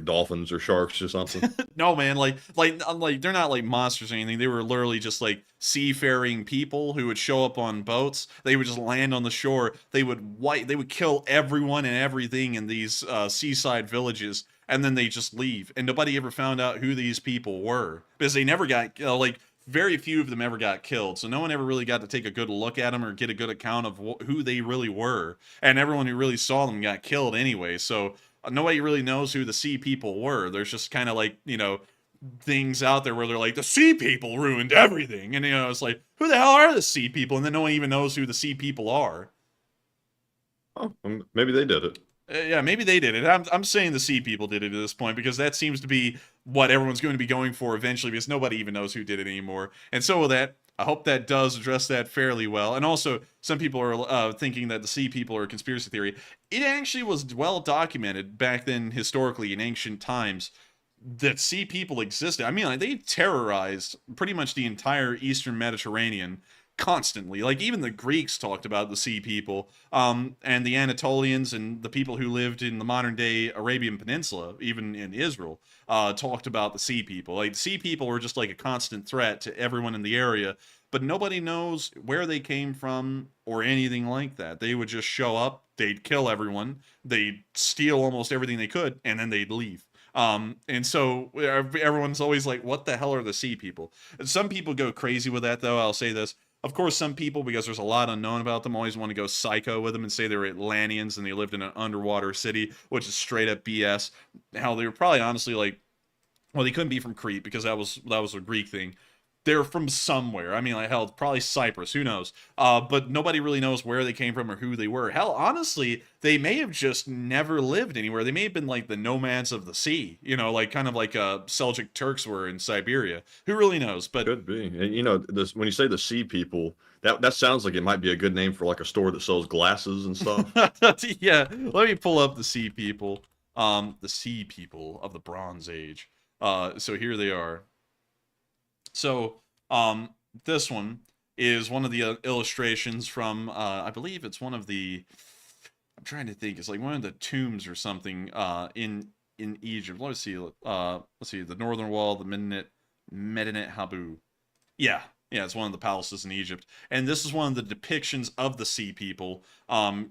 dolphins or sharks or something. No, man, like they're not like monsters or anything. They were literally just like seafaring people who would show up on boats. They would just land on the shore. They would kill everyone and everything in these seaside villages, and then they just leave. And nobody ever found out who these people were, because they never got very few of them ever got killed, so no one ever really got to take a good look at them or get a good account of who they really were. And everyone who really saw them got killed anyway, so nobody really knows who the sea people were. There's just kind of like, things out there where they're like, the sea people ruined everything, and it's like, who the hell are the sea people? And then no one even knows who the sea people are. Oh, maybe they did it. Yeah, maybe they did it. I'm saying the sea people did it at this point, because that seems to be what everyone's going to be going for eventually, because nobody even knows who did it anymore. And so with that, I hope that does address that fairly well. And also, some people are thinking that the sea people are a conspiracy theory. It actually was well documented back then, historically, in ancient times, that sea people existed. I mean, like, they terrorized pretty much the entire Eastern Mediterranean constantly. Like, even the Greeks talked about the sea people, and the Anatolians and the people who lived in the modern day Arabian Peninsula, even in Israel, talked about the sea people. Like, the sea people were just like a constant threat to everyone in the area, but nobody knows where they came from or anything like that. They would just show up, they'd kill everyone, they'd steal almost everything they could, and then they'd leave. And so everyone's always like, what the hell are the sea people? And some people go crazy with that, though. I'll say this. Of course, some people, because there's a lot unknown about them, always want to go psycho with them and say they were Atlanteans and they lived in an underwater city, which is straight up BS. How they were probably honestly like, well, they couldn't be from Crete, because that was a Greek thing. They're from somewhere. I mean, like, hell, probably Cyprus. Who knows? But nobody really knows where they came from or who they were. Hell, honestly, they may have just never lived anywhere. They may have been like the nomads of the sea. Like kind of like Seljuk Turks were in Siberia. Who really knows? But could be. And this, when you say the sea people, that sounds like it might be a good name for like a store that sells glasses and stuff. Yeah. Let me pull up the sea people. The sea people of the Bronze Age. So here they are. So, this one is one of the illustrations from, I believe it's one of the, I'm trying to think, it's like one of the tombs or something, in Egypt. Let's see, the Northern Wall, the Medinet Habu. Yeah, it's one of the palaces in Egypt. And this is one of the depictions of the sea people,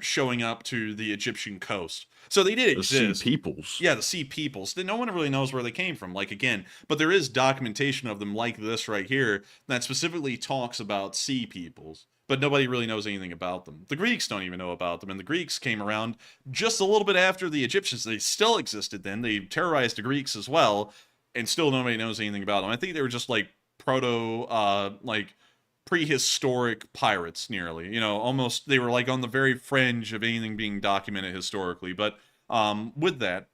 showing up to the Egyptian coast. So they did exist. The sea peoples. Yeah, the sea peoples. No one really knows where they came from, like, again. But there is documentation of them like this right here that specifically talks about sea peoples. But nobody really knows anything about them. The Greeks don't even know about them. And the Greeks came around just a little bit after the Egyptians. They still existed then. They terrorized the Greeks as well. And still nobody knows anything about them. I think they were just like prehistoric pirates, nearly. Almost, they were like on the very fringe of anything being documented historically. But with that,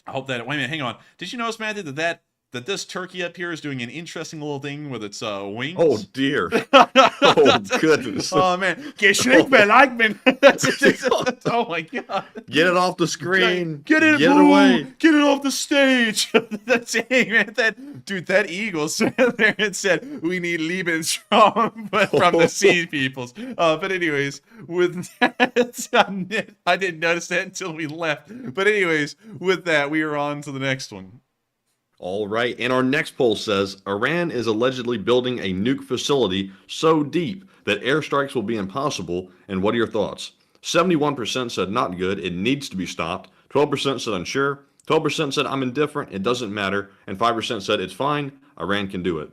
I hope that, wait a minute, hang on. Did you notice, Matthew, that this turkey up here is doing an interesting little thing with its wings? Oh, dear. Oh, goodness. Oh, man. Oh, my God. Get it off the screen. Get it away. Get it off the stage. That's it, man. That eagle sat there and said, we need Lebensraum from the sea peoples. But anyways, with that, I didn't notice that until we left. But anyways, with that, we are on to the next one. All right, and our next poll says Iran is allegedly building a nuke facility so deep that airstrikes will be impossible. And what are your thoughts? 71% said not good, it needs to be stopped. 12% said unsure. 12% said I'm indifferent, it doesn't matter. And 5% said it's fine, Iran can do it.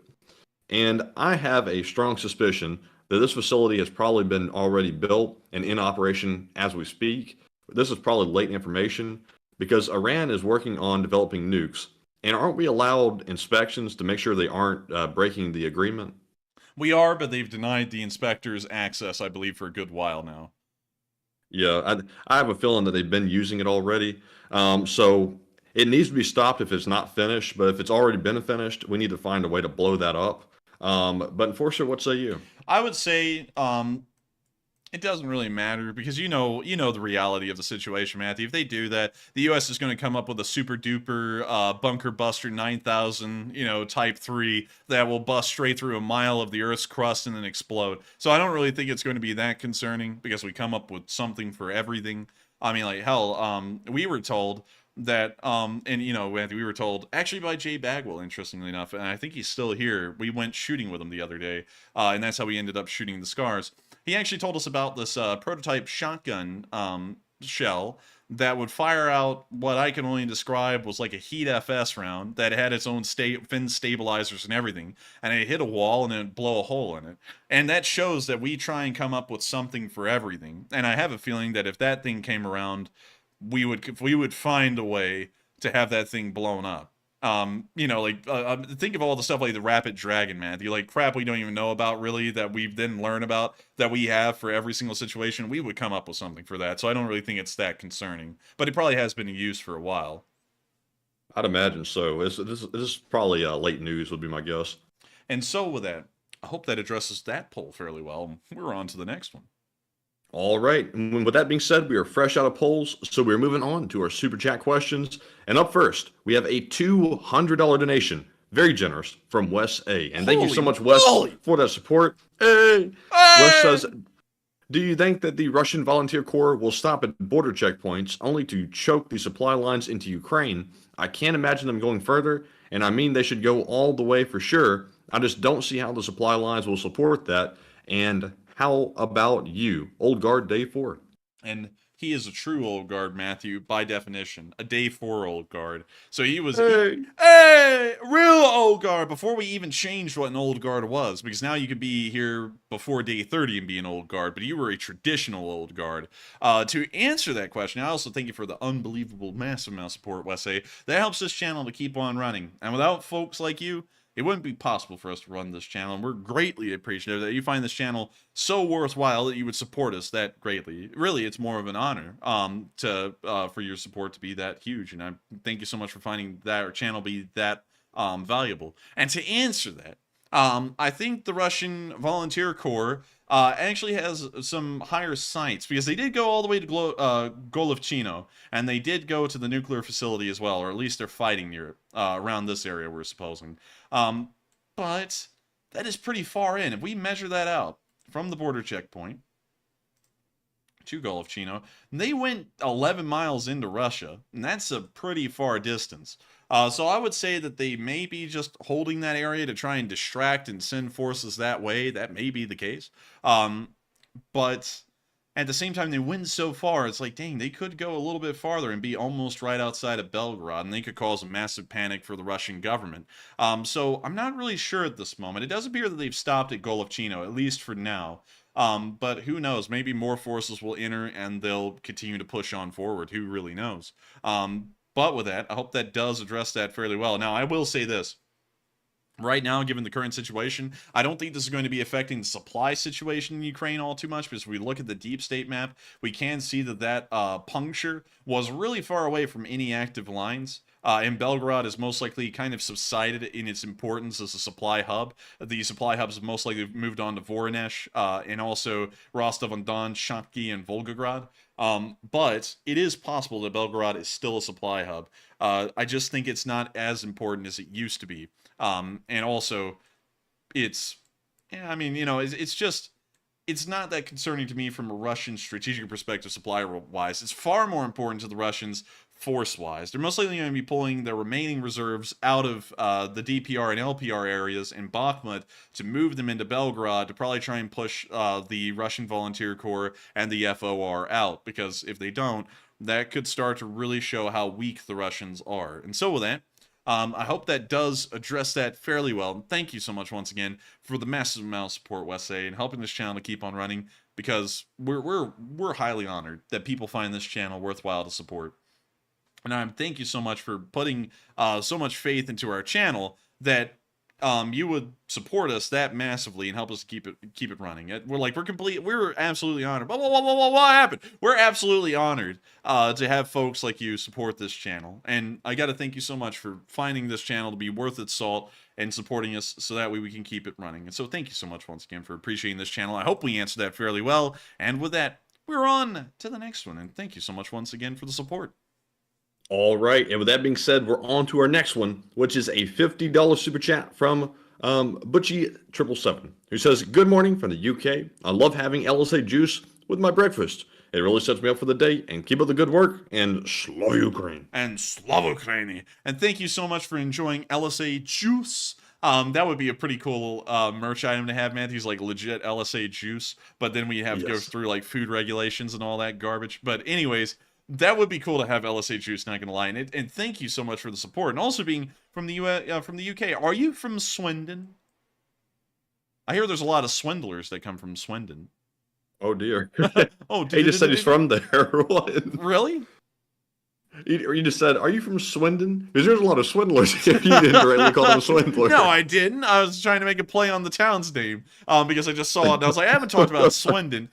And I have a strong suspicion that this facility has probably been already built and in operation as we speak. This is probably late information because Iran is working on developing nukes. And aren't we allowed inspections to make sure they aren't breaking the agreement? We are, but they've denied the inspectors access, I believe, for a good while now. Yeah, I have a feeling that they've been using it already. So it needs to be stopped if it's not finished, but if it's already been finished, we need to find a way to blow that up. But Enforcer, what say you? I would say it doesn't really matter because you know the reality of the situation, Matthew. If they do that, the U.S. is going to come up with a super duper bunker buster 9000, Type 3 that will bust straight through a mile of the Earth's crust and then explode. So I don't really think it's going to be that concerning because we come up with something for everything. I mean, like hell, we were told that Matthew, we were told actually by Jay Bagwell, interestingly enough, and I think he's still here. We went shooting with him the other day, and that's how we ended up shooting the scars. He actually told us about this prototype shotgun shell that would fire out what I can only describe was like a Heat FS round that had its own fin stabilizers and everything, and it hit a wall and it would blow a hole in it. And that shows that we try and come up with something for everything. And I have a feeling that if that thing came around, we would find a way to have that thing blown up. Think of all the stuff like the Rapid Dragon, Matthew, like crap we don't even know about really that we then learn about that we have for every single situation. We would come up with something for that. So I don't really think it's that concerning, but it probably has been in use for a while. I'd imagine so. This is probably late news would be my guess. And so with that, I hope that addresses that poll fairly well. We're on to the next one. All right. And with that being said, we are fresh out of polls, so we're moving on to our Super Chat questions. And up first, we have a $200 donation, very generous, from Wes A. And thank you so much, Wes, for that support. Hey! Wes says, do you think that the Russian Volunteer Corps will stop at border checkpoints only to choke the supply lines into Ukraine? I can't imagine them going further, and I mean they should go all the way for sure. I just don't see how the supply lines will support that. And how about you? Old Guard Day 4. And he is a true old guard, Matthew, by definition. A Day 4 old guard. So he was, real old guard, before we even changed what an old guard was. Because now you could be here before Day 30 and be an old guard, but you were a traditional old guard. To answer that question, I also thank you for the unbelievable, massive amount of support, Wes A. That helps this channel to keep on running. And without folks like you, it wouldn't be possible for us to run this channel, and we're greatly appreciative that you find this channel so worthwhile that you would support us that greatly. Really, it's more of an honor for your support to be that huge, and I thank you so much for finding that our channel be that valuable. And to answer that, I think the Russian Volunteer Corps actually has some higher sights because they did go all the way to Golovchino, and they did go to the nuclear facility as well, or at least they're fighting near it, around this area, we're supposing. But that is pretty far in. If we measure that out from the border checkpoint to Golovchino, they went 11 miles into Russia, and that's a pretty far distance. So I would say that they may be just holding that area to try and distract and send forces that way. That may be the case. But at the same time, they went so far, it's like, dang, they could go a little bit farther and be almost right outside of Belgorod, and they could cause a massive panic for the Russian government. So I'm not really sure at this moment. It does appear that they've stopped at Golovchino, at least for now. But who knows? Maybe more forces will enter and they'll continue to push on forward. Who really knows? But with that, I hope that does address that fairly well. Now, I will say this. Right now, given the current situation, I don't think this is going to be affecting the supply situation in Ukraine all too much, because if we look at the deep state map, we can see that puncture was really far away from any active lines. And Belgorod is most likely kind of subsided in its importance as a supply hub. The supply hubs have most likely moved on to Voronezh, and also Rostov-on-Don, Shakhty, and Volgograd. But it is possible that Belgorod is still a supply hub. I just think it's not as important as it used to be. And also, it's not that concerning to me from a Russian strategic perspective, supply-wise. It's far more important to the Russians force-wise. They're most likely going to be pulling their remaining reserves out of the DPR and LPR areas in Bakhmut to move them into Belgorod to probably try and push the Russian Volunteer Corps and the FOR out, because if they don't, that could start to really show how weak the Russians are. And so with that, I hope that does address that fairly well. Thank you so much once again for the massive amount of support, Wesay, and helping this channel to keep on running, because we're highly honored that people find this channel worthwhile to support. And thank you so much for putting so much faith into our channel that you would support us that massively and help us keep it running. We're absolutely honored. What happened? We're absolutely honored to have folks like you support this channel. And I got to thank you so much for finding this channel to be worth its salt and supporting us so that way we can keep it running. And so thank you so much once again for appreciating this channel. I hope we answered that fairly well. And with that, we're on to the next one. And thank you so much once again for the support. All right, and with that being said, we're on to our next one, which is a $50 super chat from Butchie777, who says, "Good morning from the UK. I love having LSA juice with my breakfast. It really sets me up for the day, and keep up the good work, and Slava Ukraine." And Slava Ukraine. And thank you so much for enjoying LSA juice. That would be a pretty cool merch item to have, man. He's like legit LSA juice, but then we have to go through like food regulations and all that garbage. But anyways, that would be cool to have LSA juice, not gonna lie. And thank you so much for the support. And also being from the UK. Are you from Swindon? I hear there's a lot of swindlers that come from Swindon. Oh dear. Oh, he just said he's from there. What? Really? You just said, "Are you from Swindon?" Because there's a lot of swindlers here. You didn't directly call them a swindler. No, I didn't. I was trying to make a play on the town's name because I just saw it and I was like, I haven't talked about Swindon.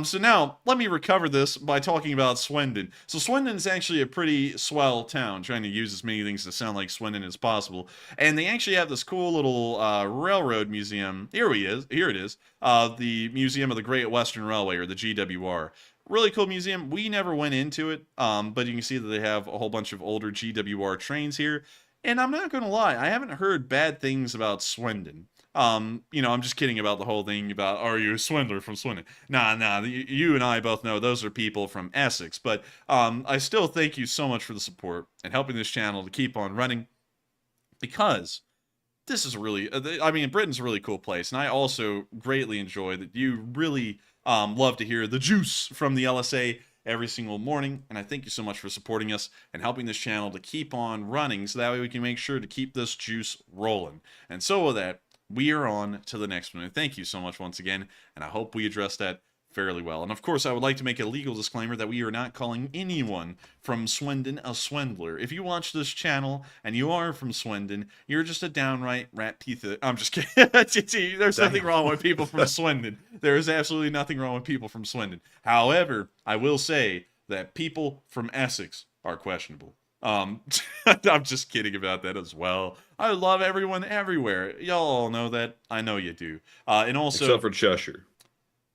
So now let me recover this by talking about Swindon. So Swindon is actually a pretty swell town, trying to use as many things to sound like Swindon as possible. And they actually have this cool little railroad museum. Here it is. The Museum of the Great Western Railway, or the GWR. Really cool museum. We never went into it, but you can see that they have a whole bunch of older GWR trains here. And I'm not going to lie, I haven't heard bad things about Swindon. I'm just kidding about the whole thing about, are you a swindler from Swindon? Nah, you and I both know those are people from Essex. But I still thank you so much for the support and helping this channel to keep on running, because this is really, Britain's a really cool place. And I also greatly enjoy that you really love to hear the juice from the LSA every single morning, and I thank you so much for supporting us and helping this channel to keep on running, so that way we can make sure to keep this juice rolling. And so with that, we are on to the next one, and thank you so much once again, and I hope we address that fairly well. And of course, I would like to make a legal disclaimer that we are not calling anyone from Swindon a swindler. If you watch this channel and you are from Swindon, you're just a downright rat teeth. I'm just kidding. There's nothing wrong with people from Swindon. There is absolutely nothing wrong with people from Swindon. However, I will say that people from Essex are questionable. I'm just kidding about that as well. I love everyone everywhere. Y'all all know that. I know you do. And also, except for Cheshire.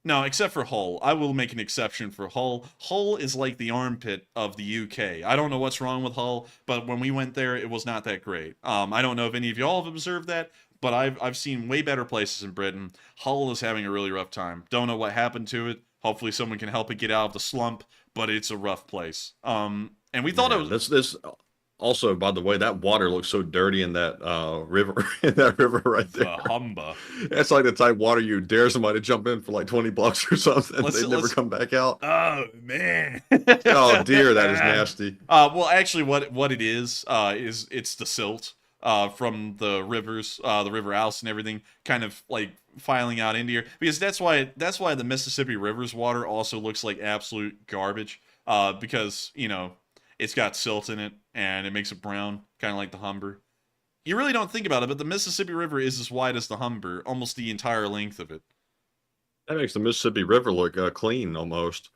No, except for Hull. I will make an exception for Hull. Hull is like the armpit of the UK. I don't know what's wrong with Hull, but when we went there, it was not that great. I don't know if any of y'all have observed that, but I've seen way better places in Britain. Hull is having a really rough time. Don't know what happened to it. Hopefully someone can help it get out of the slump, but it's a rough place. And we thought it was... This also, by the way, that water looks so dirty in that river, right there. The Humber. It's like the type of water you dare somebody to jump in for like $20 or something, and they never come back out. Oh man. Oh dear, that is nasty. Well, actually, what it is it's the silt from the rivers, the River Ouse and everything, kind of like filing out into here. Because that's why the Mississippi River's water also looks like absolute garbage. Because it's got silt in it, and it makes it brown, kind of like the Humber. You really don't think about it, but the Mississippi River is as wide as the Humber, almost the entire length of it. That makes the Mississippi River look clean, almost.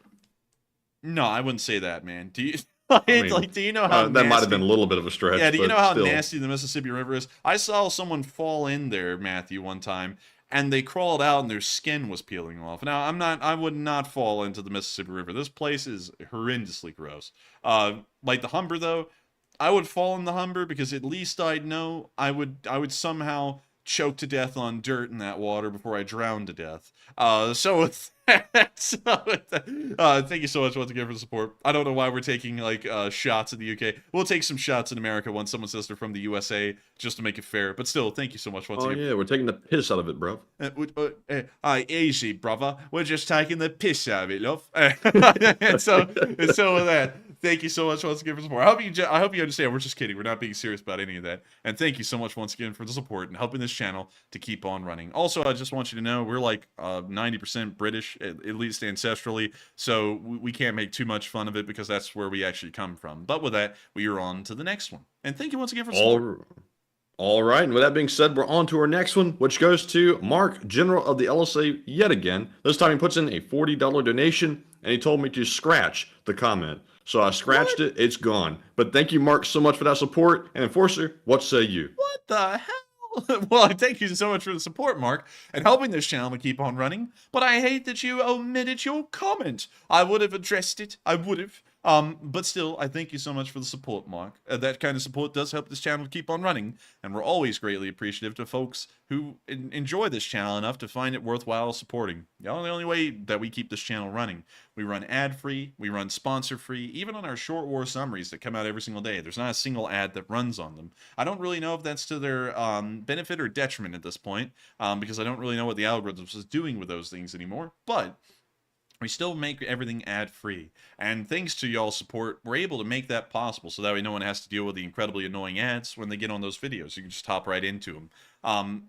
No, I wouldn't say that, man. Do you... do you know how that might have been a little bit of a stretch? Yeah, do you know how nasty the Mississippi River is? I saw someone fall in there, Matthew, one time, and they crawled out and their skin was peeling off. Now, I would not fall into the Mississippi River. This place is horrendously gross. Like the Humber, though, I would fall in the Humber because at least I'd know I would somehow choke to death on dirt in that water before I drown to death. So with that, thank you so much once again for the support. I don't know why we're taking like shots at the UK. We'll take some shots in America once someone says they're from the USA, just to make it fair. But still, thank you so much once again. Oh yeah, we're taking the piss out of it, bro. Easy, brother. We're just taking the piss out of it, love. and so with that, Thank you so much once again for support. I hope you understand. We're just kidding. We're not being serious about any of that. And thank you so much once again for the support and helping this channel to keep on running. Also, I just want you to know we're like 90% British, at least ancestrally, so we can't make too much fun of it because that's where we actually come from. But with that, we are on to the next one. And thank you once again for support. All right, and with that being said, we're on to our next one, which goes to Mark, General of the LSA, yet again. This time he puts in a $40 donation, and he told me to scratch the comment. So I scratched it, it's gone. But thank you, Mark, so much for that support. And Enforcer, what say you? What the hell? Well, I thank you so much for the support, Mark, and helping this channel to keep on running. But I hate that you omitted your comment. I would have addressed it. I would have. But still, I thank you so much for the support, Mark. That kind of support does help this channel to keep on running, and we're always greatly appreciative to folks who enjoy this channel enough to find it worthwhile supporting. The only way that we keep this channel running. We run ad-free, we run sponsor-free, even on our short war summaries that come out every single day. There's not a single ad that runs on them. I don't really know if that's to their benefit or detriment at this point, because I don't really know what the algorithms is doing with those things anymore, but we still make everything ad-free, and thanks to y'all's support, we're able to make that possible so that way no one has to deal with the incredibly annoying ads when they get on those videos. You can just hop right into them.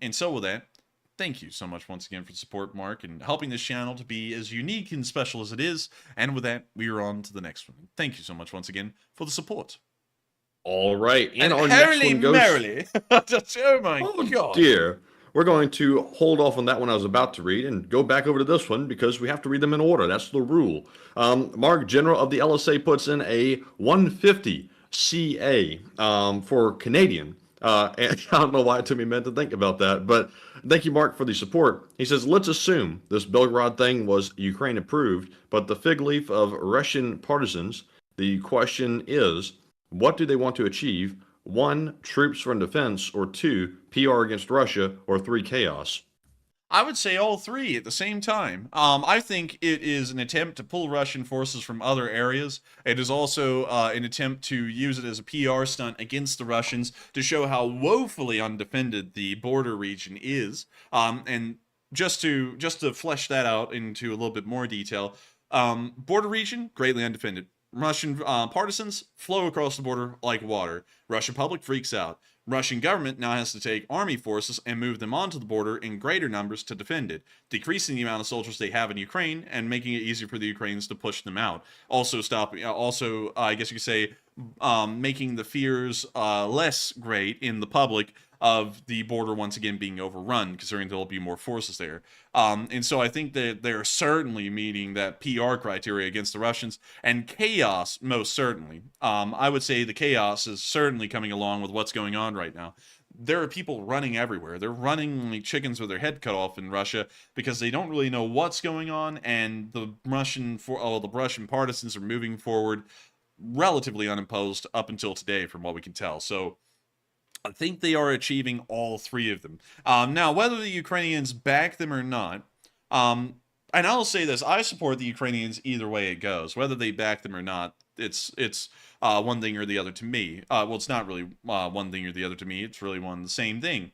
And so with that, thank you so much once again for the support, Mark, and helping this channel to be as unique and special as it is. And with that, we are on to the next one. Thank you so much once again for the support. All right, And our next one goes... merrily. Oh my God. Dear. We're going to hold off on that one I was about to read and go back over to this one because we have to read them in order. That's the rule. Mark, General of the LSA, puts in a 150 CA for Canadian. And I don't know why it took me a minute to think about that, but thank you, Mark, for the support. He says, let's assume this Belgorod thing was Ukraine approved, but the fig leaf of Russian partisans. The question is, what do they want to achieve? 1, troops for defense, or 2, PR against Russia, or 3, chaos? I would say all three at the same time. I think it is an attempt to pull Russian forces from other areas. It is also an attempt to use it as a PR stunt against the Russians to show how woefully undefended the border region is. And just to flesh that out into a little bit more detail, border region, greatly undefended. Russian partisans flow across the border like water. Russian public freaks out. Russian government now has to take army forces and move them onto the border in greater numbers to defend it, decreasing the amount of soldiers they have in Ukraine and making it easier for the Ukrainians to push them out. Also I guess you could say, making the fears less great in the public of the border once again being overrun, considering there'll be more forces there. And so I think that they're certainly meeting that PR criteria against the Russians, and chaos most certainly. I would say the chaos is certainly coming along with what's going on right now. There are people running everywhere. They're running like chickens with their head cut off in Russia because they don't really know what's going on, and the Russian partisans are moving forward relatively unopposed up until today, from what we can tell. So I think they are achieving all three of them. Now, whether the Ukrainians back them or not, and I'll say this, I support the Ukrainians either way it goes. Whether they back them or not, it's one thing or the other to me. Well, it's not really one thing or the other to me. It's really one and the same thing.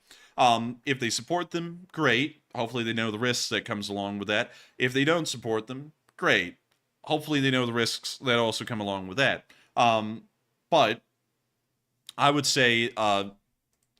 If they support them, great. Hopefully they know the risks that comes along with that. If they don't support them, great. Hopefully they know the risks that also come along with that. But I would say, and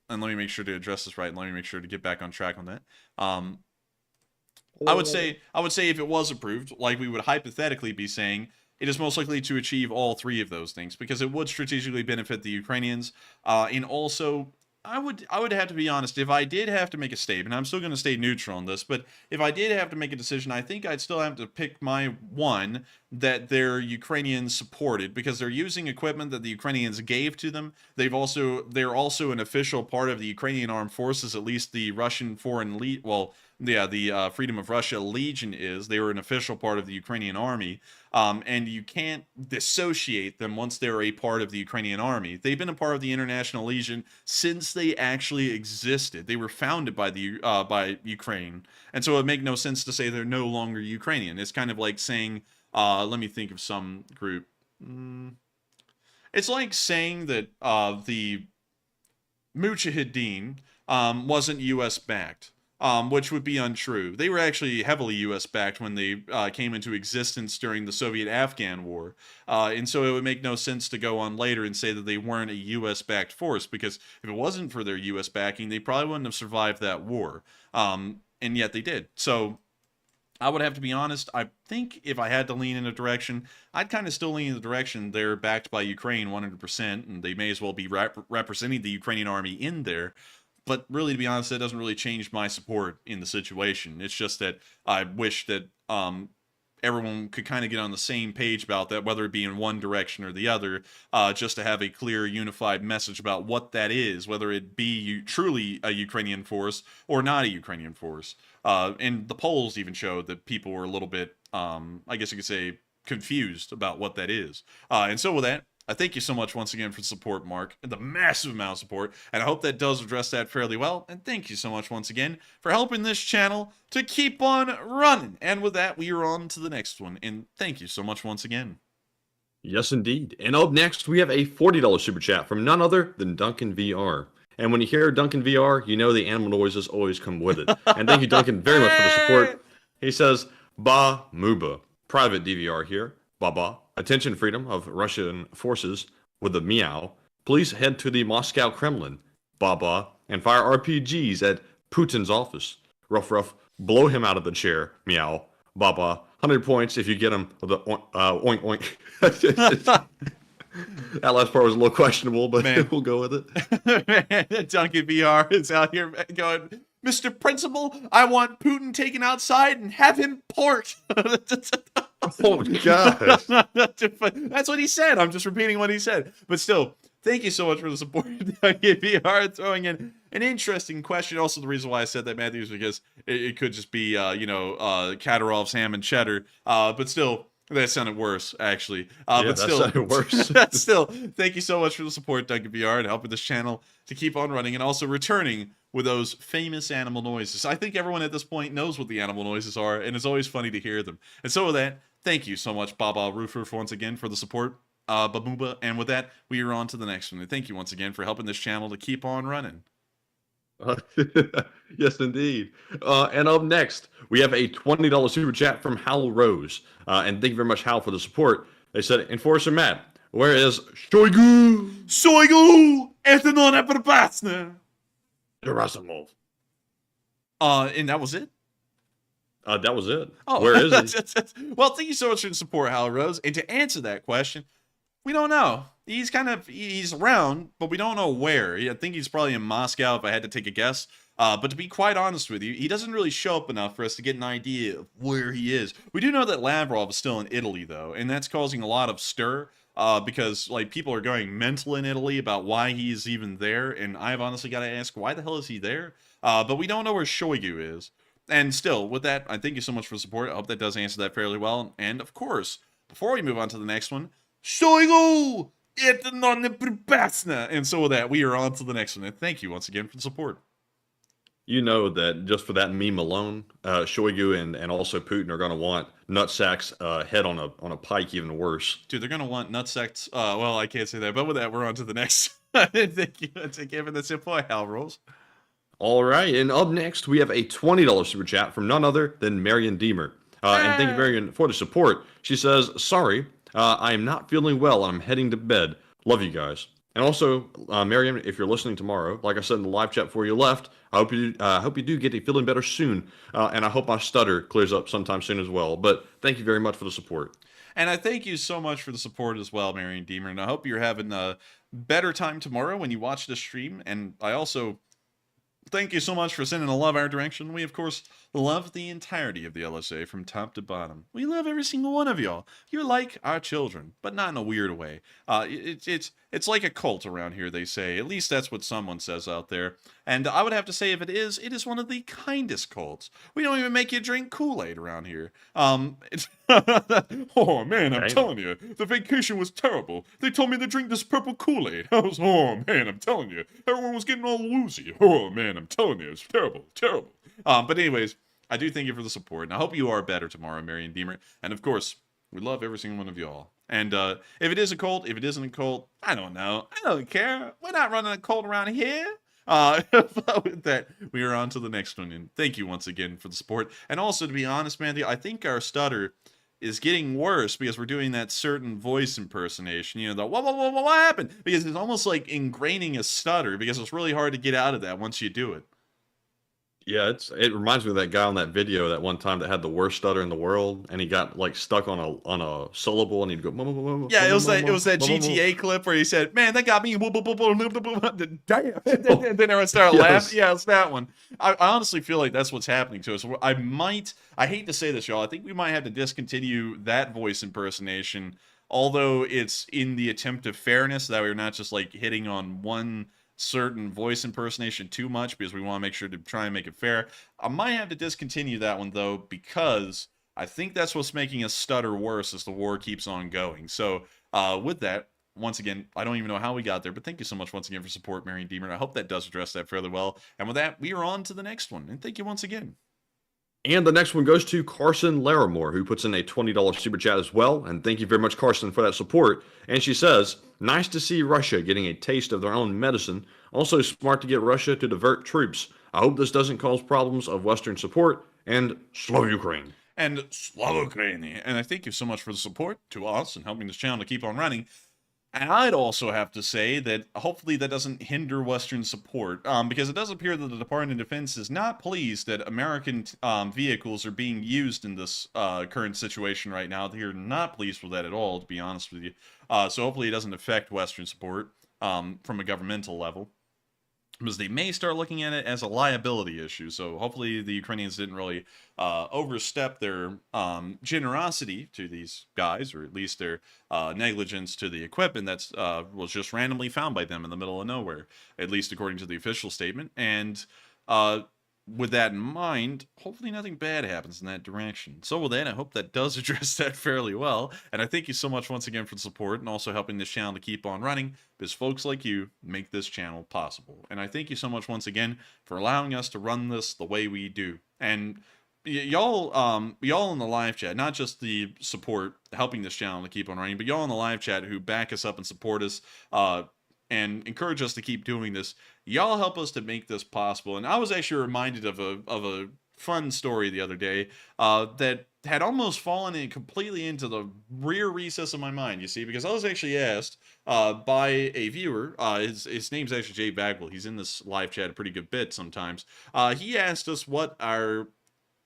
let me make sure to address this right, and let me make sure to get back on track on that. I would say if it was approved, like we would hypothetically be saying, it is most likely to achieve all three of those things, because it would strategically benefit the Ukrainians, and also I would have to be honest, if I did have to make a statement, I'm still going to stay neutral on this, but if I did have to make a decision, I think I'd still have to pick my one that they're Ukrainian supported, because they're using equipment that the Ukrainians gave to them. They're also an official part of the Ukrainian armed forces, at least the Russian the Freedom of Russia Legion is. They were an official part of the Ukrainian army, and you can't dissociate them once they're a part of the Ukrainian army. They've been a part of the International Legion since they actually existed. They were founded by Ukraine, and so it would make no sense to say they're no longer Ukrainian. It's kind of like saying, let me think of some group. It's like saying that the Mujahideen wasn't U.S. backed. which would be untrue. They were actually heavily U.S. backed when they came into existence during the Soviet-Afghan War, and so it would make no sense to go on later and say that they weren't a U.S. backed force, because if it wasn't for their U.S. backing, they probably wouldn't have survived that war, and yet they did. So I would have to be honest, I think if I had to lean in a direction, I'd kind of still lean in the direction they're backed by Ukraine 100%, and they may as well be representing the Ukrainian army in there. But really, to be honest, that doesn't really change my support in the situation. It's just that I wish that everyone could kind of get on the same page about that, whether it be in one direction or the other, just to have a clear, unified message about what that is, whether it be truly a Ukrainian force or not a Ukrainian force. And the polls even showed that people were a little bit, I guess you could say, confused about what that is. And so with that, I thank you so much once again for the support, Mark, and the massive amount of support, and I hope that does address that fairly well, and thank you so much once again for helping this channel to keep on running. And with that, we are on to the next one, and thank you so much once again. Yes, indeed. And up next, we have a $40 super chat from none other than Duncan VR. And when you hear Duncan VR, you know the animal noises always come with it. And thank you, Duncan, very much for the support. He says, Ba Muba, private DVR here. Baba, attention freedom of Russian forces with a meow. Please head to the Moscow Kremlin. Baba, and fire RPGs at Putin's office. Ruff, blow him out of the chair. Meow. Baba, 100 points if you get him with the oink oink. That last part was a little questionable, but we'll go with it. Man, Duncan VR is out here going, Mr. Principal, I want Putin taken outside and have him porked. Oh, gosh. That's what he said. I'm just repeating what he said. But still, thank you so much for the support. Duncan VR throwing in an interesting question. Also, the reason why I said that, Matthew, is because it could just be, Kadarov's ham and cheddar. But still, that sounded worse, actually. But still, that sounded worse. Still, thank you so much for the support, Duncan VR, and helping this channel to keep on running, and also returning with those famous animal noises. I think everyone at this point knows what the animal noises are, and it's always funny to hear them. And so with that, thank you so much, Baba Roofer, once again for the support, Bamuba. And with that, we are on to the next one. And thank you once again for helping this channel to keep on running. Yes, indeed. And up next, we have a $20 super chat from Hal Rose. And thank you very much, Hal, for the support. They said, Enforcer Matt, where is Shoigu? Shoigu! Это non опасно! Gerasimov. And that was it? That was it. Oh, where is he? Well, thank you so much for the support, Hal Rose. And to answer that question, we don't know. He's around, but we don't know where. I think he's probably in Moscow if I had to take a guess. But to be quite honest with you, he doesn't really show up enough for us to get an idea of where he is. We do know that Lavrov is still in Italy, though, and that's causing a lot of stir. Because like people are going mental in Italy about why he's even there, and I've honestly got to ask, why the hell is he there? But we don't know where Shoigu is. And still, with that, I thank you so much for the support. I hope that does answer that fairly well. And of course, before we move on to the next one, Shoigu! Это non опасно! And so with that, we are on to the next one. And thank you once again for the support. You know that just for that meme alone, Shoigu and also Putin are going to want Nutsack's head on a pike, even worse. Dude, they're going to want Nutsack's, well, I can't say that, but with that, we're on to the next. Thank you once again for the support, Hal Rolls. All right, and up next, we have a $20 super chat from none other than Marion Deemer. And thank you, Marion, for the support. She says, sorry, I am not feeling well, and I'm heading to bed. Love you guys. And also, Marion, if you're listening tomorrow, like I said in the live chat before you left, I hope you do get feeling better soon, and I hope my stutter clears up sometime soon as well. But thank you very much for the support. And I thank you so much for the support as well, Marion Deemer. And I hope you're having a better time tomorrow when you watch the stream. And I also thank you so much for sending a love our direction. We, of course, love the entirety of the LSA from top to bottom. We love every single one of y'all. You're like our children, but not in a weird way. It's like a cult around here, they say. At least that's what someone says out there. And I would have to say, if it is one of the kindest cults. We don't even make you drink Kool-Aid around here. Oh, man, I'm telling you, the vacation was terrible. They told me to drink this purple Kool-Aid. Oh, man, I'm telling you. Everyone was getting all woozy. Oh, man, I'm telling you, it's terrible, terrible. But anyways, I do thank you for the support, and I hope you are better tomorrow, Marion Deemer. And of course, we love every single one of y'all. And if it is a cult, if it isn't a cult, I don't know. I don't care. We're not running a cult around here. But with that, we are on to the next one. And thank you once again for the support. And also, to be honest, Mandy, I think our stutter is getting worse because we're doing that certain voice impersonation. You know, the what happened? Because it's almost like ingraining a stutter because it's really hard to get out of that once you do it. Yeah, it reminds me of that guy on that video that one time that had the worst stutter in the world, and he got like stuck on a syllable, and he'd go. Yeah, it was that GTA clip where he said, "Man, that got me." Damn. And then everyone started laughing. Yeah, it's that one. I honestly feel like that's what's happening to us. I hate to say this, y'all. I think we might have to discontinue that voice impersonation, although it's in the attempt of fairness that we're not just like hitting on one certain voice impersonation too much because we want to make sure to try and make it fair. I might have to discontinue that one though because I think that's what's making us stutter worse as the war keeps on going. So with that, once again, I don't even know how we got there, but thank you so much once again for support, Marion Deemer. I hope that does address that fairly well. And with that, we are on to the next one. And thank you once again. And the next one goes to Carson Larimore, who puts in a $20 super chat as well. And thank you very much, Carson, for that support. And she says, nice to see Russia getting a taste of their own medicine. Also smart to get Russia to divert troops. I hope this doesn't cause problems of Western support. And Slava Ukraine. And Slava Ukraine. And I thank you so much for the support to us and helping this channel to keep on running. And I'd also have to say that hopefully that doesn't hinder Western support, because it does appear that the Department of Defense is not pleased that American vehicles are being used in this current situation right now. They're not pleased with that at all, to be honest with you. So hopefully it doesn't affect Western support from a governmental level, because they may start looking at it as a liability issue. So hopefully the Ukrainians didn't really overstep their generosity to these guys, or at least their negligence to the equipment that was just randomly found by them in the middle of nowhere, at least according to the official statement. And with that in mind, hopefully nothing bad happens in that direction. So with that, I hope that does address that fairly well. And I thank you so much once again for the support and also helping this channel to keep on running, because folks like you make this channel possible. And I thank you so much once again for allowing us to run this the way we do. And y'all in the live chat, not just the support helping this channel to keep on running, but y'all in the live chat who back us up and support us, and encourage us to keep doing this. Y'all help us to make this possible. And I was actually reminded of a fun story the other day that had almost fallen in completely into the rear recess of my mind, you see, because I was actually asked by a viewer, his name's actually Jay Bagwell. He's in this live chat a pretty good bit sometimes. He asked us what our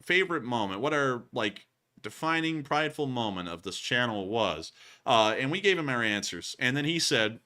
favorite moment, what our, like, defining, prideful moment of this channel was. And we gave him our answers. And then he said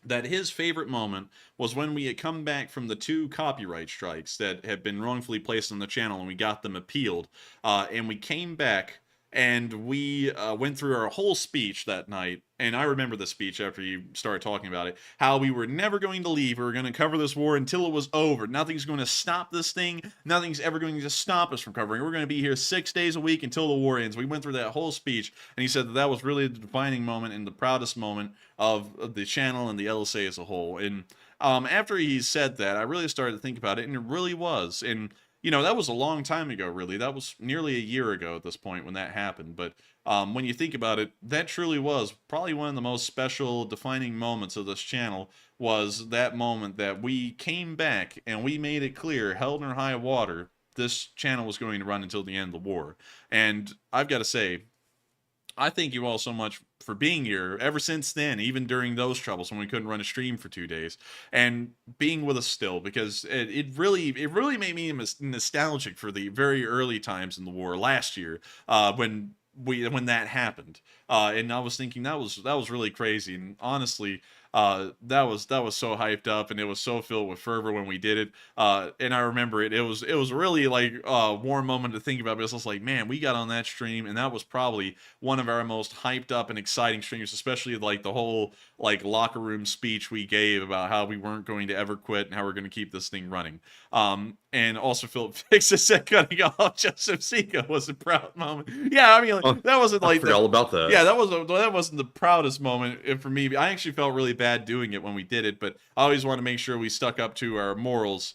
that his favorite moment was when we had come back from the 2 copyright strikes that had been wrongfully placed on the channel, and we got them appealed. And we came back and we went through our whole speech that night. And I remember the speech after you started talking about it, how we were never going to leave. We were going to cover this war until it was over. Nothing's going to stop this thing. Nothing's ever going to stop us from covering. We're going to be here 6 days a week until the war ends. We went through that whole speech, and he said that was really the defining moment and the proudest moment of the channel and the LSA as a whole. And after he said that, I really started to think about it, and it really was. And you know, that was a long time ago, really. That was nearly a year ago at this point when that happened. But when you think about it, that truly was probably one of the most special defining moments of this channel, was that moment that we came back and we made it clear, hell or high water, this channel was going to run until the end of the war. And I've got to say, I thank you all so much for being here ever since then, even during those troubles when we couldn't run a stream for 2 days, and being with us still, because it really made me nostalgic for the very early times in the war last year, when that happened. And I was thinking that was really crazy, and honestly, that was so hyped up, and it was so filled with fervor when we did it. And I remember it was really like a warm moment to think about, because I was like, man, we got on that stream, and that was probably one of our most hyped up and exciting streams, especially like the whole like locker room speech we gave about how we weren't going to ever quit and how we're going to keep this thing running. And also Philip Fixes said cutting off Joseph Sika was a proud moment. Yeah, I mean, like, that wasn't like, I forgot all about that. Yeah, that wasn't the proudest moment for me. I actually felt really bad doing it when we did it, but I always want to make sure we stuck up to our morals,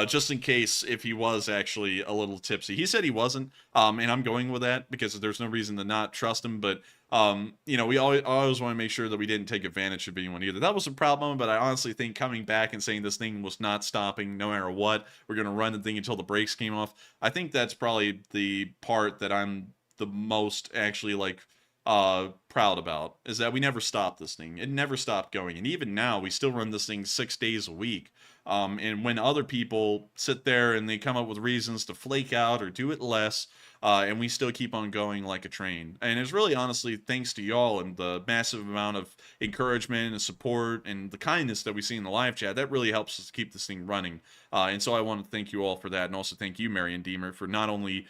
just in case if he was actually a little tipsy. He said he wasn't, and I'm going with that because there's no reason to not trust him, but You know, we always want to make sure that we didn't take advantage of anyone either. That was a problem, but I honestly think coming back and saying this thing was not stopping no matter what, we're going to run the thing until the brakes came off. I think that's probably the part that I'm the most actually like proud about, is that we never stopped this thing. It never stopped going. And even now we still run this thing 6 days a week. And when other people sit there and they come up with reasons to flake out or do it less, and we still keep on going like a train. And it's really honestly thanks to y'all and the massive amount of encouragement and support and the kindness that we see in the live chat. That really helps us keep this thing running. And so I want to thank you all for that. And also thank you, Marion Deemer, for not only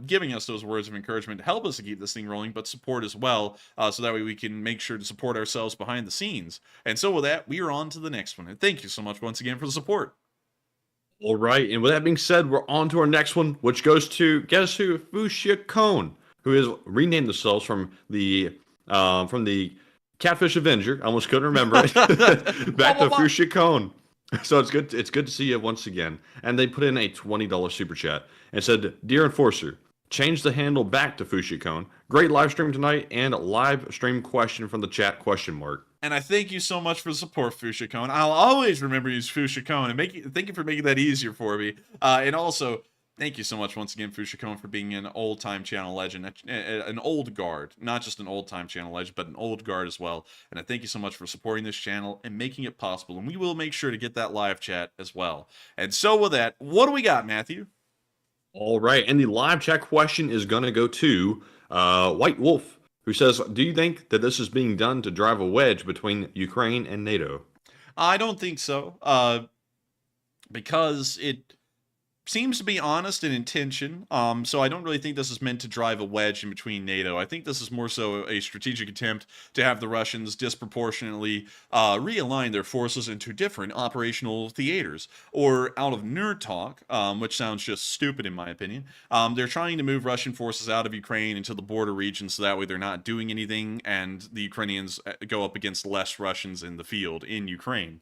giving us those words of encouragement to help us to keep this thing rolling, but support as well. So that way we can make sure to support ourselves behind the scenes. And so with that, we are on to the next one. And thank you so much once again for the support. All right, and with that being said, we're on to our next one, which goes to, guess who? Fuchsia Cone, who has renamed themselves from the Catfish Avenger. I almost couldn't remember it. Back to Fuchsia Cone. So it's good to see you once again. And they put in a $20 super chat and said, "Dear Enforcer, change the handle back to Fuchsia Cone. Great live stream tonight and live stream question from the chat question mark." And I thank you so much for the support, Fuchsia Cone. I'll always remember you as Fuchsia Cone, and thank you for making that easier for me. And also, thank you so much once again, Fuchsia Cone, for being an old-time channel legend, an old guard, not just an old-time channel legend, but an old guard as well. And I thank you so much for supporting this channel and making it possible. And we will make sure to get that live chat as well. And so with that, what do we got, Matthew? All right, and the live chat question is going to go to White Wolf, who says, "Do you think that this is being done to drive a wedge between Ukraine and NATO?" I don't think so, because it seems to be honest in intention. So I don't really think this is meant to drive a wedge in between NATO. I think this is more so a strategic attempt to have the Russians disproportionately realign their forces into different operational theaters. Or out of nerd talk, which sounds just stupid in my opinion, they're trying to move Russian forces out of Ukraine into the border region so that way they're not doing anything and the Ukrainians go up against less Russians in the field in Ukraine.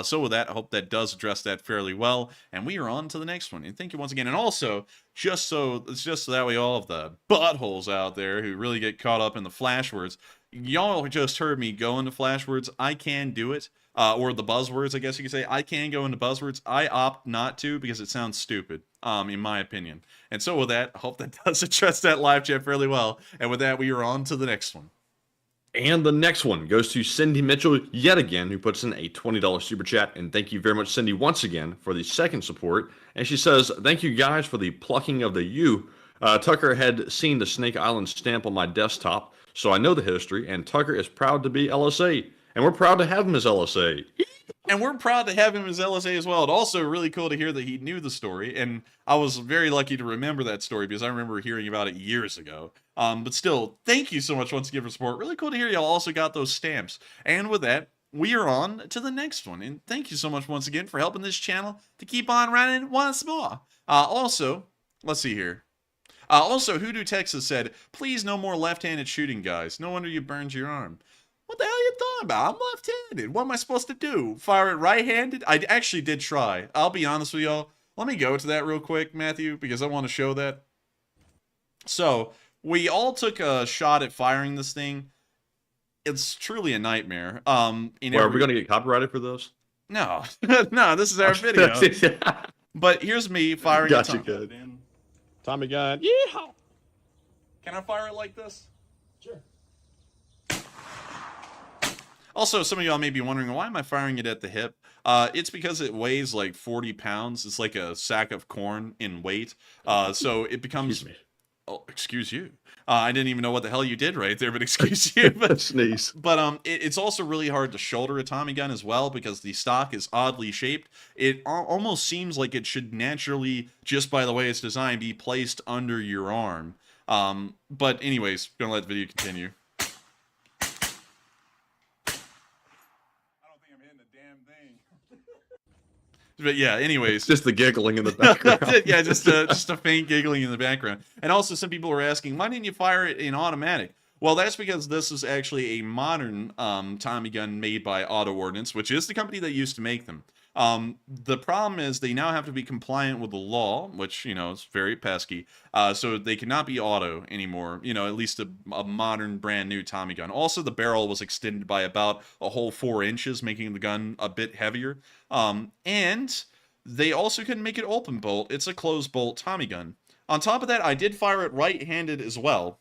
So with that, I hope that does address that fairly well. And we are on to the next one. And thank you once again. And also, just so that way all of the buttholes out there who really get caught up in the flash words, y'all just heard me go into flash words. I can do it. Or the buzzwords, I guess you could say. I can go into buzzwords. I opt not to because it sounds stupid, in my opinion. And so with that, I hope that does address that live chat fairly well. And with that, we are on to the next one. And the next one goes to Cindy Mitchell yet again, who puts in a $20 super chat. And thank you very much, Cindy, once again for the second support. And she says, "Thank you guys for the plucking of the U. Tucker had seen the Snake Island stamp on my desktop, so I know the history. And Tucker is proud to be LSA. And we're proud to have him as LSA." And we're proud to have him as LSA as well. It's also really cool to hear that he knew the story. And I was very lucky to remember that story because I remember hearing about it years ago. But still, thank you so much once again for support. Really cool to hear y'all also got those stamps. And with that, we are on to the next one. And thank you so much once again for helping this channel to keep on running once more. Also, let's see here. Also, Hoodoo Texas said, "Please no more left-handed shooting, guys. No wonder you burned your arm." What the hell are you talking about? I'm left-handed. What am I supposed to do? Fire it right-handed? I actually did try. I'll be honest with y'all. Let me go to that real quick, Matthew, because I want to show that. So, we all took a shot at firing this thing. It's truly a nightmare. Are we going to get copyrighted for those? No. No, this is our video. But here's me firing a Tommy gun. Yeehaw! Can I fire it like this? Sure. Also, some of y'all may be wondering, why am I firing it at the hip? It's because it weighs like 40 pounds. It's like a sack of corn in weight. So it becomes... Excuse me. Oh, excuse you. I didn't even know what the hell you did right there, but excuse you. But, sneeze. But it's also really hard to shoulder a Tommy gun as well because the stock is oddly shaped. It almost seems like it should naturally, just by the way it's designed, be placed under your arm. But anyways, gonna let the video continue. But yeah, anyways. Just the giggling in the background. Yeah, just a faint giggling in the background. And also some people were asking, why didn't you fire it in automatic? Well, that's because this is actually a modern Tommy gun made by Auto Ordnance, which is the company that used to make them. The problem is they now have to be compliant with the law, which, you know, is very pesky. So they cannot be auto anymore, you know, at least a modern brand new Tommy gun. Also, the barrel was extended by about a whole 4 inches, making the gun a bit heavier. And they also couldn't make it open bolt. It's a closed bolt Tommy gun. On top of that, I did fire it right-handed as well.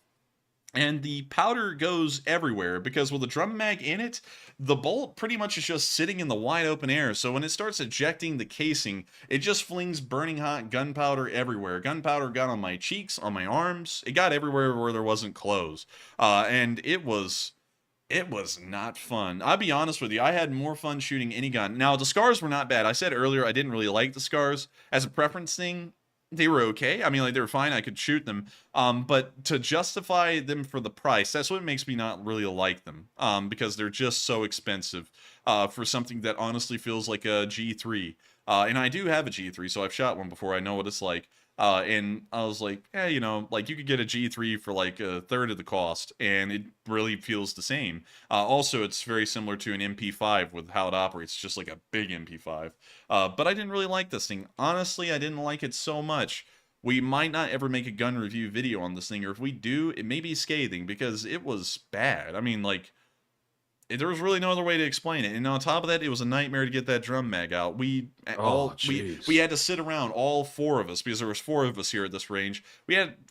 And the powder goes everywhere because with a drum mag in it, the bolt pretty much is just sitting in the wide open air. So when it starts ejecting the casing, it just flings burning hot gunpowder everywhere. Gunpowder got on my cheeks, on my arms. It got everywhere where there wasn't clothes. And it was not fun. I'll be honest with you. I had more fun shooting any gun. Now, the scars were not bad. I said earlier I didn't really like the scars. As a preference thing, they were okay. I mean, like, they were fine. I could shoot them. But to justify them for the price, that's what makes me not really like them. Because they're just so expensive for something that honestly feels like a G3. And I do have a G3, so I've shot one before. I know what it's like. And I was like, you know, like, you could get a G3 for like a third of the cost, and it really feels the same. Also, it's very similar to an MP5 with how it operates, just like a big MP5. But I didn't really like this thing. Honestly, I didn't like it so much. We might not ever make a gun review video on this thing, or if we do, it may be scathing, because it was bad. I mean, like, there was really no other way to explain it. And on top of that, it was a nightmare to get that drum mag out. We had to sit around, all 4 of us, because there was 4 of us here at this range.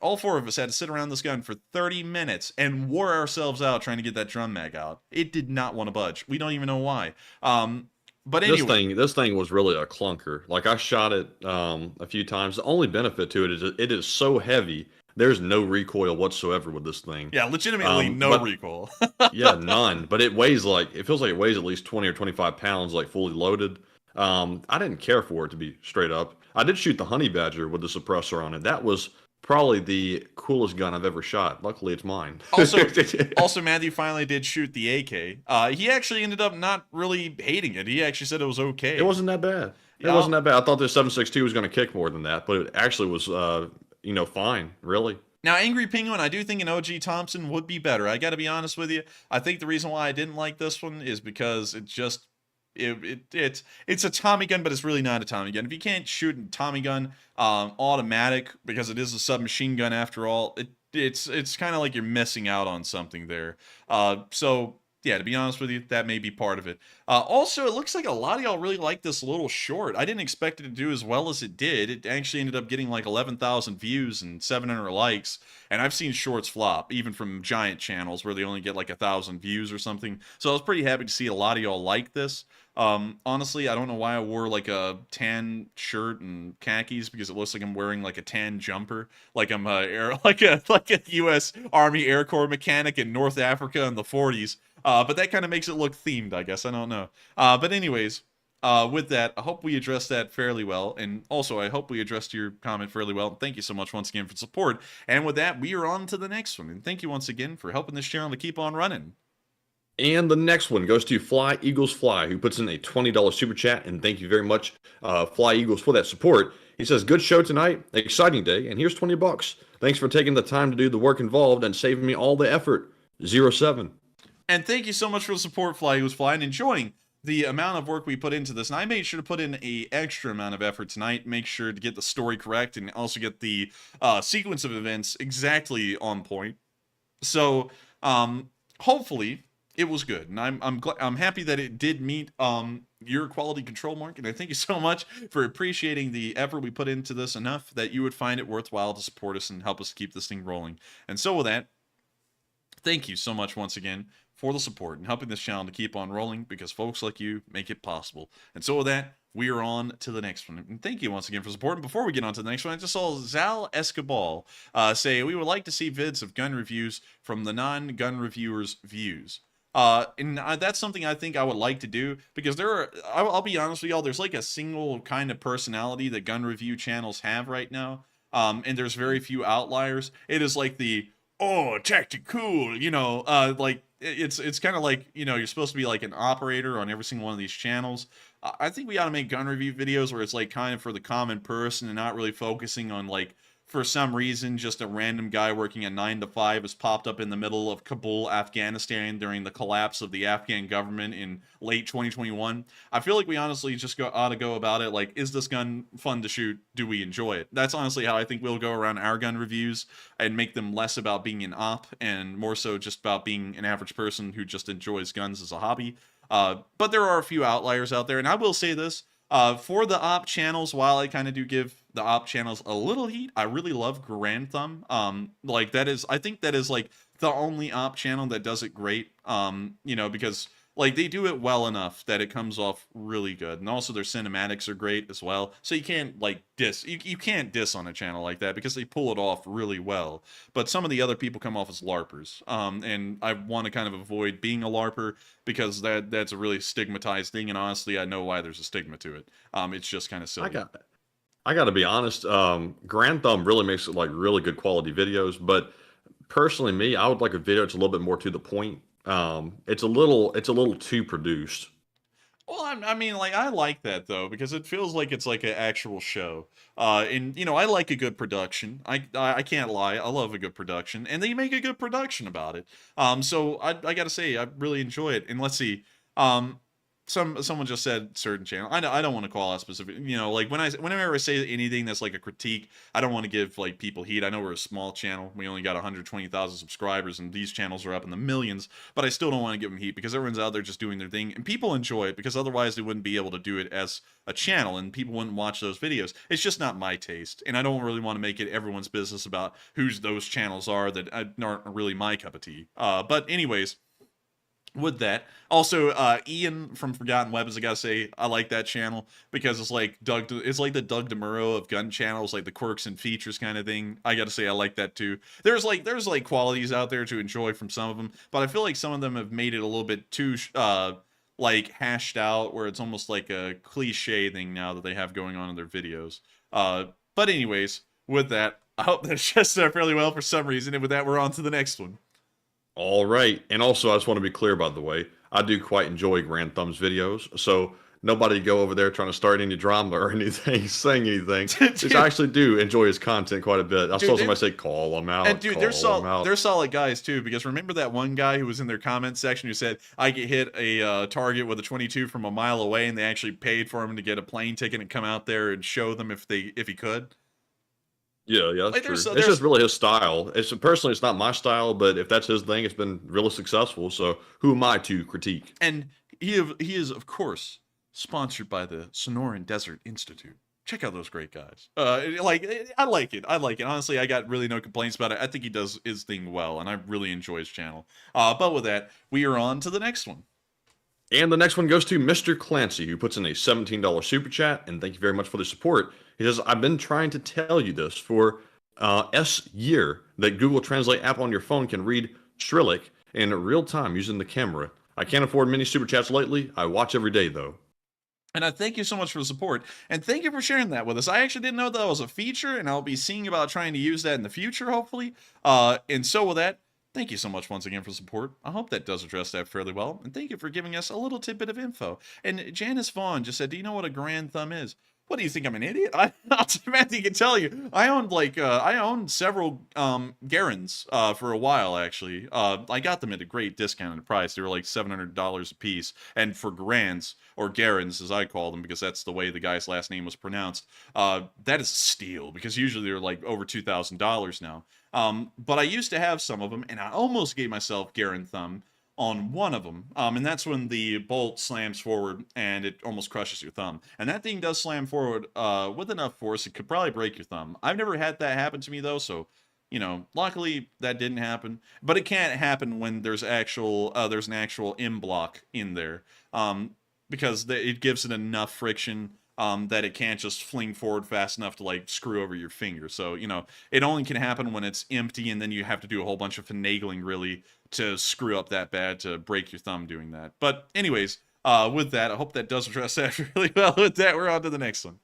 All 4 of us had to sit around this gun for 30 minutes and wore ourselves out trying to get that drum mag out. It did not want to budge. We don't even know why. But anyway, this thing was really a clunker. Like, I shot it a few times. The only benefit to it is it is so heavy. There's no recoil whatsoever with this thing. Yeah, legitimately no recoil. Yeah, none. But it feels like it weighs at least 20 or 25 pounds, like fully loaded. I didn't care for it, to be straight up. I did shoot the Honey Badger with the suppressor on it. That was probably the coolest gun I've ever shot. Luckily, it's mine. Also, Matthew finally did shoot the AK. He actually ended up not really hating it. He actually said it was okay. It wasn't that bad. It wasn't that bad. I thought the 7.62 was going to kick more than that, but it actually was, you know, fine, really. Now, Angry Penguin, I do think an OG Thompson would be better. I got to be honest with you. I think the reason why I didn't like this one is because it just it's a Tommy gun, but it's really not a Tommy gun. If you can't shoot a Tommy gun automatic, because it is a submachine gun after all, it's kind of like you're missing out on something there. So yeah, to be honest with you, that may be part of it. Also, it looks like a lot of y'all really like this little short. I didn't expect it to do as well as it did. It actually ended up getting like 11,000 views and 700 likes. And I've seen shorts flop, even from giant channels where they only get like 1,000 views or something. So I was pretty happy to see a lot of y'all like this. Honestly, I don't know why I wore like a tan shirt and khakis, because it looks like I'm wearing like a tan jumper, like I'm like a U.S. Army Air Corps mechanic in North Africa in the 40s. But that kind of makes it look themed, I guess. I don't know. But anyways, with that, I hope we addressed that fairly well. And also, I hope we addressed your comment fairly well. Thank you so much once again for support. And with that, we are on to the next one. And thank you once again for helping this channel to keep on running. And the next one goes to Fly Eagles Fly, who puts in a $20 super chat. And thank you very much, Fly Eagles, for that support. He says, good show tonight, exciting day, and here's $20. Thanks for taking the time to do the work involved and saving me all the effort. 07. And thank you so much for the support, Fly Eagles Fly, and enjoying the amount of work we put into this. And I made sure to put in an extra amount of effort tonight, make sure to get the story correct, and also get the sequence of events exactly on point. So, hopefully, it was good, and I'm happy that it did meet your quality control mark. And I thank you so much for appreciating the effort we put into this enough that you would find it worthwhile to support us and help us keep this thing rolling. And so with that, thank you so much once again for the support and helping this channel to keep on rolling, because folks like you make it possible. And so with that, we are on to the next one. And thank you once again for support. And before we get on to the next one, I just saw Zal Escabal say, we would like to see vids of gun reviews from the non-gun reviewers' views. And that's something I think I would like to do, because I'll be honest with y'all, there's like a single kind of personality that gun review channels have right now. And there's very few outliers. It is like the, oh, tactical, you know, like it's kind of like, you know, you're supposed to be like an operator on every single one of these channels. I think we ought to make gun review videos where it's like kind of for the common person and not really focusing on like for some reason, just a random guy working a 9 to 5 has popped up in the middle of Kabul, Afghanistan during the collapse of the Afghan government in late 2021. I feel like we honestly just ought to go about it like, is this gun fun to shoot? Do we enjoy it? That's honestly how I think we'll go around our gun reviews and make them less about being an op and more so just about being an average person who just enjoys guns as a hobby. But there are a few outliers out there, and I will say this. For the op channels, while I kind of do give the op channels a little heat, I really love Grand Thumb. Like I think that is like the only op channel that does it great. You know, because like they do it well enough that it comes off really good, and also their cinematics are great as well. So you can't like diss, you can't diss on a channel like that because they pull it off really well. But some of the other people come off as LARPers, and I want to kind of avoid being a LARPer because that's a really stigmatized thing, and honestly, I know why there's a stigma to it. It's just kind of silly. I got to be honest. Grand Thumb really makes like really good quality videos, but personally, me, I would like a video that's a little bit more to the point. It's a little too produced. Well, I mean, like, I like that, though, because it feels like it's like an actual show. And, you know, I like a good production. I can't lie. I love a good production. And they make a good production about it. So I gotta say, I really enjoy it. And let's see. Someone just said certain channel. I don't want to call out specific. You know, like whenever I say anything that's like a critique, I don't want to give like people heat. I know we're a small channel. We only got 120,000 subscribers, and these channels are up in the millions. But I still don't want to give them heat because everyone's out there just doing their thing, and people enjoy it because otherwise they wouldn't be able to do it as a channel, and people wouldn't watch those videos. It's just not my taste, and I don't really want to make it everyone's business about whose those channels are that aren't really my cup of tea. But anyways. With that, also Ian from Forgotten Weapons, I gotta say I like that channel because it's like it's like the Doug DeMuro of gun channels, like the quirks and features kind of thing. I gotta say I like that too. There's like qualities out there to enjoy from some of them, but I feel like some of them have made it a little bit too like hashed out, where it's almost like a cliche thing now that they have going on in their videos. But anyways, with that, I hope that shuts up fairly well for some reason, and with that, we're on to the next one. All right. And also, I just want to be clear, by the way, I do quite enjoy Grand Thumb's videos. So nobody go over there trying to start any drama or anything, saying anything. Because I actually do enjoy his content quite a bit. I saw somebody say, call him out. And dude, they're solid guys too, because remember that one guy who was in their comment section who said, I get hit a target with a 22 from a mile away, and they actually paid for him to get a plane ticket and come out there and show them if he could? Yeah, that's like, true. It's just really his style. Personally, it's not my style, but if that's his thing, it's been really successful. So who am I to critique? And he is, of course, sponsored by the Sonoran Desert Institute. Check out those great guys. I like it. Honestly, I got really no complaints about it. I think he does his thing well, and I really enjoy his channel. But with that, we are on to the next one. And the next one goes to Mr. Clancy, who puts in a $17 super chat, and thank you very much for the support. He says, I've been trying to tell you this for year that Google Translate app on your phone can read Cyrillic in real time using the camera. I can't afford many super chats lately. I watch every day, though. And I thank you so much for the support. And thank you for sharing that with us. I actually didn't know that was a feature, and I'll be seeing about trying to use that in the future, hopefully. And so with that, thank you so much once again for support. I hope that does address that fairly well. And thank you for giving us a little tidbit of info. And Janice Vaughn just said, do you know what a Grand Thumb is? What do you think, I'm an idiot? Samantha can tell you. I owned several Garens for a while, actually. I got them at a great discounted price. They were like $700 a piece. And for Grands, or Garens as I call them, because that's the way the guy's last name was pronounced, that is a steal, because usually they're like over $2,000 now. But I used to have some of them, and I almost gave myself Garen Thumb on one of them, and that's when the bolt slams forward and it almost crushes your thumb. And that thing does slam forward with enough force, it could probably break your thumb. I've never had that happen to me though, so you know, luckily that didn't happen. But it can't happen when there's an actual M block in there, because it gives it enough friction that it can't just fling forward fast enough to like screw over your finger. So, you know, it only can happen when it's empty, and then you have to do a whole bunch of finagling really to screw up that bad to break your thumb doing that. But anyways, with that, I hope that does address that really well. With that, we're on to the next one.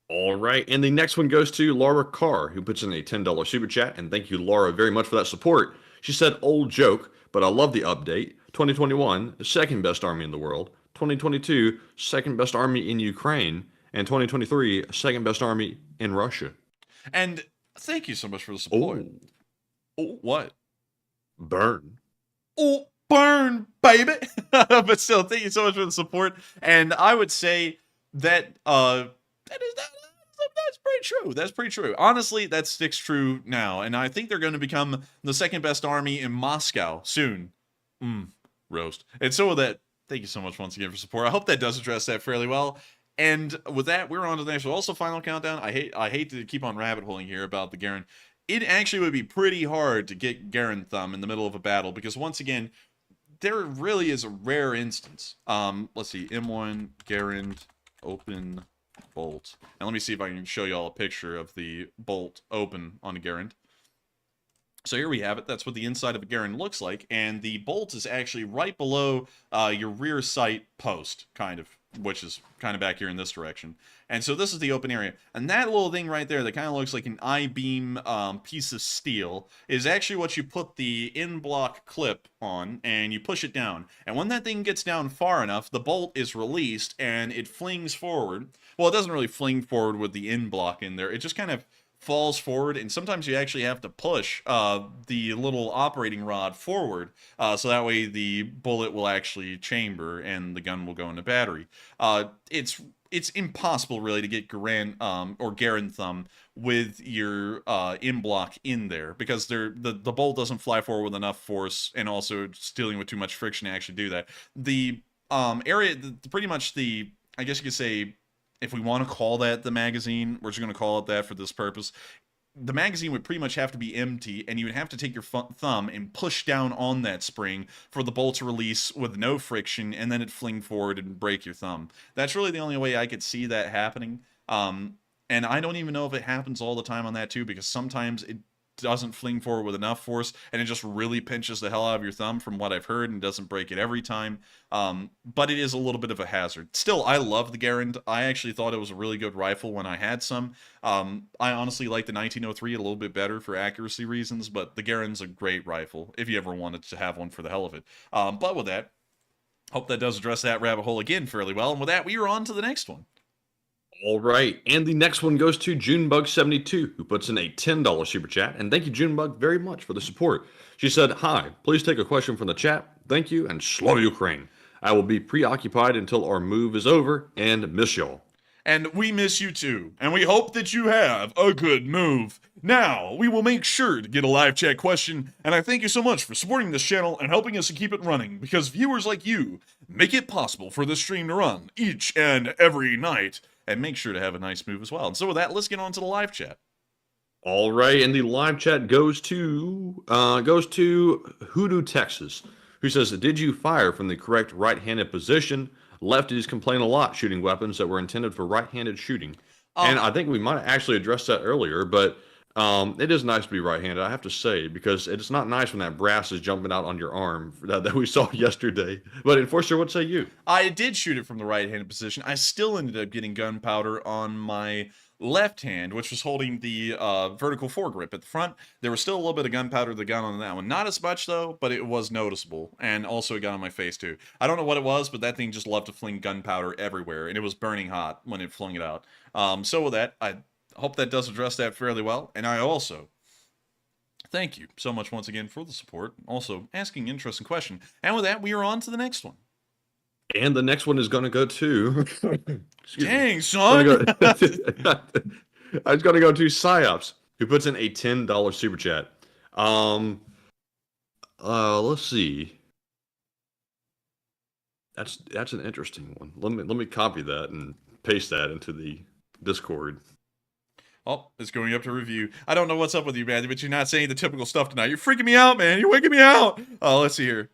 All right, and the next one goes to Laura Carr, who puts in a $10 super chat, and thank you, Laura, very much for that support. She said, old joke, but I love the update. 2021, second best army in the world. 2022, second best army in Ukraine. And 2023, second best army in Russia. And Thank you so much for the support. Oh, what? Burn. Oh, burn, baby. But still, thank you so much for the support. And I would say that that's pretty true. That's pretty true. Honestly, that sticks true now. And I think they're going to become the second best army in Moscow soon. Roast. And so with that, thank you so much once again for support. I hope that does address that fairly well. And with that, we're on to the next one. Also, final countdown. I hate to keep on rabbit holing here about the Garen. It actually would be pretty hard to get Garen Thumb in the middle of a battle because once again, there really is a rare instance. Let's see, M1 Garen open bolt, and let me see if I can show you all a picture of the bolt open on a Garen. So here we have it. That's what the inside of a Garen looks like, and the bolt is actually right below your rear sight post, kind of, which is kind of back here in this direction. And so this is the open area. And that little thing right there that kind of looks like an I-beam piece of steel is actually what you put the in-block clip on, and you push it down. And when that thing gets down far enough, the bolt is released, and it flings forward. Well, it doesn't really fling forward with the in-block in there. It just kind of falls forward, and sometimes you actually have to push the little operating rod forward so that way the bullet will actually chamber and the gun will go into battery. It's impossible really to get Garen Thumb with your in-block in there because the bolt doesn't fly forward with enough force, and also it's dealing with too much friction to actually do that. The area, pretty much the, I guess you could say, if we want to call that the magazine, we're just going to call it that for this purpose. The magazine would pretty much have to be empty, and you would have to take your thumb and push down on that spring for the bolt to release with no friction, and then it'd fling forward and break your thumb. That's really the only way I could see that happening. And I don't even know if it happens all the time on that too, because sometimes it doesn't fling forward with enough force, and it just really pinches the hell out of your thumb from what I've heard, and doesn't break it every time. But it is a little bit of a hazard. Still, I love the Garand. I actually thought it was a really good rifle when I had some. I honestly like the 1903 a little bit better for accuracy reasons, but the Garand's a great rifle if you ever wanted to have one for the hell of it. But with that, hope that does address that rabbit hole again fairly well. And with that, we are on to the next one. All right, and the next one goes to Junebug72, who puts in a $10 super chat. And thank you, Junebug, very much for the support. She said, "Hi, please take a question from the chat. Thank you, and slow Ukraine. I will be preoccupied until our move is over, and miss y'all." And we miss you too, and we hope that you have a good move. Now, we will make sure to get a live chat question, and I thank you so much for supporting this channel and helping us to keep it running, because viewers like you make it possible for this stream to run each and every night. And make sure to have a nice move as well. And so with that, let's get on to the live chat. All right, and the live chat goes to Hoodoo, Texas, who says, "Did you fire from the correct right-handed position? Lefties complain a lot shooting weapons that were intended for right-handed shooting." And I think we might have actually addressed that earlier, but it is nice to be right-handed, I have to say, because it's not nice when that brass is jumping out on your arm that we saw yesterday. But Enforcer, what say you? I did shoot it from the right-handed position. I still ended up getting gunpowder on my left hand, which was holding the vertical foregrip at the front. There was still a little bit of gunpowder that got on that one. Not as much, though, but it was noticeable. And also it got on my face, too. I don't know what it was, but that thing just loved to fling gunpowder everywhere. And it was burning hot when it flung it out. So with that, I hope that does address that fairly well. And I also thank you so much once again for the support. Also asking an interesting question. And with that, we are on to the next one. And the next one is going to go to... Dang, son! I was going to go to Psyops, who puts in a $10 super chat. Let's see. That's an interesting one. Let me copy that and paste that into the Discord. Oh, it's going up to review. I don't know what's up with you, man, but you're not saying the typical stuff tonight. You're freaking me out, man. You're waking me out. Oh, let's see here.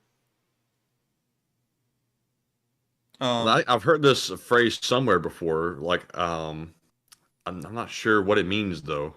I've heard this phrase somewhere before. Like, I'm not sure what it means, though.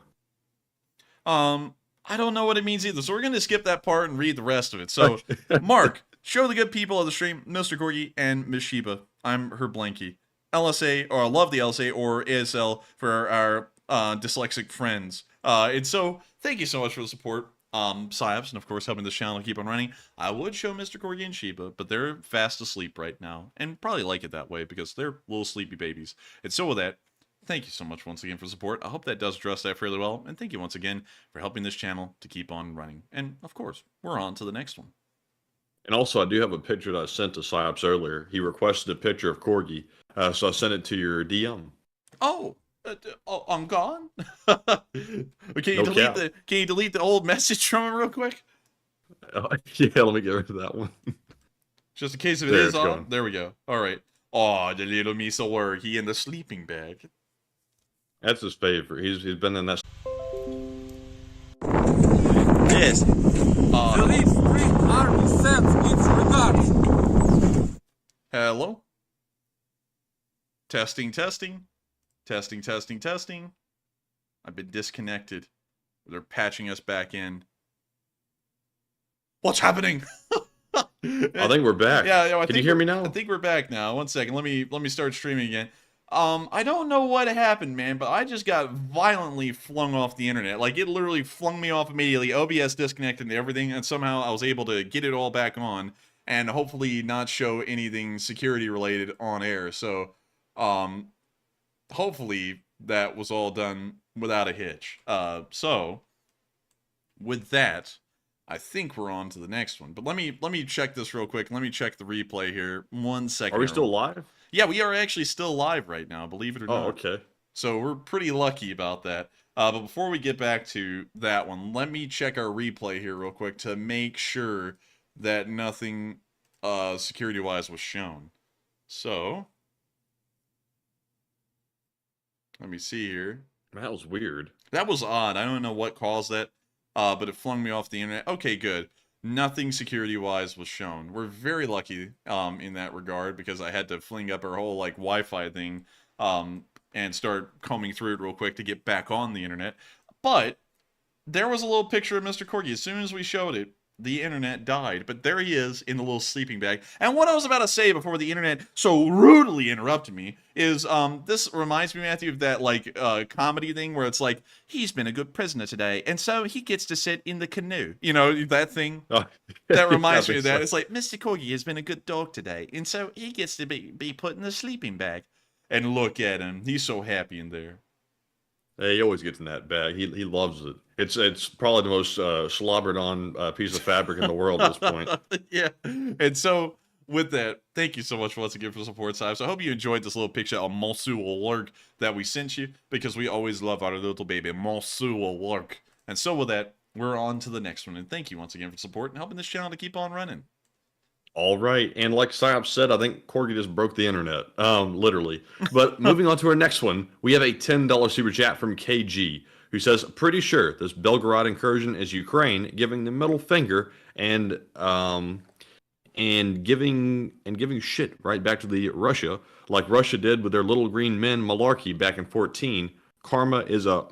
I don't know what it means either. So we're going to skip that part and read the rest of it. So, Mark, show the good people of the stream, Mr. Corgi and Miss Sheba. I'm her blankie. LSA, or I love the LSA, or ASL for our dyslexic friends. And so, thank you so much for the support, Psyops, and of course helping this channel keep on running. I would show Mr. Corgi and Sheba, but they're fast asleep right now, and probably like it that way because they're little sleepy babies. And so with that, thank you so much once again for support. I hope that does address that fairly well. And thank you once again for helping this channel to keep on running. And of course, we're on to the next one. And also, I do have a picture that I sent to Psyops earlier. He requested a picture of Corgi, so I sent it to your DM. Oh, I'm gone. Can you delete the old message from him real quick? Yeah, let me get rid of that one. Just in case if it is on. There we go. All right. Oh, the little miso he in the sleeping bag. That's his favorite. He's been in that. Yes. The Leaf Spring Army sends its regards. Hello? Testing, testing. Testing, testing, testing. I've been disconnected. They're patching us back in. What's happening? I think we're back. Yeah, Can you hear me now? I think we're back now. One second. Let me start streaming again. I don't know what happened, man, but I just got violently flung off the internet. Like, it literally flung me off immediately. OBS disconnected and everything, and somehow I was able to get it all back on and hopefully not show anything security related on air. So, hopefully that was all done without a hitch. So with that, I think we're on to the next one. But let me check this real quick. Let me check the replay here. 1 second. Are we still live? Yeah, we are actually still live right now, believe it or not. Oh, okay. So we're pretty lucky about that. But before we get back to that one, let me check our replay here real quick to make sure that nothing security-wise was shown. So let me see here. That was weird. That was odd. I don't know what caused that, but it flung me off the internet. Okay, good. Nothing security-wise was shown. We're very lucky in that regard because I had to fling up our whole like Wi-Fi thing and start combing through it real quick to get back on the internet. But there was a little picture of Mr. Corgi. As soon as we showed it, the internet died. But there he is in the little sleeping bag. And what I was about to say before the internet so rudely interrupted me is this reminds me, Matthew, of that like comedy thing where it's like, he's been a good prisoner today, and so he gets to sit in the canoe. You know, that thing? Oh, that reminds me of that. It's like, Mr. Corgi has been a good dog today, and so he gets to be put in the sleeping bag. And look at him. He's so happy in there. Hey, he always gets in that bag. He loves it. It's probably the most slobbered on piece of fabric in the world at this point. Yeah. And so with that, thank you so much once again for the support, Sives. So I hope you enjoyed this little picture of Monsieur Lurk that we sent you, because we always love our little baby Monsieur Lurk. And so with that, we're on to the next one. And thank you once again for support and helping this channel to keep on running. All right, and like Psyops said, I think Corgi just broke the internet, literally. But moving on to our next one, we have a $10 super chat from KG, who says, "Pretty sure this Belgorod incursion is Ukraine giving the middle finger and giving shit right back to the Russia, like Russia did with their little green men malarkey back in 14. Karma is a."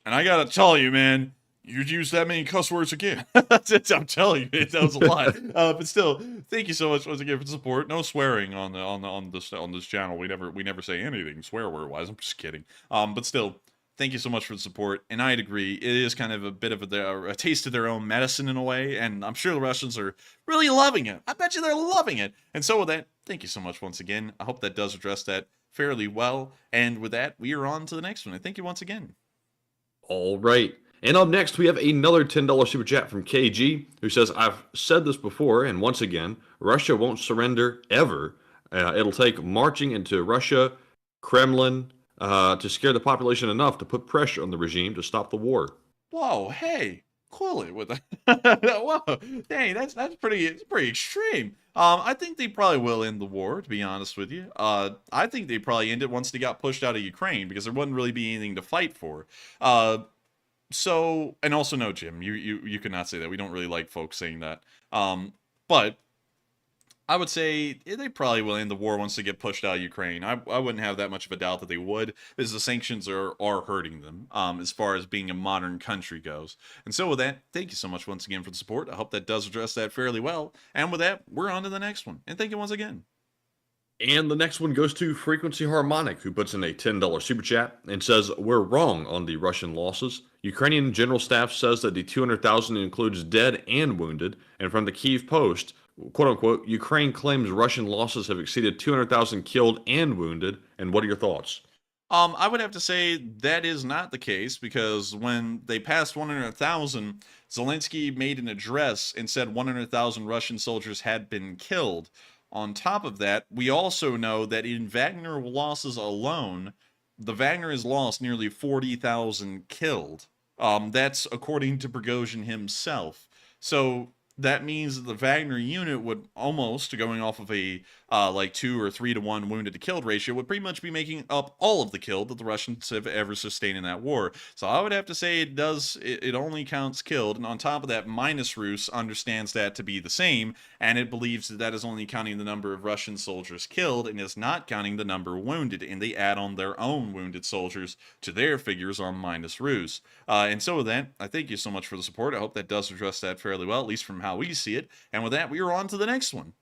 And I gotta tell you, man. You'd use that many cuss words again. I'm telling you, that was a lot. But still, thank you so much once again for the support. No swearing on this channel. We never say anything swear word wise. I'm just kidding. But still, thank you so much for the support. And I'd agree, it is kind of a bit of a taste of their own medicine in a way. And I'm sure the Russians are really loving it. I bet you they're loving it. And so with that, thank you so much once again. I hope that does address that fairly well. And with that, we are on to the next one. And thank you once again. All right. And up next, we have another $10 super chat from KG, who says, "I've said this before, and once again, Russia won't surrender ever. It'll take marching into Russia, Kremlin, to scare the population enough to put pressure on the regime to stop the war." Whoa, hey, cool it with that. Whoa, dang, that's pretty extreme. I think they probably will end the war, to be honest with you. I think they probably end it once they got pushed out of Ukraine, because there wouldn't really be anything to fight for. So, and also no, Jim, you cannot say that. We don't really like folks saying that. But I would say they probably will end the war once they get pushed out of Ukraine. I wouldn't have that much of a doubt that they would, because the sanctions are hurting them, as far as being a modern country goes. And so with that, thank you so much once again for the support. I hope that does address that fairly well. And with that, we're on to the next one. And thank you once again. And the next one goes to Frequency Harmonic, who puts in a $10 super chat and says, "We're wrong on the Russian losses. Ukrainian General Staff says that the 200,000 includes dead and wounded, and from the Kyiv Post, quote-unquote, Ukraine claims Russian losses have exceeded 200,000 killed and wounded, and what are your thoughts?" I would have to say that is not the case because when they passed 100,000, Zelenskyy made an address and said 100,000 Russian soldiers had been killed. On top of that, we also know that in Wagner losses alone, the Wagner has lost nearly 40,000 killed. That's according to Prigozhin himself. So that means that the Wagner unit would almost, going off of a like 2 or 3 to 1 wounded to killed ratio, would pretty much be making up all of the killed that the Russians have ever sustained in that war. So I would have to say it only counts killed, and on top of that, Minus Rus understands that to be the same, and it believes that that is only counting the number of Russian soldiers killed and is not counting the number wounded, and they add on their own wounded soldiers to their figures on Minus Rus. And so with that, I thank you so much for the support. I hope that does address that fairly well, at least from how we see it. And with that, we are on to the next one.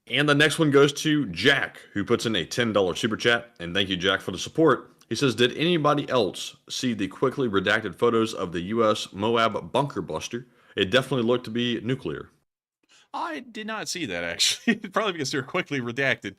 And the next one goes to Jack, who puts in a $10 super chat. And thank you, Jack, for the support. He says, did anybody else see the quickly redacted photos of the U.S. Moab bunker buster? It definitely looked to be nuclear. I did not see that, actually. Probably because they were quickly redacted.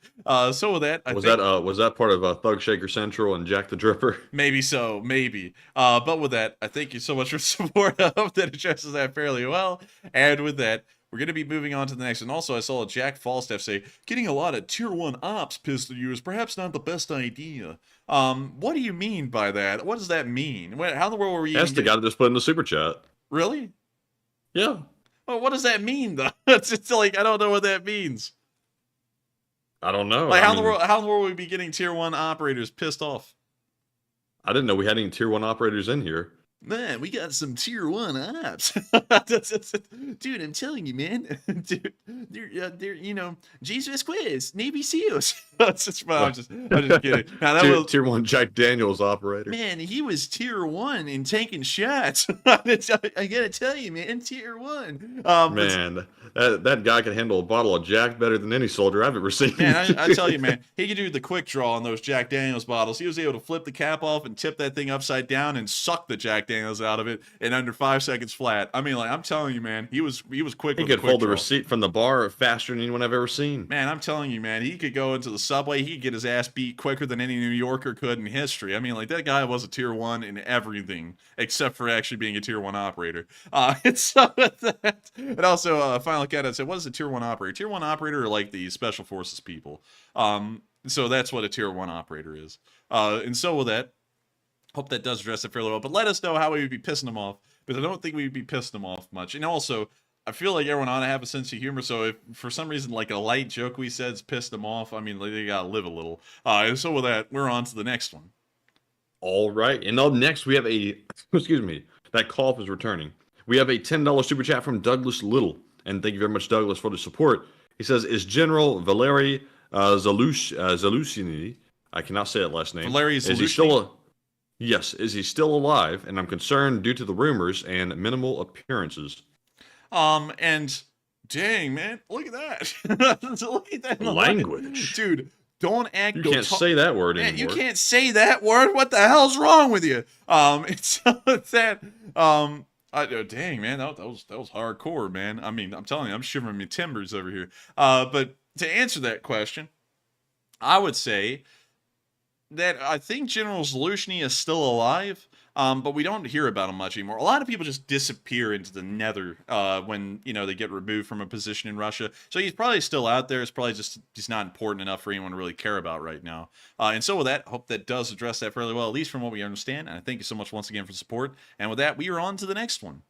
So with that, Was that part of Thug Shaker Central and Jack the Dripper? Maybe so, maybe. But with that, I thank you so much for support. I hope that addresses that fairly well. And with that, we're going to be moving on to the next one. Also, I saw Jack Falstaff say, getting a lot of Tier 1 ops pissed at you is perhaps not the best idea. What do you mean by that? What does that mean? How in the world were we That's the guy that just put in the super chat. Really? Yeah. Well, what does that mean, though? It's like, I don't know what that means. I don't know. Like, how in the world would we be getting Tier 1 operators pissed off? I didn't know we had any Tier 1 operators in here. Man, we got some Tier 1 ops. Dude, I'm telling you, man. Dude, they're you know, Jesus Quiz, Navy SEALs. I'm just kidding. Now, Tier 1 Jack Daniels operator. Man, he was Tier 1 in taking shots. I gotta tell you, man, Tier 1. Man, that guy can handle a bottle of Jack better than any soldier I've ever seen. Man, I tell you, man, he could do the quick draw on those Jack Daniels bottles. He was able to flip the cap off and tip that thing upside down and suck the Jack Daniels out of it in under 5 seconds flat. I mean, like, I'm telling you, man, he was quick. He could hold the receipt from the bar faster than anyone I've ever seen. Man, I'm telling you, man, he could go into the subway. He could get his ass beat quicker than any New Yorker could in history. I mean, like, that guy was a Tier 1 in everything except for actually being a Tier 1 operator. And so with that, and also Final Cat said, what is a Tier 1 operator? Tier 1 operator are like the Special Forces people. So that's what a Tier 1 operator is. And so with that, hope that does address it fairly well. But let us know how we would be pissing them off, because I don't think we would be pissing them off much. And also, I feel like everyone ought to have a sense of humor. So if for some reason, like, a light joke we said's pissed them off, I mean, like, they gotta live a little. And so with that, we're on to the next one. All right. And up next, we have a, excuse me, that cough is returning. We have a $10 super chat from Douglas Little. And thank you very much, Douglas, for the support. He says, is General Valery Zelenskyy, I cannot say that last name. Valery Zelenskyy? Is he still yes, is he still alive? And I'm concerned due to the rumors and minimal appearances. And dang, man, look at that. Look at that language. Dude, don't act. You can't say that word man, anymore. You can't say that word. What the hell's wrong with you? It's that. Dang, man, that was hardcore, man. I mean, I'm telling you, I'm shivering my timbers over here. But to answer that question, I would say that I think General Zelenskyy is still alive, but we don't hear about him much anymore. A lot of people just disappear into the nether when, you know, they get removed from a position in Russia. So he's probably still out there. It's probably just he's not important enough for anyone to really care about right now. And so with that, I hope that does address that fairly well, at least from what we understand. And I thank you so much once again for support. And with that, we are on to the next one.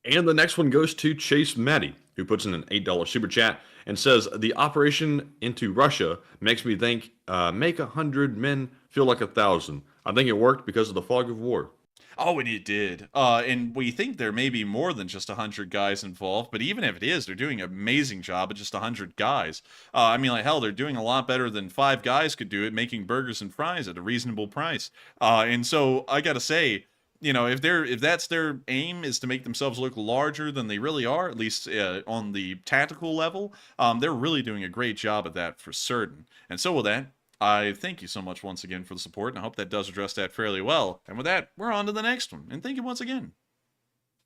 And the next one goes to Chase Matty, who puts in an $8 super chat and says, the operation into Russia makes me think, make 100 men feel like 1,000. I think it worked because of the fog of war. Oh, and it did. And we think there may be more than just 100 guys involved, but even if it is, they're doing an amazing job at just 100 guys. I mean, like, hell, they're doing a lot better than 5 guys could do it, making burgers and fries at a reasonable price. And so I gotta say, you know, if that's their aim, is to make themselves look larger than they really are, at least on the tactical level, they're really doing a great job at that for certain. And so with that, I thank you so much once again for the support, and I hope that does address that fairly well. And with that, we're on to the next one. And thank you once again.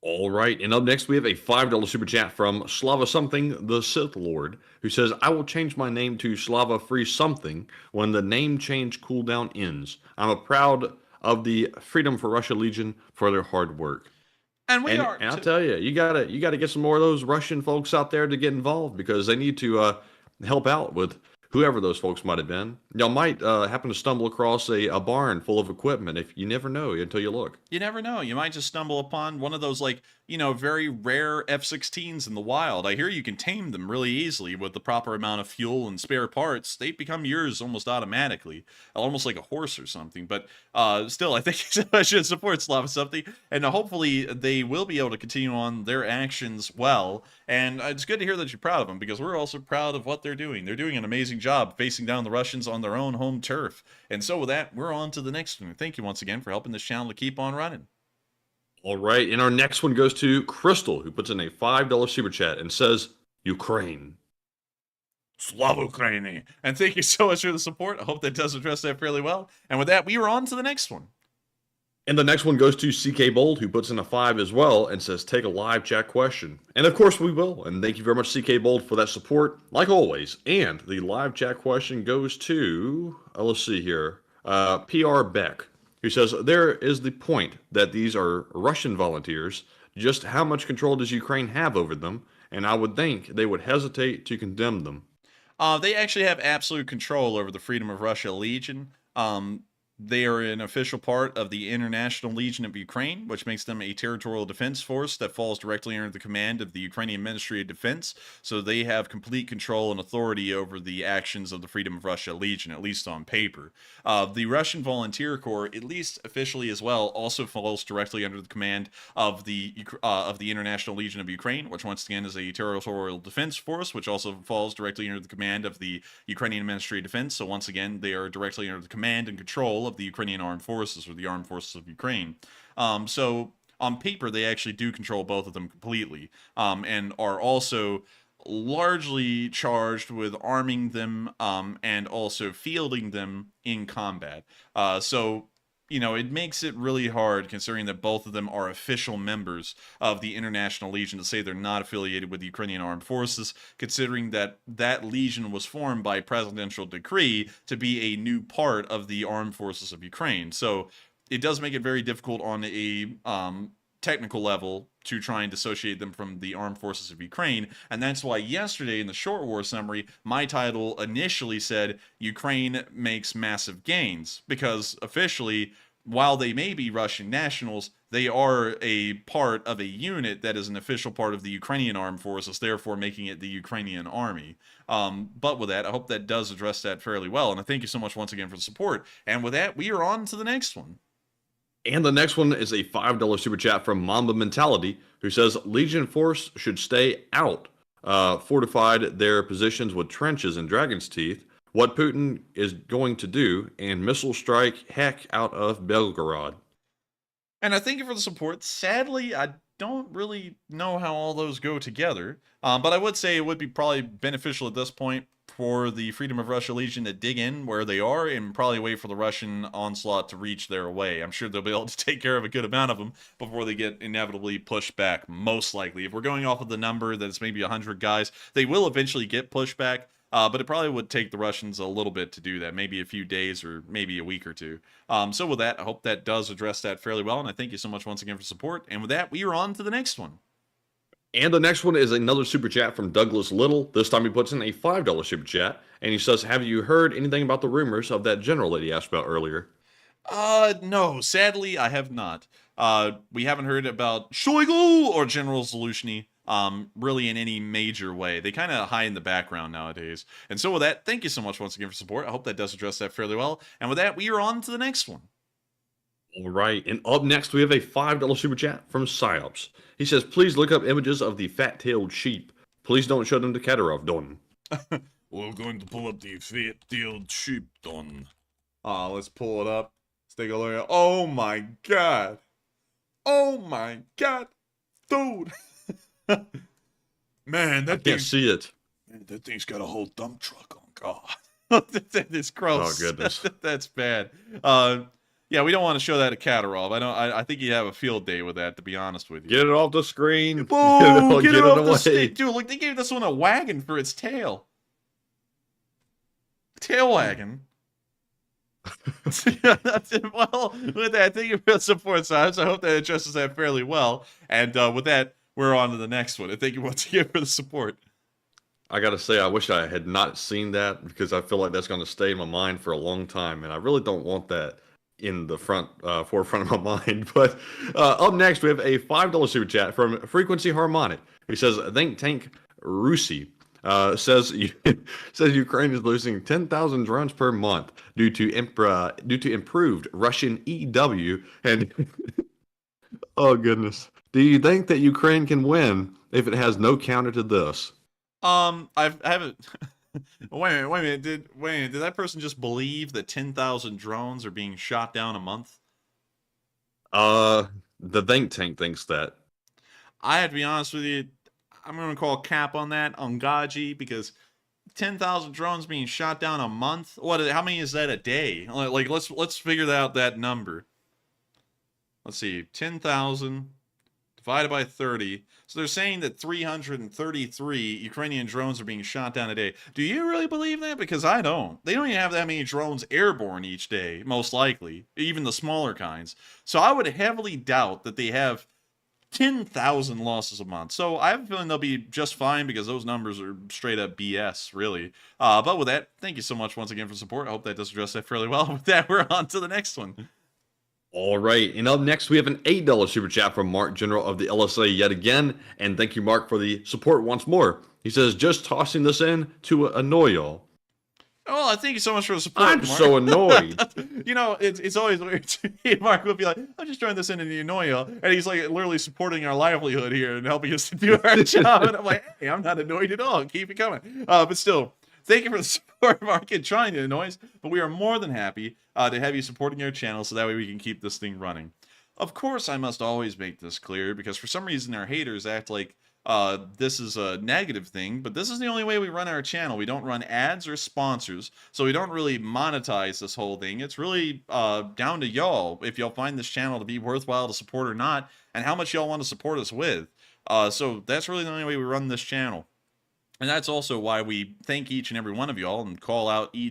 All right, and up next we have a $5 super chat from Slava Something, the Sith Lord, who says, I will change my name to Slava Free Something when the name change cooldown ends. I'm proud of the Freedom for Russia Legion for their hard work. And we And, are. and I'll tell you, you gotta get some more of those Russian folks out there to get involved because they need to help out with whoever those folks might have been. Y'all might happen to stumble across a barn full of equipment. If you never know until you look. You never know. You might just stumble upon one of those, like, very rare F-16s in the wild. I hear you can tame them really easily with the proper amount of fuel and spare parts. They become yours almost automatically, almost like a horse or something. But still, I think I should support Slava Something, and hopefully they will be able to continue on their actions well. And it's good to hear that you're proud of them, because we're also proud of what they're doing. They're doing an amazing job facing down the Russians on their own home turf. And so with that, we're on to the next one. Thank you once again for helping this channel to keep on running. All right, and our next one goes to Crystal, who puts in a $5 super chat and says, Ukraine. Slava Ukraini. And thank you so much for the support. I hope that does address that fairly well. And with that, we are on to the next one. And the next one goes to CK Bold, who puts in a 5 as well and says, take a live chat question. And of course we will. And thank you very much, CK Bold, for that support, like always. And the live chat question goes to, let's see here, PR Beck, who says, there is the point that these are Russian volunteers. Just how much control does Ukraine have over them? And I would think they would hesitate to condemn them. They actually have absolute control over the Freedom of Russia Legion. They are an official part of the International Legion of Ukraine, which makes them a territorial defense force that falls directly under the command of the Ukrainian Ministry of Defense. So they have complete control and authority over the actions of the Freedom of Russia Legion, at least on paper. The Russian Volunteer Corps, at least officially as well, also falls directly under the command of the International Legion of Ukraine, which once again is a territorial defense force, which also falls directly under the command of the Ukrainian Ministry of Defense. So once again, they are directly under the command and control of the Ukrainian Armed Forces, or the Armed Forces of Ukraine. So on paper, they actually do control both of them completely, and are also largely charged with arming them and also fielding them in combat. So it makes it really hard, considering that both of them are official members of the International Legion, to say they're not affiliated with the Ukrainian Armed Forces, considering that that legion was formed by presidential decree to be a new part of the Armed Forces of Ukraine. So it does make it very difficult on a technical level to try and dissociate them from the Armed Forces of Ukraine. And that's why yesterday in the Short War Summary, my title initially said Ukraine makes massive gains, because officially, while they may be Russian nationals, they are a part of a unit that is an official part of the Ukrainian Armed Forces, therefore making it the Ukrainian Army. But with that, I hope that does address that fairly well. And I thank you so much once again for the support. And with that, we are on to the next one. And the next one is a $5 super chat from Mamba Mentality, who says, Legion Force should stay out, fortified their positions with trenches and dragon's teeth, what Putin is going to do, and missile strike heck out of Belgorod. And I thank you for the support. Sadly, I don't really know how all those go together, but I would say it would be probably beneficial at this point for the Freedom of Russia Legion to dig in where they are and probably wait for the Russian onslaught to reach their way. I'm sure they'll be able to take care of a good amount of them before they get inevitably pushed back, most likely. If we're going off of the number that it's maybe 100 guys, they will eventually get pushed back, but it probably would take the Russians a little bit to do that, maybe a few days or maybe a week or two. So with that, I hope that does address that fairly well, and I thank you so much once again for support. And with that, we are on to the next one. And the next one is another super chat from Douglas Little. This time he puts in a $5 super chat, and he says, have you heard anything about the rumors of that general that he asked about earlier? No, sadly, I have not. We haven't heard about Shoigu or General Zelenskyy, really in any major way. They kind of hide in the background nowadays. And so with that, thank you so much once again for support. I hope that does address that fairly well. And with that, we are on to the next one. All right, and up next we have a $5 super chat from Psyops. He says, please look up images of the fat-tailed sheep. Please don't show them to Kadyrov, Don. We're going to pull up the fat-tailed sheep, Don. Let's pull it up. Let's take a look at. Oh my god. Oh my god. Dude. Man, that I can't see it. Man, that thing's got a whole dump truck on. God. That is gross. Oh, goodness. That's bad. Yeah, we don't want to show that to Kadyrov. I think you have a field day with that, to be honest with you. Get it off the screen. Boo! Get it off the away. stick. Dude, look, they gave this one a wagon for its tail. Tail wagon. Yeah, that's it. Well, with that, thank you for the support, Simes. I hope that addresses that fairly well. And with that, we're on to the next one. And thank you once again for the support. I gotta say, I wish I had not seen that because I feel like that's gonna stay in my mind for a long time, and I really don't want that in the forefront of my mind. But up next, we have a $5 super chat from Frequency Harmonic. He says, "Think Tank Rusi says Ukraine is losing 10,000 drones per month due to improved Russian EW and." Oh goodness! Do you think that Ukraine can win if it has no counter to this? I haven't. Wait a minute. Did that person just believe that 10,000 drones are being shot down a month? The think tank thinks that. I have to be honest with you. I'm going to call cap on that on Gaji because 10,000 drones being shot down a month. How many is that a day? Like let's figure out that number. Let's see. 10,000 divided by 30. So they're saying that 333 Ukrainian drones are being shot down a day. Do you really believe that? Because I don't. They don't even have that many drones airborne each day, most likely, even the smaller kinds. So I would heavily doubt that they have 10,000 losses a month. So I have a feeling they'll be just fine because those numbers are straight up BS, really. But with that, thank you so much once again for support. I hope that does address that fairly well. With that, we're on to the next one. All right, and up next we have an $8 super chat from Mark, General of the LSA yet again, and thank you, Mark, for the support once more. He says, "Just tossing this in to annoy y'all." Oh, thank you so much for the support, I'm Mark. so annoyed. You know, it's always weird. Mark will be like, "I'm just throwing this in to annoy y'all," and he's like literally supporting our livelihood here and helping us to do our job. And I'm like, "Hey, I'm not annoyed at all. Keep it coming." But still, thank you for the support, Mark, and trying to annoy us. But we are more than happy to have you supporting our channel so that way we can keep this thing running. Of course, I must always make this clear because for some reason our haters act like this is a negative thing, but this is the only way we run our channel. We don't run ads or sponsors, so we don't really monetize this whole thing. It's really down to y'all if y'all find this channel to be worthwhile to support or not, and how much y'all want to support us with. So that's really the only way we run this channel. And that's also why we thank each and every one of y'all and call out We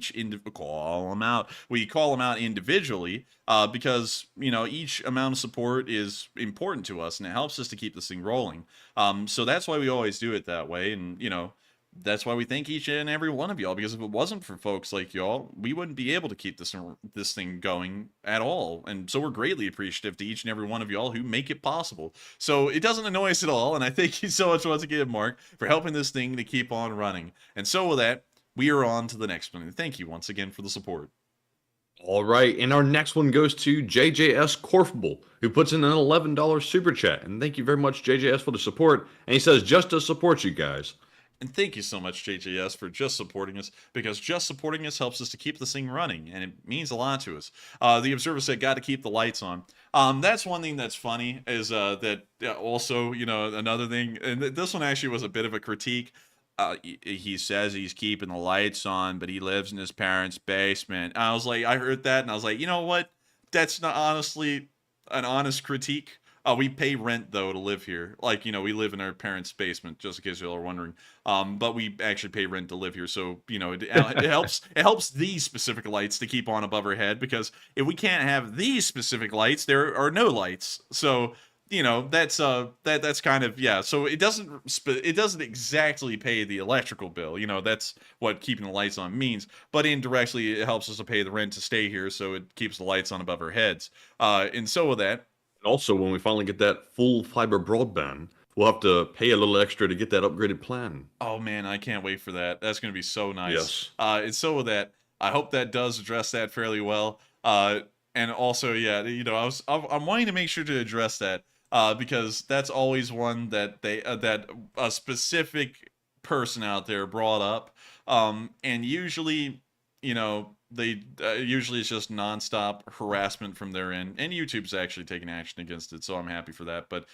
call them out individually because, you know, each amount of support is important to us and it helps us to keep this thing rolling. So that's why we always do it that way. And, you know, that's why we thank each and every one of y'all, because if it wasn't for folks like y'all, we wouldn't be able to keep this thing going at all. And so we're greatly appreciative to each and every one of y'all who make it possible. So it doesn't annoy us at all. And I thank you so much once again, Mark, for helping this thing to keep on running. And so with that, we are on to the next one. And thank you once again for the support. All right, and our next one goes to JJS Corfable, who puts in an $11 super chat. And thank you very much, JJS, for the support. And he says, "Just to support you guys." And thank you so much, JJS, for just supporting us, because just supporting us helps us to keep this thing running, and it means a lot to us. The Observer said, "Got to keep the lights on." That's one thing that's funny, is that also, you know, another thing, and this one actually was a bit of a critique. He says he's keeping the lights on, but he lives in his parents' basement. I was like, I heard that, and I was like, you know what? That's not honestly an honest critique. We pay rent, though, to live here. Like, you know, we live in our parents' basement, just in case y'all are wondering. But we actually pay rent to live here. So, you know, it helps these specific lights to keep on above our head, because if we can't have these specific lights, there are no lights. So, you know, that's kind of, yeah. So it doesn't exactly pay the electrical bill. You know, that's what keeping the lights on means. But indirectly, it helps us to pay the rent to stay here, so it keeps the lights on above our heads. And so with that, also, when we finally get that full fiber broadband, we'll have to pay a little extra to get that upgraded plan. Oh man, I can't wait for that. That's going to be so nice. Yes. And so with that, I hope that does address that fairly well. And also, yeah, you know, I'm wanting to make sure to address that because that's always one that that a specific person out there brought up, and usually, you know, they usually it's just nonstop harassment from their end, and YouTube's actually taking action against it, so I'm happy for that. But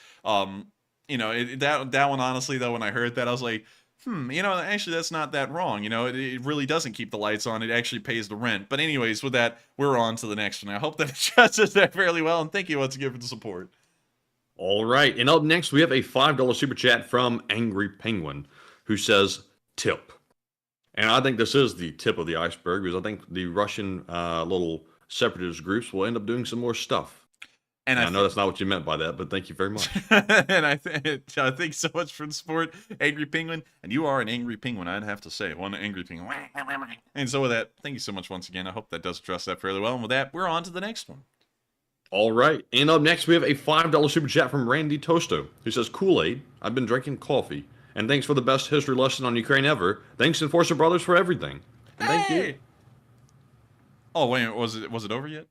you know, that one, honestly, though, when I heard that, I was like, Actually that's not that wrong. It really doesn't keep the lights on. It actually pays the rent. But anyways, with that, we're on to the next one. I hope that addresses that fairly well, and thank you once again for the support. All right, and up next we have a $5 super chat from Angry Penguin, who says, tip. And I think this is the tip of the iceberg, because I think the Russian little separatist groups will end up doing some more stuff. And I know that's not what you meant by that, but thank you very much. And I thank so much for the support, Angry Penguin. And you are an angry penguin, I'd have to say. One angry penguin. And so with that, thank you so much once again. I hope that does address that fairly well. And with that, we're on to the next one. All right, and up next we have a $5 super chat from Randy Tosto, who says, Kool-Aid, I've been drinking coffee. And thanks for the best history lesson on Ukraine ever. Thanks, Enforcer Brothers, for everything. And thank you. Oh, wait, was it over yet?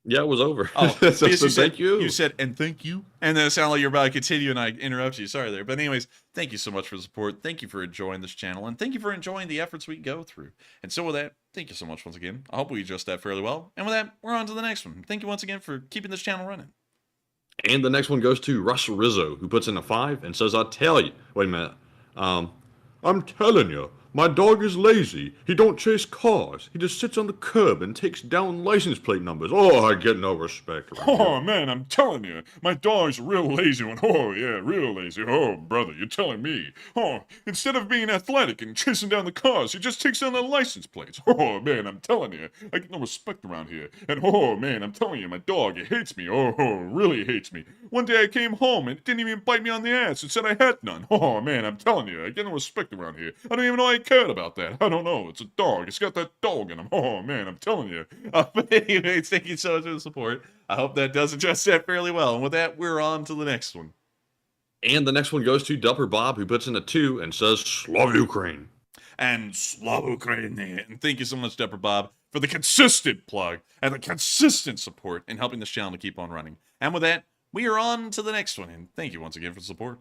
Yeah, it was over. Oh, so thank you. You said, and thank you. And then it sounded like you're about to continue, and I interrupted you. Sorry there. But anyways, thank you so much for the support. Thank you for enjoying this channel, and thank you for enjoying the efforts we go through. And so with that, thank you so much once again. I hope we addressed that fairly well. And with that, we're on to the next one. Thank you once again for keeping this channel running. And the next one goes to Russ Rizzo, who puts in a 5 and says, I tell you. Wait a minute. I'm telling you, my dog is lazy. He don't chase cars. He just sits on the curb and takes down license plate numbers. Oh, I get no respect around here. Oh, man, I'm telling you, my dog's a real lazy one. Oh, yeah, real lazy. Oh, brother, you're telling me. Oh, instead of being athletic and chasing down the cars, he just takes down the license plates. Oh, man, I'm telling you, I get no respect around here. And oh, man, I'm telling you, my dog, it hates me. Oh, really hates me. One day I came home and it didn't even bite me on the ass and said I had none. Oh, man, I'm telling you, I get no respect around here. I don't even know I cared about that. I don't know. It's a dog. It's got that dog in him. Oh, man, I'm telling you. But anyways, thank you so much for the support. I hope that does address that fairly well. And with that, we're on to the next one. And the next one goes to Dupper Bob, who puts in a 2 and says, Slava Ukraine. And Slava Ukraine. And thank you so much, Dupper Bob, for the consistent plug and the consistent support in helping this channel to keep on running. And with that, we are on to the next one. And thank you once again for the support.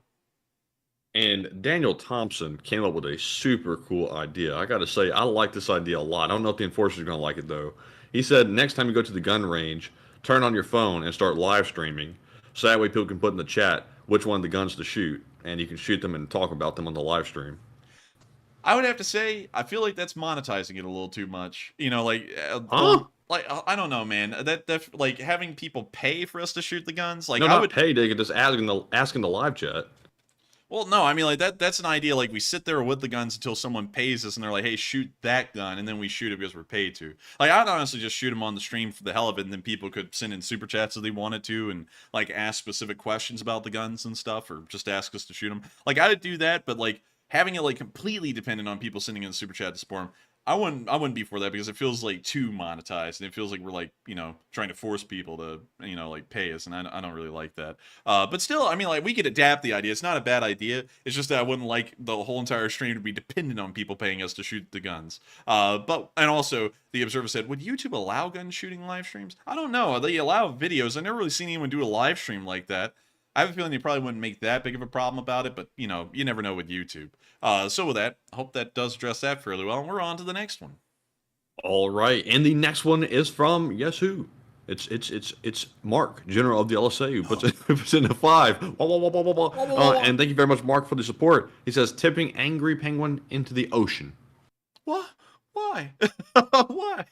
And Daniel Thompson came up with a super cool idea. I got to say, I like this idea a lot. I don't know if the enforcers are going to like it, though. He said, next time you go to the gun range, turn on your phone and start live streaming. So that way people can put in the chat which one of the guns to shoot. And you can shoot them and talk about them on the live stream. I would have to say, I feel like that's monetizing it a little too much. I don't know, man. That like having people pay for us to shoot the guns. Like, no, not pay. They could just ask in the live chat. Well, no, I mean, like, that's an idea. Like, we sit there with the guns until someone pays us, and they're like, hey, shoot that gun, and then we shoot it because we're paid to. Like, I'd honestly just shoot them on the stream for the hell of it, and then people could send in super chats if they wanted to, and, like, ask specific questions about the guns and stuff, or just ask us to shoot them. Like, I would do that, but, like, having it, like, completely dependent on people sending in the super chat to support them, I wouldn't be for that, because it feels like too monetized, and it feels like we're like, trying to force people to, like pay us, and I don't really like that. But still, I mean, like, we could adapt the idea. It's not a bad idea. It's just that I wouldn't like the whole entire stream to be dependent on people paying us to shoot the guns. And also, the Observer said, would YouTube allow gun shooting live streams? I don't know. They allow videos. I've never really seen anyone do a live stream like that. I have a feeling you probably wouldn't make that big of a problem about it, but, you never know with YouTube. So with that, I hope that does address that fairly well, and we're on to the next one. All right, and the next one is from, guess who? It's Mark, General of the LSA, who puts in a 5. And thank you very much, Mark, for the support. He says, tipping Angry Penguin into the ocean. What? Why? Why?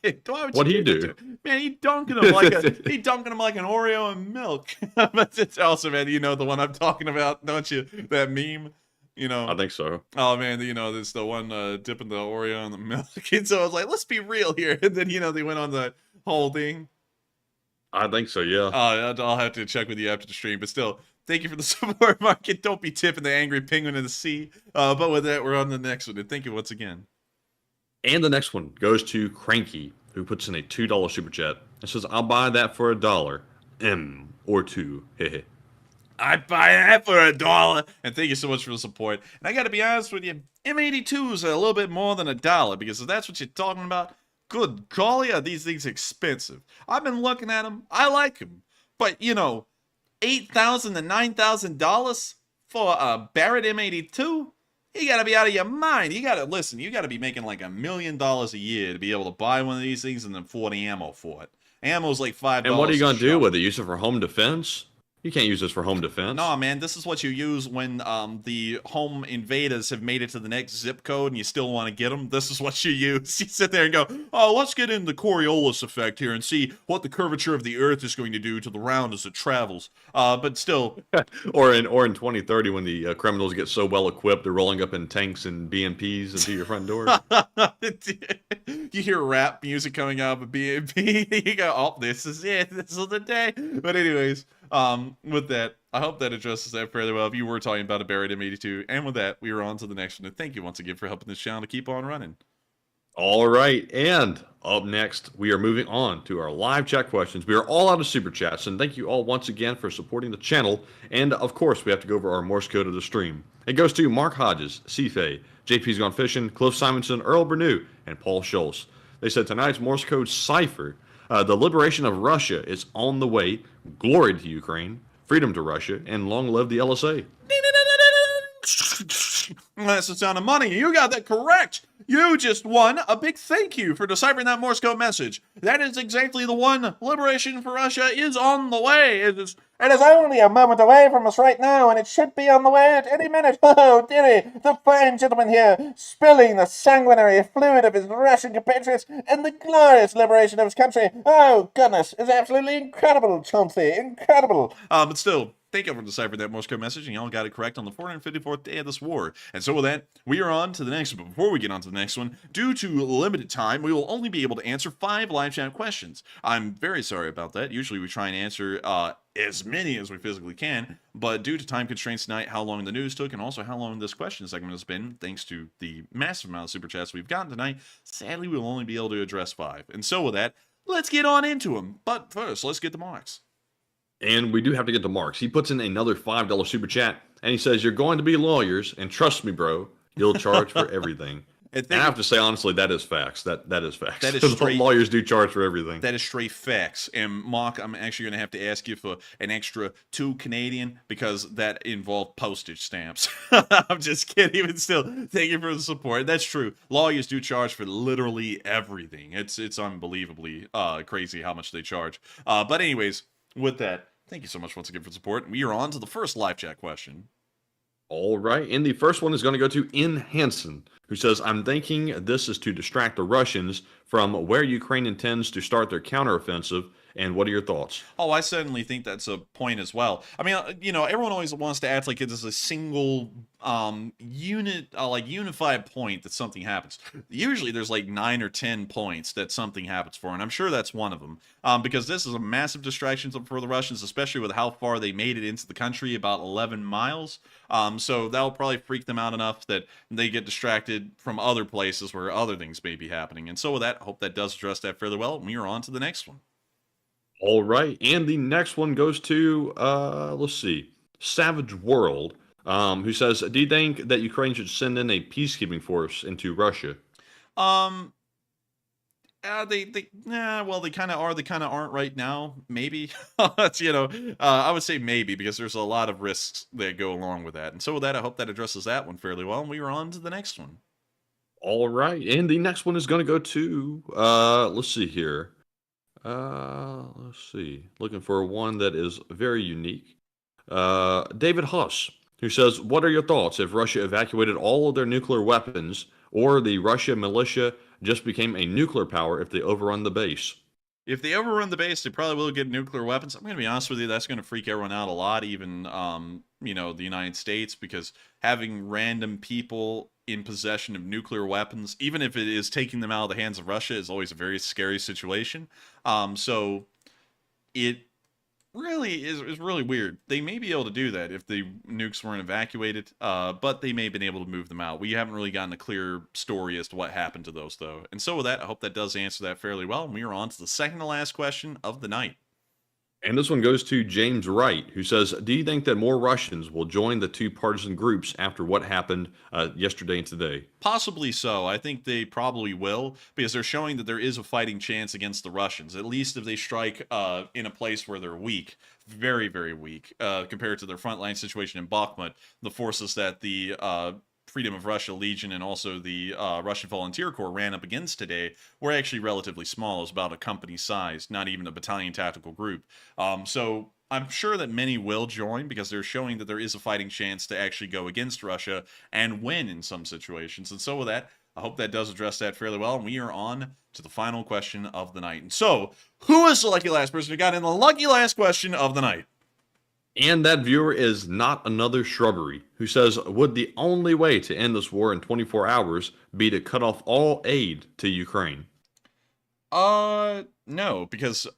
What do you do? Man, he dunking him like an Oreo in milk. But it's also, man, the one I'm talking about, don't you? That meme, I think so. Oh man, this the one dipping the Oreo in the milk. And so I was like, let's be real here. And then they went on the whole thing. I think so, yeah. I'll have to check with you after the stream, but still, thank you for the support, Mark. Don't be tipping the Angry Penguin in the sea. But with that, we're on the next one. And thank you once again. And the next one goes to Cranky, who puts in a $2 super chat and says, I'll buy that for $1. Or 2. Hehe. I'd buy that for $1. And thank you so much for the support. And I got to be honest with you, M82s are a little bit more than $1, because if that's what you're talking about, good golly, are these things expensive. I've been looking at them. I like them. But, $8,000 to $9,000 for a Barrett M82? You gotta be out of your mind. You gotta be making like $1 million a year to be able to buy one of these things and then afford ammo for it. Ammo's like $5. And what are you gonna do with it? Use it for home defense? You can't use this for home defense. Nah, man, this is what you use when the home invaders have made it to the next zip code and you still want to get them. This is what you use. You sit there and go, oh, let's get in the Coriolis effect here and see what the curvature of the Earth is going to do to the round as it travels. But still. or in 2030 when the criminals get so well equipped, they're rolling up in tanks and BMPs into your front door. You hear rap music coming out of a BMP. You go, oh, this is it. This is the day. But anyways, with that, I hope that addresses that fairly well. If you were talking about a buried M82, and with that, we are on to the next one. And thank you once again for helping this channel to keep on running. All right, and up next, we are moving on to our live chat questions. We are all out of super chats, and thank you all once again for supporting the channel. And of course, we have to go over our Morse code of the stream. It goes to Mark Hodges, Cfay, JP's Gone Fishing, Cliff Simonson, Earl Bernew, and Paul Schultz. They said tonight's Morse code cipher: the liberation of Russia is on the way. Glory to Ukraine, freedom to Russia, and long live the LSA. That's the sound of money. You got that correct. You just won a big thank you for deciphering that Morse code message. That is exactly the one. Liberation for Russia is on the way. It is only a moment away from us right now, and it should be on the way at any minute. Oh, dearie, the fine gentleman here, spilling the sanguinary fluid of his Russian compatriots in the glorious liberation of his country. Oh, goodness, it's absolutely incredible, Chauncey, incredible. But still, thank you for deciphering that Morse code message, and y'all got it correct on the 454th day of this war. And so with that, we are on to the next one. But before we get on to the next one, due to limited time, we will only be able to answer 5 live chat questions. I'm very sorry about that. Usually we try and answer as many as we physically can, but due to time constraints tonight, how long the news took, and also how long this question segment has been, thanks to the massive amount of super chats we've gotten tonight, sadly we'll only be able to address 5. And so with that, let's get on into them. But first, let's get to Marks. And we do have to get to Marks. He puts in another $5 super chat, and he says, you're going to be lawyers, and trust me, bro, you'll charge for everything. And I have to say, honestly, that is facts. That is facts. That is straight. Lawyers do charge for everything. That is straight facts. And Mark, I'm actually going to have to ask you for an extra 2 Canadian because that involved postage stamps. I'm just kidding, but still, thank you for the support. That's true. Lawyers do charge for literally everything. It's unbelievably crazy how much they charge. But anyways, with that, thank you so much once again for the support. We are on to the first live chat question. All right, and the first one is going to go to N. Hansen, who says, I'm thinking this is to distract the Russians from where Ukraine intends to start their counteroffensive, and what are your thoughts? Oh, I certainly think that's a point as well. I mean, you know, everyone always wants to act like it is a single unified point that something happens. Usually there's like 9 or 10 points that something happens for, and I'm sure that's one of them. Because this is a massive distraction for the Russians, especially with how far they made it into the country, about 11 miles. So that'll probably freak them out enough that they get distracted from other places where other things may be happening. And so with that, I hope that does address that fairly well, and we are on to the next one. All right, and the next one goes to, let's see, Savage World, who says, do you think that Ukraine should send in a peacekeeping force into Russia? They kind of are, they kind of aren't right now, maybe. I would say maybe, because there's a lot of risks that go along with that. And so with that, I hope that addresses that one fairly well, and we are on to the next one. All right, and the next one is going to go to, let's see here. Let's see. Looking for one that is very unique. David Huss, who says, what are your thoughts if Russia evacuated all of their nuclear weapons, or the Russia militia just became a nuclear power if they overrun the base? If they overrun the base, they probably will get nuclear weapons. I'm going to be honest with you, that's going to freak everyone out a lot, even, the United States, because having random people in possession of nuclear weapons, even if it is taking them out of the hands of Russia, is always a very scary situation. So it really is really weird. They may be able to do that if the nukes weren't evacuated, but they may have been able to move them out. We haven't really gotten a clear story as to what happened to those, though. And so with that, I hope that does answer that fairly well. And we are on to the second to last question of the night. And this one goes to James Wright, who says, do you think that more Russians will join the two partisan groups after what happened yesterday and today? Possibly so. I think they probably will, because they're showing that there is a fighting chance against the Russians, at least if they strike in a place where they're weak. Very, very weak compared to their frontline situation in Bakhmut. The forces that the Freedom of Russia Legion and also the Russian Volunteer Corps ran up against today were actually relatively small. It was about a company size, not even a battalion tactical group. So I'm sure that many will join because they're showing that there is a fighting chance to actually go against Russia and win in some situations. And so with that, I hope that does address that fairly well. And we are on to the final question of the night. And so, who is the lucky last person who got in the lucky last question of the night? And that viewer is Not Another Shrubbery, who says, would the only way to end this war in 24 hours be to cut off all aid to Ukraine? No, because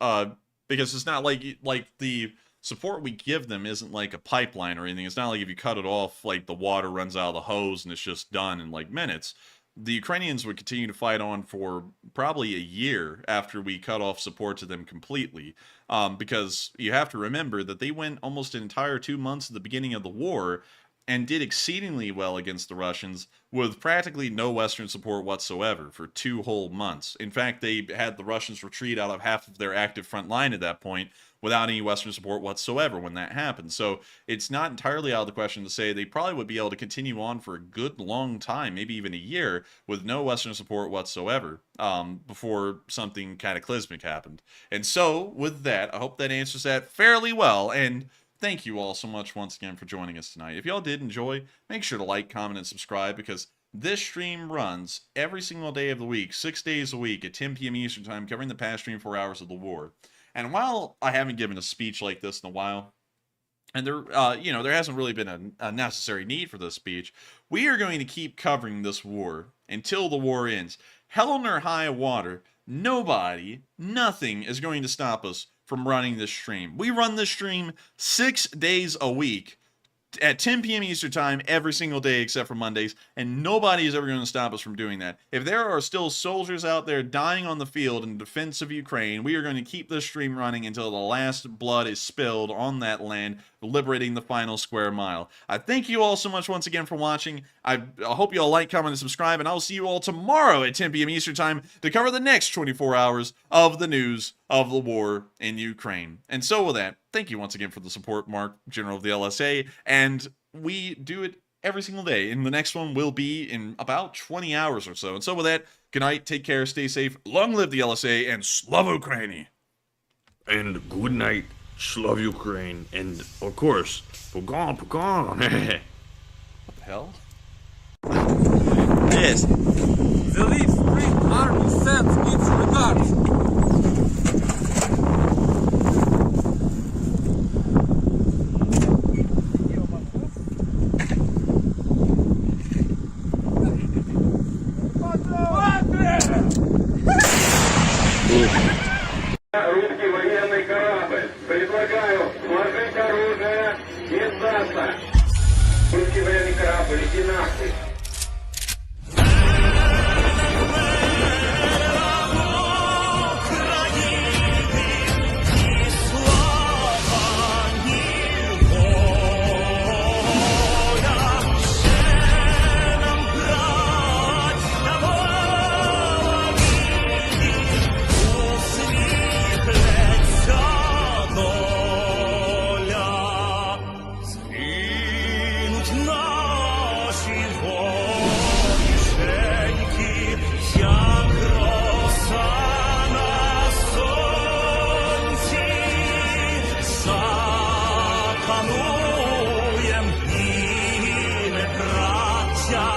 it's not like the support we give them isn't like a pipeline or anything. It's not like if you cut it off, like the water runs out of the hose and it's just done in like minutes. The Ukrainians would continue to fight on for probably a year after we cut off support to them completely. Because you have to remember that they went almost an entire 2 months at the beginning of the war and did exceedingly well against the Russians with practically no Western support whatsoever for 2 whole months. In fact, they had the Russians retreat out of half of their active front line at that point without any Western support whatsoever when that happened. So it's not entirely out of the question to say they probably would be able to continue on for a good long time, maybe even a year, with no Western support whatsoever before something cataclysmic happened. And so, with that, I hope that answers that fairly well, and thank you all so much once again for joining us tonight. If y'all did enjoy, make sure to like, comment, and subscribe, because this stream runs every single day of the week, 6 days a week at 10 p.m. Eastern Time, covering the past 24 hours of the war. And while I haven't given a speech like this in a while, and there hasn't really been a necessary need for this speech, we are going to keep covering this war until the war ends. Hell or high water, nobody, nothing is going to stop us from running this stream. We run this stream 6 days a week at 10 p.m. Eastern Time every single day except for Mondays, and nobody is ever going to stop us from doing that. If there are still soldiers out there dying on the field in defense of Ukraine, we are going to keep this stream running until the last blood is spilled on that land, liberating the final square mile. I thank you all so much once again for watching. I hope you all like, comment, and subscribe, and I'll see you all tomorrow at 10 p.m. Eastern Time to cover the next 24 hours of the news of the war in Ukraine. And so with that, thank you once again for the support, Mark, General of the LSA, and we do it every single day. And the next one will be in about 20 hours or so. And so with that, good night, take care, stay safe, long live the LSA, and Slava Ukraini! And good night, Slav Ukraine, and of course, Pogon, Pogon! What the hell? Yes. The Leaflet army sends its regards. Русский военный корабль. Предлагаю сложить оружие и сдаться. Русский военный корабль, иди нахуй. Шануєм і ми, браття,